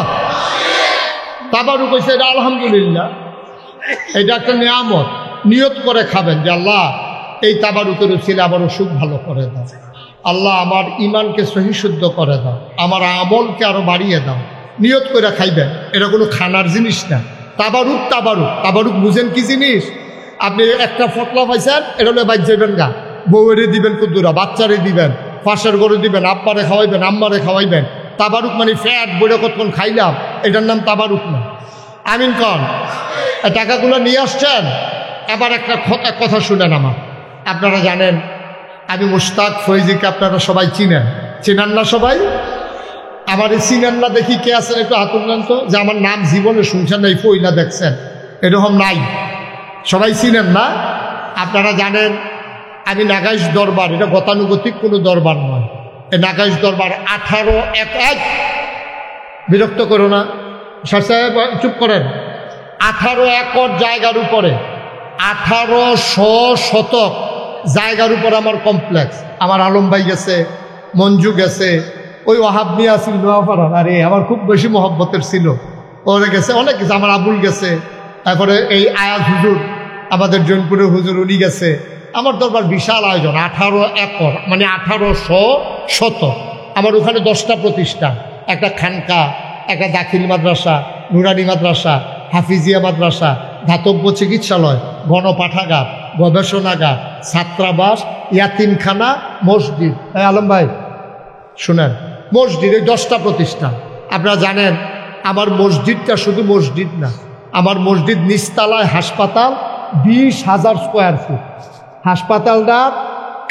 তাবারুক হয়েছে, এটা আলহামদুলিল্লাহ, এটা একটা নিয়ামত। নিয়ত করে খাবেন যে আল্লাহ এই তাবারুকের ছিল আবার অসুখ ভালো করে দাও, আল্লাহ আমার ইমানকে সহিশুদ্ধ করে দাও, আমার আমলকে আরো বাড়িয়ে দাও। নিয়ত করে খাইবেন, এটা কোনো খানার জিনিস না। তাবারুক তাবারুক তাবারুক বুঝেন কি জিনিস? আপনি একটা ফটলা পাইছেন, এটা হলে বাইর যাবেন গা, বউরে দিবেন, কুদ্দুরা বাচ্চারে দিবেন, পাশের গরু দিবেন, আব্বারে খাওয়াইবেন, আম্মারে খাওয়াইবেন। তাবারুক মানে ফ্যাট বইটা কতক্ষণ খাইলাম, এটার নাম তাবারুক না। আমিন কন। টাকাগুলো নিয়ে আসছেন। এবার একটা কথা শুনেন আমার। আপনারা জানেন আমি মুশতাক ফৈজিকে আপনারা সবাই চিনেন না? সবাই আমার চিনেন না দেখি কে আছেন একটু হাত উঠান তো, যে আমার নাম জীবনে শুনছেন না, এই পয়লা দেখছেন, এরকম নাই। সবাই চিনেন না? আপনারা জানেন আমি নাগাইশ দরবার, এটা গতানুগতিক কোনো দরবার নয়, এই নাগাইশ দরবার 18 বিরক্ত করো না স্যার সাহেব, চুপ করেন। 18 একর জায়গার উপরে 1800 শতক জায়গার উপর আমার কমপ্লেক্স। আমার আলম ভাই গেছে, মঞ্জু গেছে, ওই ওয়াহাব মিয়া ছিল নোয়াপাড়ার, আরে আমার খুব বেশি মহব্বতের ছিল, ওরা গেছে, অনেক গেছে, আমার আবুল গেছে, তারপরে এই আয়াজ হুজুর আমাদের জৈনপুরের হুজুর উনি গেছে। আমার দরবার বিশাল আয়োজন, 18 একর মানে 1800 শতক। আমার ওখানে 10টা প্রতিষ্ঠান, একটা খানকা, একটা দাখিল মাদ্রাসা, নুরানি মাদ্রাসা, হাফিজিয়া মাদ্রাসা, ধাতব্য চিকিৎসালয়, গণপাঠাগার, গবেষণাগার, ছাত্রাবাস, ইয়াতিমখানা, মসজিদ। আলম ভাই শুনেন, মসজিদ, এই 10টা প্রতিষ্ঠান। আপনারা জানেন আমার মসজিদটা শুধু মসজিদ না, আমার মসজিদ নিচতলায় হাসপাতাল, 20,000 স্কোয়ার ফুট। হাসপাতালটার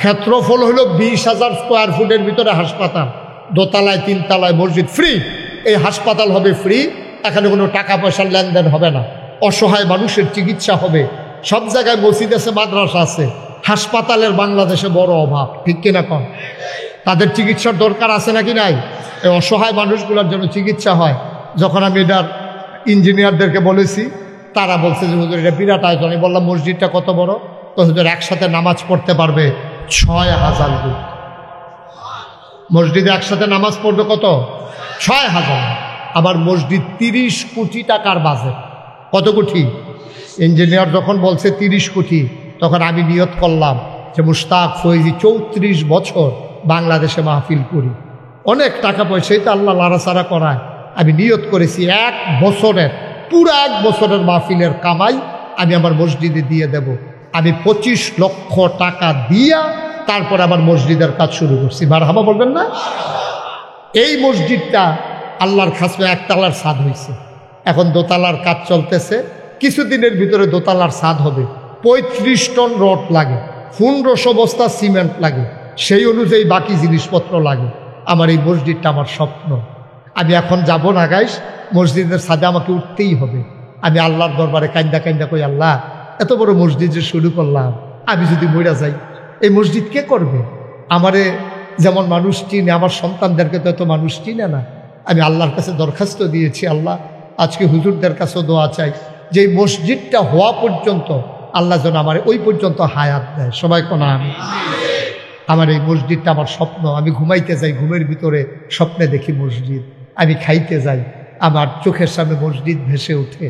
ক্ষেত্রফল হলো 20,000 স্কোয়ার ফুটের ভিতরে হাসপাতাল, দোতলায় 3তলায় মসজিদ, ফ্রি। এই হাসপাতাল হবে ফ্রি, এখানে কোনো টাকা পয়সার লেনদেন হবে না, অসহায় মানুষের চিকিৎসা হবে। সব জায়গায় মসজিদ আছে, মাদ্রাসা আছে, হাসপাতালের বাংলাদেশে বড় অভাব, ঠিক কিনা কন? তাদের চিকিৎসার দরকার আছে নাকি নাই? এই অসহায় মানুষগুলোর জন্য চিকিৎসা হয়। যখন আমি এটার ইঞ্জিনিয়ারদেরকে বলেছি, তারা বলছে যে হুজুর এটা বিরাট আয়োজন। আমি বললাম মসজিদটা কত বড়? তো হুজুর একসাথে নামাজ পড়তে পারবে 6,000 লোক। মসজিদে একসাথে নামাজ পড়বে কত? 6,000। আবার মসজিদ 30 কোটি টাকার বাজেট। কত কোটি? ইঞ্জিনিয়ার যখন বলছে 30 কোটি, তখন আমি নিয়ত করলাম যে মুশতাক ফৈজি 34 বছর বাংলাদেশে মাহফিল করি, অনেক টাকা পয়সাই তো আল্লাহ লাড়াচাড়া করায়। আমি নিয়ত করেছি পুরো এক বছরের মাহফিলের কামাই আমি আমার মসজিদে দিয়ে দেব। আমি 25 লক্ষ টাকা দিয়া তারপর আমার মসজিদের কাজ শুরু করছি। মারহাবা বলবেন না? এই মসজিদটা আল্লাহর খাসমে একতলার ছাদ হয়েছে, এখন দোতলার কাজ চলতেছে। কিছুদিনের ভিতরে দোতলার ছাদ হবে। 35 টন রড লাগে, 1500 বস্তা সিমেন্ট লাগে, সেই অনুযায়ী বাকি জিনিসপত্র লাগে। আমার এই মসজিদটা আমার স্বপ্ন। আমি এখন যাব না গাইস, মসজিদের ছাদে আমাকে উঠতেই হবে। আমি আল্লাহর দরবারে কান্দা কান্দা কই, আল্লাহ এত বড় মসজিদ যে শুরু করলাম, আমি যদি মরে যাই এই মসজিদ কে করবে? আমারে যেমন মানুষ চিনে, আমার সন্তানদেরকে তো এত মানুষ চিনে না। আমি আল্লাহর কাছে দরখাস্ত দিয়েছি, আল্লাহ আজকে হুজুরদের কাছেও দোয়া চাই যে এই মসজিদটা হওয়া পর্যন্ত আল্লাহ যেন আমার ওই পর্যন্ত হায়াত দেয়। সবাই কোন আমি? আমার এই মসজিদটা আমার স্বপ্ন। আমি ঘুমাইতে যাই, ঘুমের ভিতরে স্বপ্নে দেখি মসজিদ। আমি খাইতে যাই, আমার চোখের সামনে মসজিদ ভেসে ওঠে।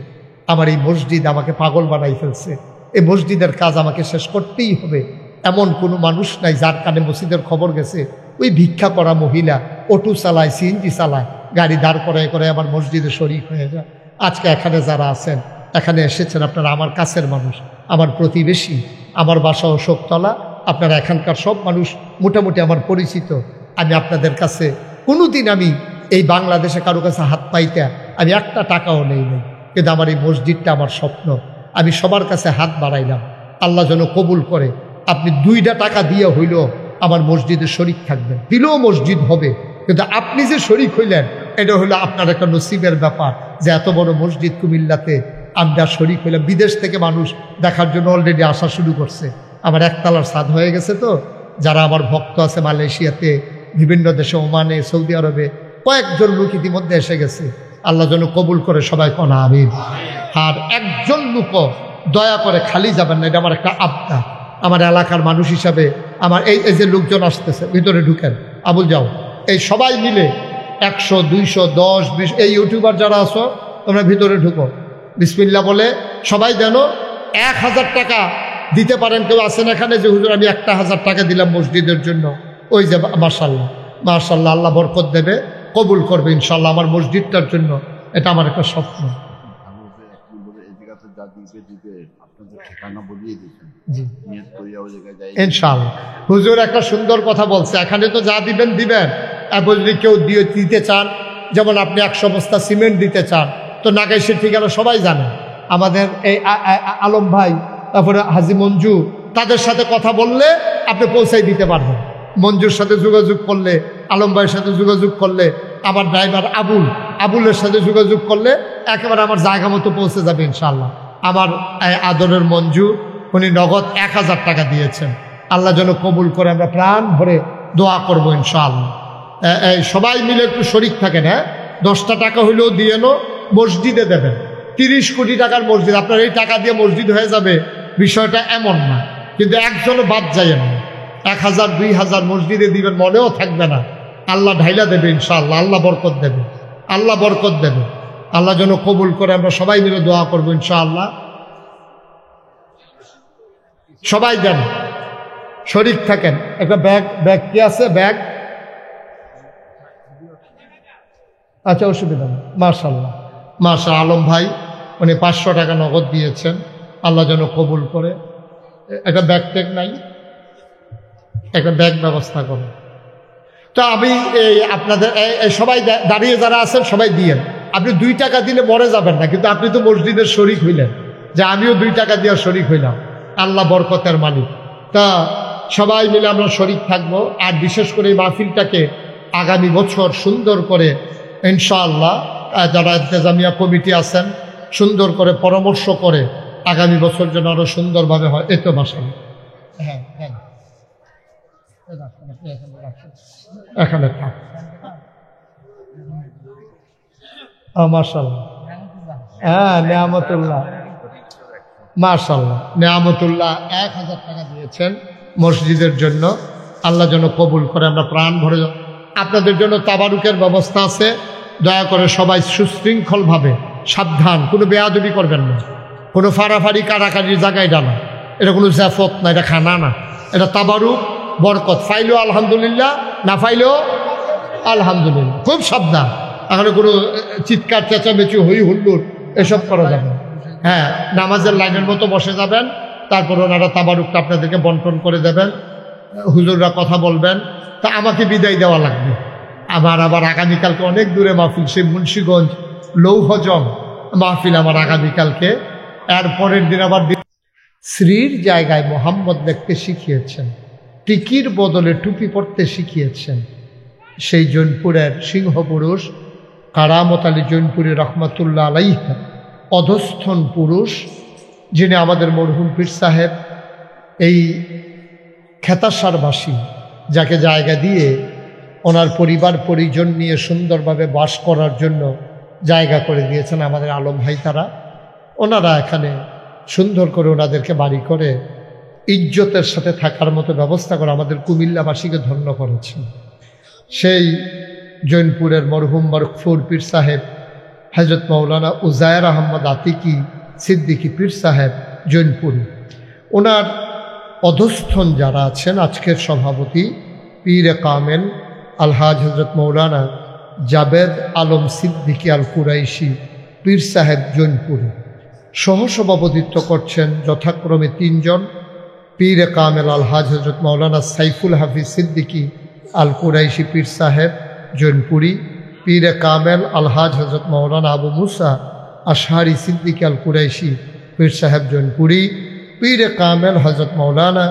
আমার এই মসজিদ আমাকে পাগল বানাই ফেলছে। এই মসজিদের কাজ আমাকে শেষ করতেই হবে। এমন কোনো মানুষ নাই যার কানে মসজিদের খবর গেছে। ওই ভিক্ষা করা মহিলা অটো চালায়, সিএনজি চালায়, গাড়ি দাঁড় করায় করে আমার মসজিদে শরিক হয়ে যায়। আজকে এখানে যারা আছেন, এখানে এসেছেন, আপনারা আমার কাছের মানুষ, আমার প্রতিবেশী, আমার বাসা অশোকতলা। আপনারা এখানকার সব মানুষ মোটামুটি আমার পরিচিত। আমি আপনাদের কাছে কোনোদিন আমি এই বাংলাদেশে কারো কাছে হাত পাইতে আমি একটা টাকাও নেই, কিন্তু আমার এই মসজিদটা আমার স্বপ্ন। আমি সবার কাছে হাত বাড়াইলাম, আল্লাহ যেন কবুল করে। আপনি 2টা টাকা দিয়ে হইল আমার মসজিদে শরিক থাকবেন, দিলেও মসজিদ হবে। কিন্তু আপনি যে শরিক হইলেন, এটা হলো আপনার একটা নসিবের ব্যাপার যে এত বড় মসজিদ কুমিল্লাতে আমরা শরিক হইলাম। বিদেশ থেকে মানুষ দেখার জন্য অলরেডি আসা শুরু করছে। আমার একতলার ছাদ হয়ে গেছে। তো যারা আমার ভক্ত আছে মালয়েশিয়াতে, বিভিন্ন দেশে, ওমানে, সৌদি আরবে, কয়েকজন লোক ইতিমধ্যে এসে গেছে। আল্লাহ যেন কবুল করে, সবাই কোন আমিন। আর একজন লোক দয়া করে খালি যাবেন না, এটা আমার একটা আবদার। আমার এলাকার মানুষ হিসাবে আমার এই যে লোকজন আসতেছে, ভিতরে ঢুকেন, আবুল যাও, এই সবাই মিলে 100, 200, 10, 20 এই ইউটিউবার যারা আছো তোমরা ভিতরে ঢুকো, বিসমিল্লাহ বলে সবাই যেন 1000 টাকা দিতে পারেন। কেউ আছেন এখানে যে হুজুর আমি 1000 টাকা দিলাম মসজিদের জন্য? ওই যে মাশাআল্লাহ মাশাআল্লাহ, আল্লাহ বরকত দেবে, কবুল করবে ইনশাআল্লাহ আমার মসজিদটার জন্য। এটা আমার একটা স্বপ্ন। ইনশাআল্লাহ হুজুর একটা সুন্দর কথা বলছে, এখানে তো যা দিবেন দিবেন, এখন যদি কেউ দিতে চান, যেমন আপনি 100 বস্তা সিমেন্ট দিতে চান, তো নাগাইশের ঠিকানা সবাই জানে। আমাদের এই আলম ভাই, তারপরে হাজি মঞ্জু, তাদের সাথে কথা বললে আপনি পৌঁছাই দিতে পারবেন। মঞ্জুর সাথে যোগাযোগ করলে, আলম ভাইয়ের সাথে যোগাযোগ করলে, আমার ড্রাইভার আবুলের সাথে যোগাযোগ করলে একেবারে আমার জায়গা মতো পৌঁছে যাবে ইনশাআল্লাহ। আমার আদরের মঞ্জু, উনি নগদ 1000 টাকা দিয়েছেন। আল্লাহ যেন কবুল করে। আমরা প্রাণ ভরে দোয়া করবো ইনশাআল্লাহ। সবাই মিলে একটু শরিক থাকেন। হ্যাঁ, 10টা টাকা হইলেও দিয়ে মসজিদে দেবেন। 30 কোটি টাকার মসজিদ, আপনার এই টাকা দিয়ে মসজিদ হয়ে যাবে বিষয়টা এমন না, কিন্তু একজনও বাদ যাইয়েন না। 1000 2000 মসজিদে দিবেন, মনেও থাকবে না। আল্লাহ ঢাইলা দেবে ইনশাআল্লাহ, আল্লাহ বরকত দেবে, আল্লাহ বরকত দেবে। আল্লাহ যেন কবুল করে। আমরা সবাই মিলে দোয়া করবো ইনশাআল্লাহ। সবাই দেন, শরিক থাকেন। একটা ব্যাগ কি আছে? ব্যাগ, আচ্ছা, অসুবিধা নেই। মাশাআল্লাহ, মাশাআল্লাহ। আলম ভাই উনি 500 টাকা নগদ দিয়েছেন, আল্লাহ যেন কবুল করে। একটা ব্যাগ ট্যাগ নাই, একটা ব্যাগ ব্যবস্থা করুন। তো আমি এই আপনাদের সবাই দাঁড়িয়ে যারা আছেন সবাই দিয়েন। আপনি 2 টাকা দিলে মরে যাবেন না, কিন্তু আপনি তো মসজিদের শরিক হইলেন, যে আমিও 2 টাকা দিয়ে শরিক হইলাম। আল্লাহ বরকতের মালিক। তা সবাই মিলে আমরা শরিক থাকবো। আর বিশেষ করে এই মাহফিলটাকে আগামী বছর সুন্দর করে ইনশাআল্লাহ যারা ইন্তেজামিয়া কমিটি আছেন সুন্দর করে পরামর্শ করে আগামী বছর যেন আরো সুন্দরভাবে হয়। এই তো মাশাআল্লাহ। হ্যাঁ হ্যাঁ, এখানে থাক। মাশাআল্লাহ, হ্যাঁ, নেয়ামতুল্লাহ, মাশাআল্লাহ, নেয়ামতুল্লাহ 1000 টাকা দিয়েছেন মসজিদের জন্য। আল্লাহ যেন কবুল করে। আমরা প্রাণ ভরে। আপনাদের জন্য তাবারুকের ব্যবস্থা আছে। দয়া করে সবাই সুশৃঙ্খলভাবে, সাবধান, কোনো বেয়াদবি করবেন না, কোনো ফাড়াফাড়ি কারাকারির জায়গায় ডানা। এটা কোনো জাফত না, এটা খানা না, এটা তাবারুক, বরকত। ফাইলেও আলহামদুলিল্লাহ, না ফাইলেও আলহামদুলিল্লাহ। খুব সাবধান। এখানে কোনো চিৎকার চেঁচামেচি হই হুল্লোড় এসব করা যাবে না। হ্যাঁ, নামাজের লাইনের মতো বসে যাবেন। তারপর ওনারা তাবারুকটা আপনাদেরকে বন্টন করে দেবেন, হুজুররা কথা বলবেন। তা আমাকে বিদায় দেওয়া লাগবে। আবার আগামীকালকে অনেক দূরে মাহফিল, সেই মুন্সিগঞ্জ লৌহজং মাহফিল আমার আগামীকালকে। এরপরের দিন আবার শ্রীর জায়গায় মোহাম্মদ দেখতে শিখিয়েছেন, টিকির বদলে টুপি পরতে শিখিয়েছেন সেই জৈনপুরের সিংহপুরুষ কারামত আলী জৈনপুরী রহমতুল্লাহ আলাইহা, অধস্থন পুরুষ, যিনি আমাদের মরহুম পীর সাহেব এই খেতাসারবাসী, যাকে জায়গা দিয়ে ওনার পরিবার পরিজন নিয়ে সুন্দরভাবে বাস করার জন্য জায়গা করে দিয়েছেন আমাদের আলম ভাই। তারা ওনারা এখানে সুন্দর করে ওনাদেরকে বাড়ি করে ইজ্জতের সাথে থাকার মতো ব্যবস্থা করে আমাদের কুমিল্লাবাসীকে ধন্য করেছেন। সেই জৈনপুরের মরহুম মরফুর পীর সাহেব হযরত মাওলানা উজায়ের আহমদ আতিকি সিদ্দিকী পীর সাহেব জৈনপুরী, ওনার অধস্থন যারা আছেন, আজকের সভাপতি পীরে কামেল আলহাজ হজরত মৌলানা জাবেদ আলম সিদ্দিকী আল কুরাইশি পীর সাহেব জৈনপুরী, সহসভাপতিত্ব করছেন যথাক্রমে 3 জন, পীরে কামেল আলহাজ হজরত মৌলানা সাইফুল হাফিজ সিদ্দিকী আল কুরাইশি পীর সাহেব জৈনপুরী, পীরে কামেল আলহাজ হজরত মৌলানা আবু মুসা আশহারি সিদ্দিকী আল কুরাইশি পীর সাহেব জৈনপুরী, পীরে কামেল হজরত মৌলানা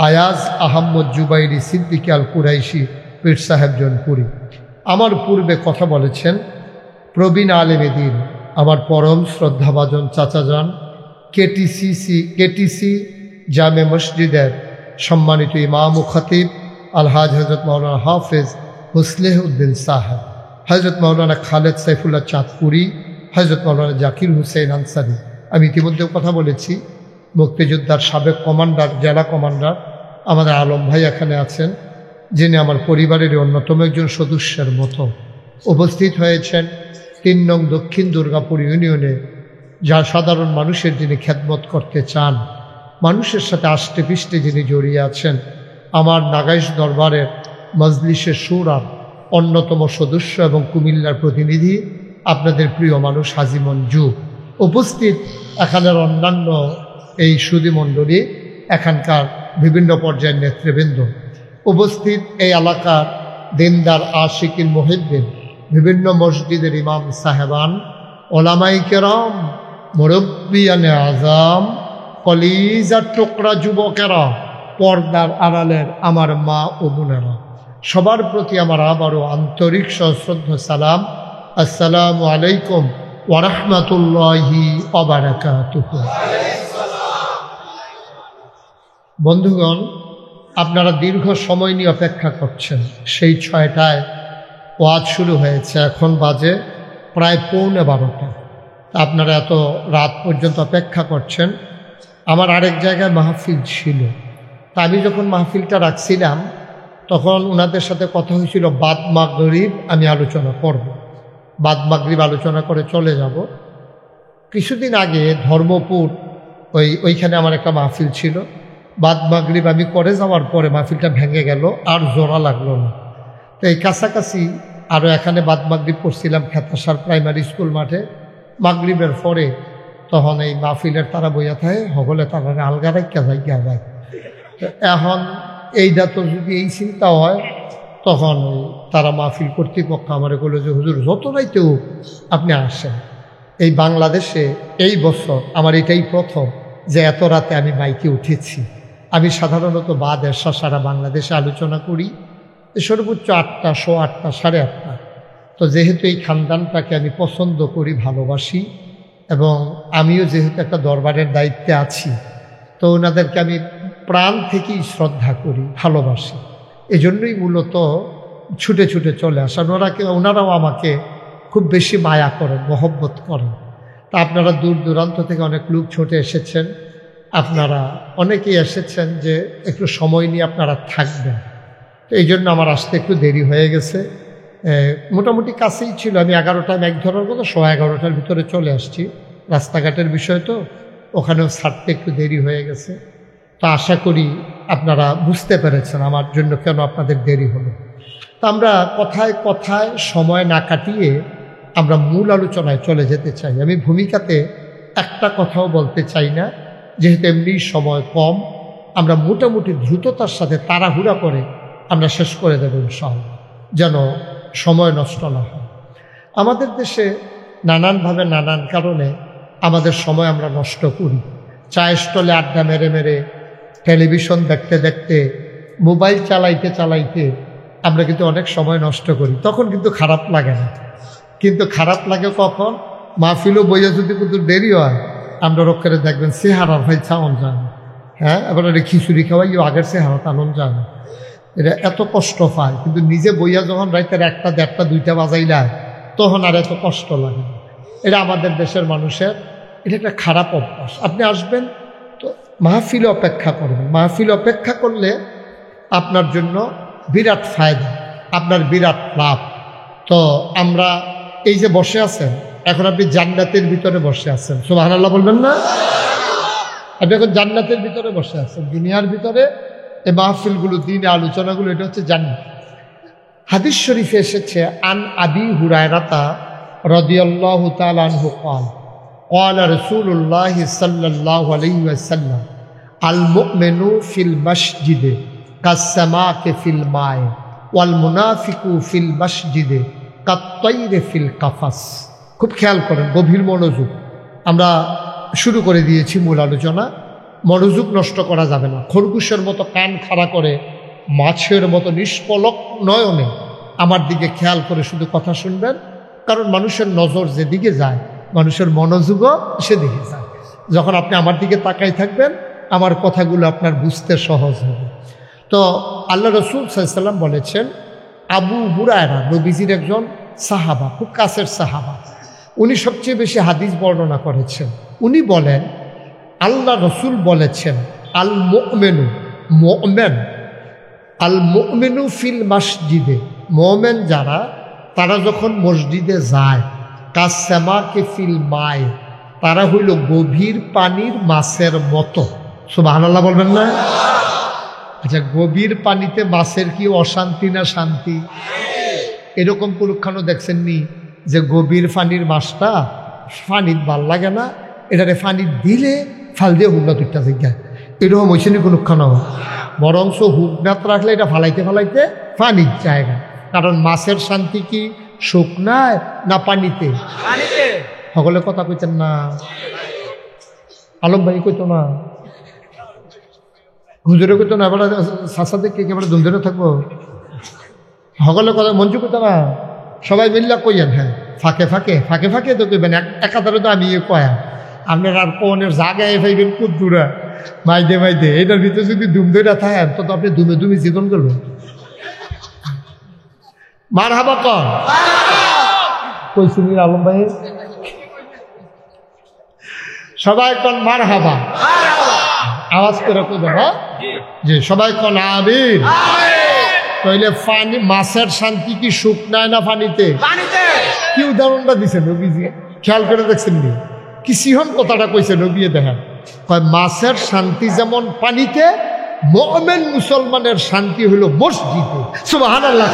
আয়াজ আহম্মদ জুবাইরি সিদ্দিকী আল কুরাইশি পীর সাহেব জৈনপুরী। আমার পূর্বে কথা বলেছেন প্রবীণ আলেম দ্বীন, আমার পরম শ্রদ্ধাভাজন চাচাজান, কেটিসি জামে মসজিদের সম্মানিত ইমাম ও খতিব আলহাজ হজরত মৌলানা হাফেজ মুসলেহ উদ্দিন সাহেব, হজরত মৌলানা খালেদ সাইফুল্লাহ চাঁদপুরি, হজরত মৌলানা জাকির হুসেন আনসারি। আমি ইতিমধ্যেও কথা বলেছি, মুক্তিযোদ্ধার সাবেক কমান্ডার, জেলা কমান্ডার আমাদের আলম ভাই এখানে আছেন, যিনি আমার পরিবারের অন্যতম একজন সদস্যের মতো উপস্থিত হয়েছেন 3 নং দক্ষিণ দুর্গাপুর ইউনিয়নে, যা সাধারণ মানুষের যিনি খেদমত করতে চান, মানুষের সাথে আষ্টে পিষ্টে যিনি জড়িয়ে আছেন। আমার নাগাইশ দরবারের মজলিসের শুরার অন্যতম সদস্য এবং কুমিল্লার প্রতিনিধি, আপনাদের প্রিয় মানুষ হাজী মঞ্জু উপস্থিত। এখানের অন্যান্য এই সুধীমণ্ডলী, এখানকার বিভিন্ন পর্যায়ের নেতৃবৃন্দ উপস্থিত, এই এলাকার দিনদার আশিকিন মুহিদ্দিন, বিভিন্ন মসজিদের ইমাম সাহেবান, ওলামাই কেরাম, মুরব্বিয়ানে আজাম, কলিজার টুকরা যুবকেরা, পর্দার আড়ালের আমার মা ও বোনেরা, সবার প্রতি আমার আবারও আন্তরিক সশ্রদ্ধ সালাম। আসসালামু আলাইকুম ওয়া রাহমাতুল্লাহি ওয়া বারাকাতুহু। বন্ধুগণ, আপনারা দীর্ঘ সময় নিয়ে অপেক্ষা করছেন। সেই 6টায় ওয়াজ শুরু হয়েছে, এখন বাজে প্রায় 11:15। আপনারা এত রাত পর্যন্ত অপেক্ষা করছেন। আমার আরেক জায়গায় মাহফিল ছিল, তা আমি যখন মাহফিলটা রাখছিলাম তখন ওনাদের সাথে কথা হয়েছিল বাদ মাগরিব আমি আলোচনা করব, বাদ মাগরিব আলোচনা করে চলে যাব। কিছুদিন আগে ধর্মপুর ওইখানে আমার একটা মাহফিল ছিল, বাদ মাগরিব আমি করে যাওয়ার পরে মাহফিলটা ভেঙে গেল, আর জোড়া লাগলো না। তো এই কাছাকাছি আরও এখানে বাদ মাগরিব করছিলাম খেতাসার প্রাইমারি স্কুল মাঠে। মাগরিবের পরে তখন এই মাহফিলের তারা বইয়া থাকে, হগলে তারা আলগা রাখা যায় গিয়া যায়। তো এখন এইটা তো যদি এই চিন্তা হয়, তখন তারা মাহফিল কর্তৃপক্ষ আমার বলল যে হুজুর যত রাইতেও আপনি আসেন। এই বাংলাদেশে এই বছর আমার এটাই প্রথম যে এত রাতে আমি মাইকে উঠেছি। আমি সাধারণত বাদ এরশা সারা বাংলাদেশে আলোচনা করি সর্বোচ্চ 8টা, 8:15, 8:30। তো যেহেতু এই খানদানটাকে আমি পছন্দ করি, ভালোবাসি, এবং আমিও যেহেতু একটা দরবারের দায়িত্বে আছি, তো ওনাদেরকে আমি প্রাণ থেকেই শ্রদ্ধা করি, ভালোবাসি। এজন্যই মূলত ছুটে ছুটে চলে আসেন। ওনারাও আমাকে খুব বেশি মায়া করেন, মহব্বত করেন। তা আপনারা দূর দূরান্ত থেকে অনেক লোক ছুটে এসেছেন, আপনারা অনেকেই এসেছেন যে একটু সময় নিয়ে আপনারা থাকবেন। তো এই জন্য আমার আসতে একটু দেরি হয়ে গেছে। মোটামুটি কাছেই ছিল, আমি 11টায় ম্যাক ধরার কথা 11:15টার ভিতরে চলে আসছি। রাস্তাঘাটের বিষয় তো ওখানেও ছাড়তে একটু দেরি হয়ে গেছে। তো আশা করি আপনারা বুঝতে পেরেছেন আমার জন্য কেন আপনাদের দেরি হলো। তো আমরা কথায় কথায় সময় না কাটিয়ে আমরা মূল আলোচনায় চলে যেতে চাই। আমি ভূমিকাতে একটা কথাও বলতে চাই না, যেহেতু এমনি সময় কম। আমরা মোটামুটি দ্রুততার সাথে তাড়াহুড়া করে আমরা শেষ করে দেব ইনশাআল্লাহ, যেন সময় নষ্ট না হয়। আমাদের দেশে নানানভাবে নানান কারণে আমাদের সময় আমরা নষ্ট করি। চায়ের স্টলে আড্ডা মেরে মেরে, টেলিভিশন দেখতে দেখতে, মোবাইল চালাইতে চালাইতে আমরা কিন্তু অনেক সময় নষ্ট করি। তখন কিন্তু খারাপ লাগে না, কিন্তু খারাপ লাগে কখন? মাহফিলও বইয়া যদি কিন্তু দেরি হয়, আমরা রক্ষারে দেখবেন চেহারার ভাই চাওন যায় না। হ্যাঁ, এবার এটা খিচুড়ি খাওয়াইও আগের চেহারা টানন যায় না, এটা এত কষ্ট পায়। কিন্তু নিজে বইয়া যখন রাইতের 1টা, 1:30, 2টা বাজাইলায়, তখন আর এত কষ্ট লাগে না। এটা আমাদের দেশের মানুষের এটা একটা খারাপ অভ্যাস। আপনি আসবেন তো মাহফিলে অপেক্ষা করবেন। মাহফিলে অপেক্ষা করলে আপনার জন্য বিরাট ফায়দা, আপনার বিরাট লাভ। তো আমরা এই যে বসে আছেন, এখন আপনি জান্নাতের ভিতরে বসে আছেন, সুবহানাল্লাহ বলবেন না? আপনি এখন জান্নাতের ভিতরে বসে আছেন। দুনিয়ার ভিতরে এই মাহফিলগুলো, দিনে আলোচনাগুলো, এটা হচ্ছে জান্নাত। হাদিস শরীফে এসেছে, আন আবি হুরায়রাতা রাদিয়াল্লাহু তাআলা আনহু قال قال رسول الله صلى الله عليه وسلم المؤمن في المسجد كالسماك في الماء والمنافق في المسجد كالطير في القفص। খুব খেয়াল করেন, গভীর মনোযোগ। আমরা শুরু করে দিয়েছি মূল আলোচনা। মনোযোগ নষ্ট করা যাবে না। খরগোশের মতো কান খাড়া করে, মাছের মতো নিষ্পলক নয়নে আমার দিকে খেয়াল করে শুধু কথা শুনবেন। কারণ মানুষের নজর যেদিকে যায়, মানুষের মনোযোগও সেদিকে যায়। যখন আপনি আমার দিকে তাকাই থাকবেন, আমার কথাগুলো আপনার বুঝতে সহজ হবে। তো আল্লাহ রসুল সাল্লাল্লাহু আলাইহি ওয়াসাল্লাম বলেছেন, আবু হুরায়রা নবীজির একজন সাহাবা, খুব কাছের সাহাবা, উনি সবচেয়ে বেশি হাদিস বর্ণনা করেছেন। উনি বলেন, আল্লাহ রসুল বলেছেন, আল মুমিনু, মুমিন, আল মুমিনু ফিল মসজিদে, মুমিন যারা, তারা যখন মসজিদে যায়, কাসসামাকে ফিল মায়ে, তারা হইল গভীর পানির মাছের মতো। সুবহানাল্লাহ বলবেন না? আচ্ছা, গভীর পানিতে মাছের কি অশান্তি না শান্তি? এরকম কোনখানো দেখছেননি যে গভীর পানির মাছটা পানির ভাল লাগে না, এটারে পানি দিলে ফাল দিয়ে হুগনা দুইটা জায়গায়, এরকম হয়েছে নি কোনখানো? বরংস হুগনাত রাখলে এটা ফালাইতে ফালাইতে পানির জায়গা। কারণ মাছের শান্তি কি শুকনায় না পানিতে? সকলে কথা কইতেন না, আলম ভাই কইতো না, হুজুরে কইতো না, এবার সাসাতে কে একেবারে দুমধরে থাকবো। সকলে কথা মঞ্জু কইতো না, সবাই মিল্লা কইয়েন। হ্যাঁ, ফাঁকে ফাঁকে ফাঁকে ফাঁকে তো কইবেন, একাধারে তো আমি কয়া আপনার আর কোনের জায়গায় ভাইবেন খুব দূরে, মাইদে এটার ভিতরে যদি দুম দইটা থাকেন তো আপনি দুমে জীবন করবেন। মার হাবা কর কইসিনির আলম ভাই সবাই কন মার হাবা আওয়াজ করে কই দেব যে সবাই কন আমিন। তাইলে পানি মাছের শান্তি কি শুকনায় না পানিতে? কি উদাহরণটা দিছে নবীজি খেয়াল করে দেখছেন নি কি সিহন কথাটা কইছে নবী দেখেন কয় মাছের শান্তি যেমন পানিতে মুমিন মুসলমানের শান্তি হলো মসজিদে। সুবহানাল্লাহ।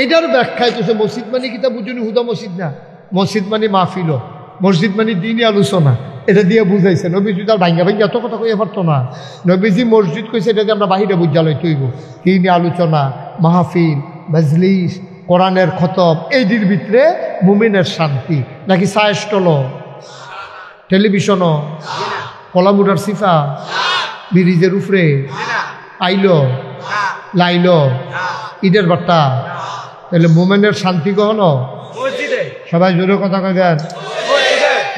এইটার ব্যাখ্যায় কইছে মসজিদ মানে কিতা বুঝুনি হুদা মসজিদ না, মসজিদ মানে মাহফিল, মসজিদ মানে দিনই আলোচনা, এটা দিয়ে বুঝাইছে। নবীজি তার ভাঙ্গা এত কথা কইয়া পারতো না। নবীজি মসজিদ কইছে এটা আমরা বাহিরে বুঝালই তৈব দিনই আলোচনা, মাহফিল, মজলিস, কোরআনের খতম, এইটির ভিতরে মুমিনের শান্তি। নাকি চা স্টল, টেলিভিশনও, কলামুডার সিফা, ব্রিজের উপরে আইল লাইল ঈদের বার্তা, তাহলে মুমিনের শান্তি কখনো সবাই জোরে কথা কয় দেন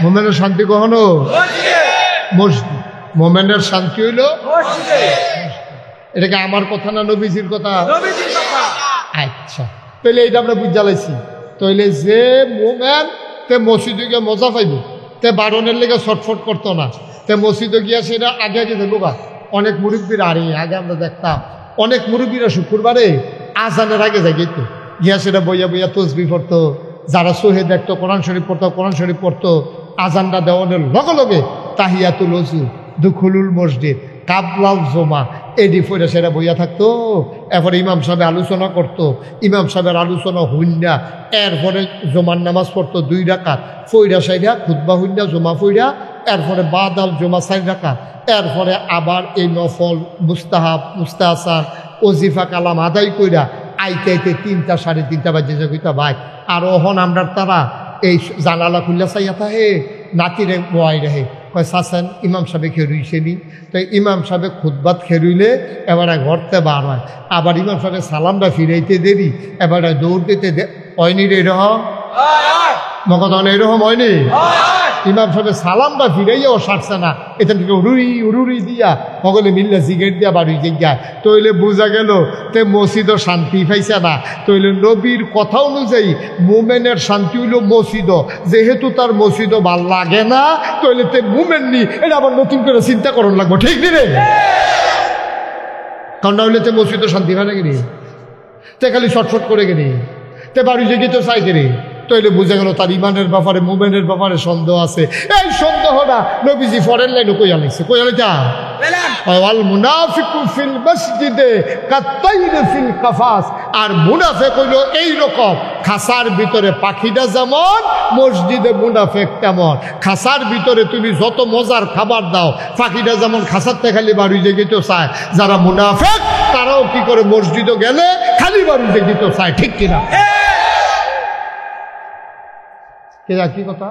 মোমেনের শান্তি কখনো মসজিদ। মোমেনের শান্তি হইল এটাকে আমার কথা না নবীজির কথা? আচ্ছা তাহলে এইটা আমরা বুঝালাইছি। তাইলে যে মোমেন তে মসজিদে গিয়ে মজা পাইব, তে বারণের লেগে ছটফট করতো না, তে মসজিদে গিয়া সেটা আগে আগে দেখবো। অনেক মুরব্বীরা আগে আমরা দেখতাম অনেক মুরব্বীরা শুক্রবারে আজানের আগে যাই গেতো গিয়া সেটা বইয়া তসবি পড়তো, যারা সোহে দেখতো কোরআন শরীফ পড়তো আজানটা দেওয়ানোর লগে লগে তাহিয়াতুল ওযু, দুখুলুল মসজিদ, কাবলাল জমা এডি ফইরা সেরা বইয়া থাকতো। এরপরে ইমাম সাহেব আলোচনা করতো, ইমাম সাহেবের আলোচনা হইনা এরপরে জমার নামাজ পড়তো 2 রাকাত, ফইরা সাইরা খুতবা হইনা জমা ফইরা এরপরে বাদাল জমা 4 রাকাত, এরপরে আবার এই নফল মুস্তাহাব মুস্তাহসান ওজিফা কালাম আদায় কইরা আইতে 3টা 3:30 বাজে যাইতা ভাই। আর ওহন আমরা তারা এই জানালা খুললা চাইয়া থাকে নাতিরে বয়াই রাহে কয় চাচেন ইমাম সাহেব খেরুইছেনি, তো ইমাম সাহেব খুতবাত খেরুইলে এবারে ঘরতে বার হয়, আবার ইমাম সাহেব সালামটা ফিরাইতে দেরি, এবারে দৌড় দিতে হয়নি রে এরকম মকতন এরকম হয়নি। ইমাম সাহেব সালামটা ফিরাইয়াও সারছে না, এটা থেকে উড়ুরি দিয়া সকলে মিললে সিগারেট দিয়া বাড়ি জিজ্ঞায়, তইলে বোঝা গেল তে মসজিদও শান্তি পাইছে না। তইলে নবীর কথা অনুযায়ী মোমেনের শান্তি হইল মসজিদ, যেহেতু তার মসজিদও ভাল লাগে না তইলে তে মোমেন নি, এটা আবার নতুন করে চিন্তা করণ লাগবো, ঠিক রে? কারণ না হইলে তে মসজিদও শান্তি হয় না গেলি, তে খালি ছটফট করে গেলি, তে বাড়ি জেগে তো চাই গেলি, তইলে বুঝা গেল তার ইমানের ব্যাপারে মোমেনের ব্যাপারে সন্দেহ আছে। এই সন্দেহটা নবীজি ফরেন লাইনে কইয়া লাগছে, কইয়া লাইতা ওয়াল মুনাফিকু ফিল মসজিদে কাত্তাইর ফিল কাফাস। আর মুনাফিক হইল এই রকম, খাসার ভিতরে পাখিটা যেমন মসজিদে মুনাফিক তেমন। খাসার ভিতরে তুমি যত মজার খাবার দাও, পাখিটা যেমন খাসারতে খালি বাড়ি যেতে চায়, যারা মুনাফিক তারাও কি করে মসজিদে গেলে খালি বাড়ি যেতে চায়, ঠিক কিনা? কি কথা,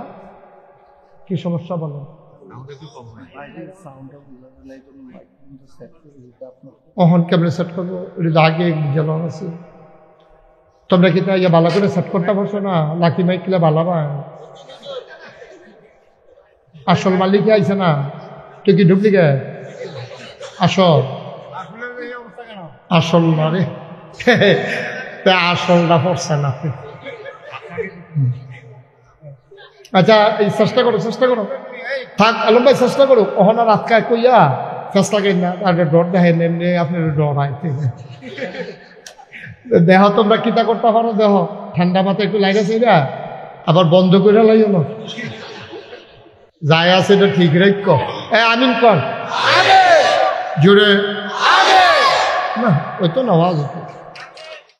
কি সমস্যা বলো? অহন কেমনে সেট করবো? আগে জ্বালান আছে, তোমরা কি তাই ভালো করে সেট করতে পারছো না? লাকি মাইক কিলা ভালো পায়, আসল মালিকই আইছে না, তুই কি ঢুকলি গে? আসল মারে আসলটা পড়ছে না। আচ্ছা এই চেষ্টা করো থাক আলম ভাই, চেষ্টা করো। ওহনা রাতকায় কইয়া চেষ্টা করি না, আর ডর দেখেন এমনি আপনার ডর আইতে দেহ। তোমরা কিতা করতে পারো দেহ, ঠান্ডা মাথায় একটু লাইট আছে, আবার বন্ধ করে লাইও না, যাই আছে এটা ঠিক রাখ। আমিন কর জোরে না, ওই তো না আওয়াজ হতো।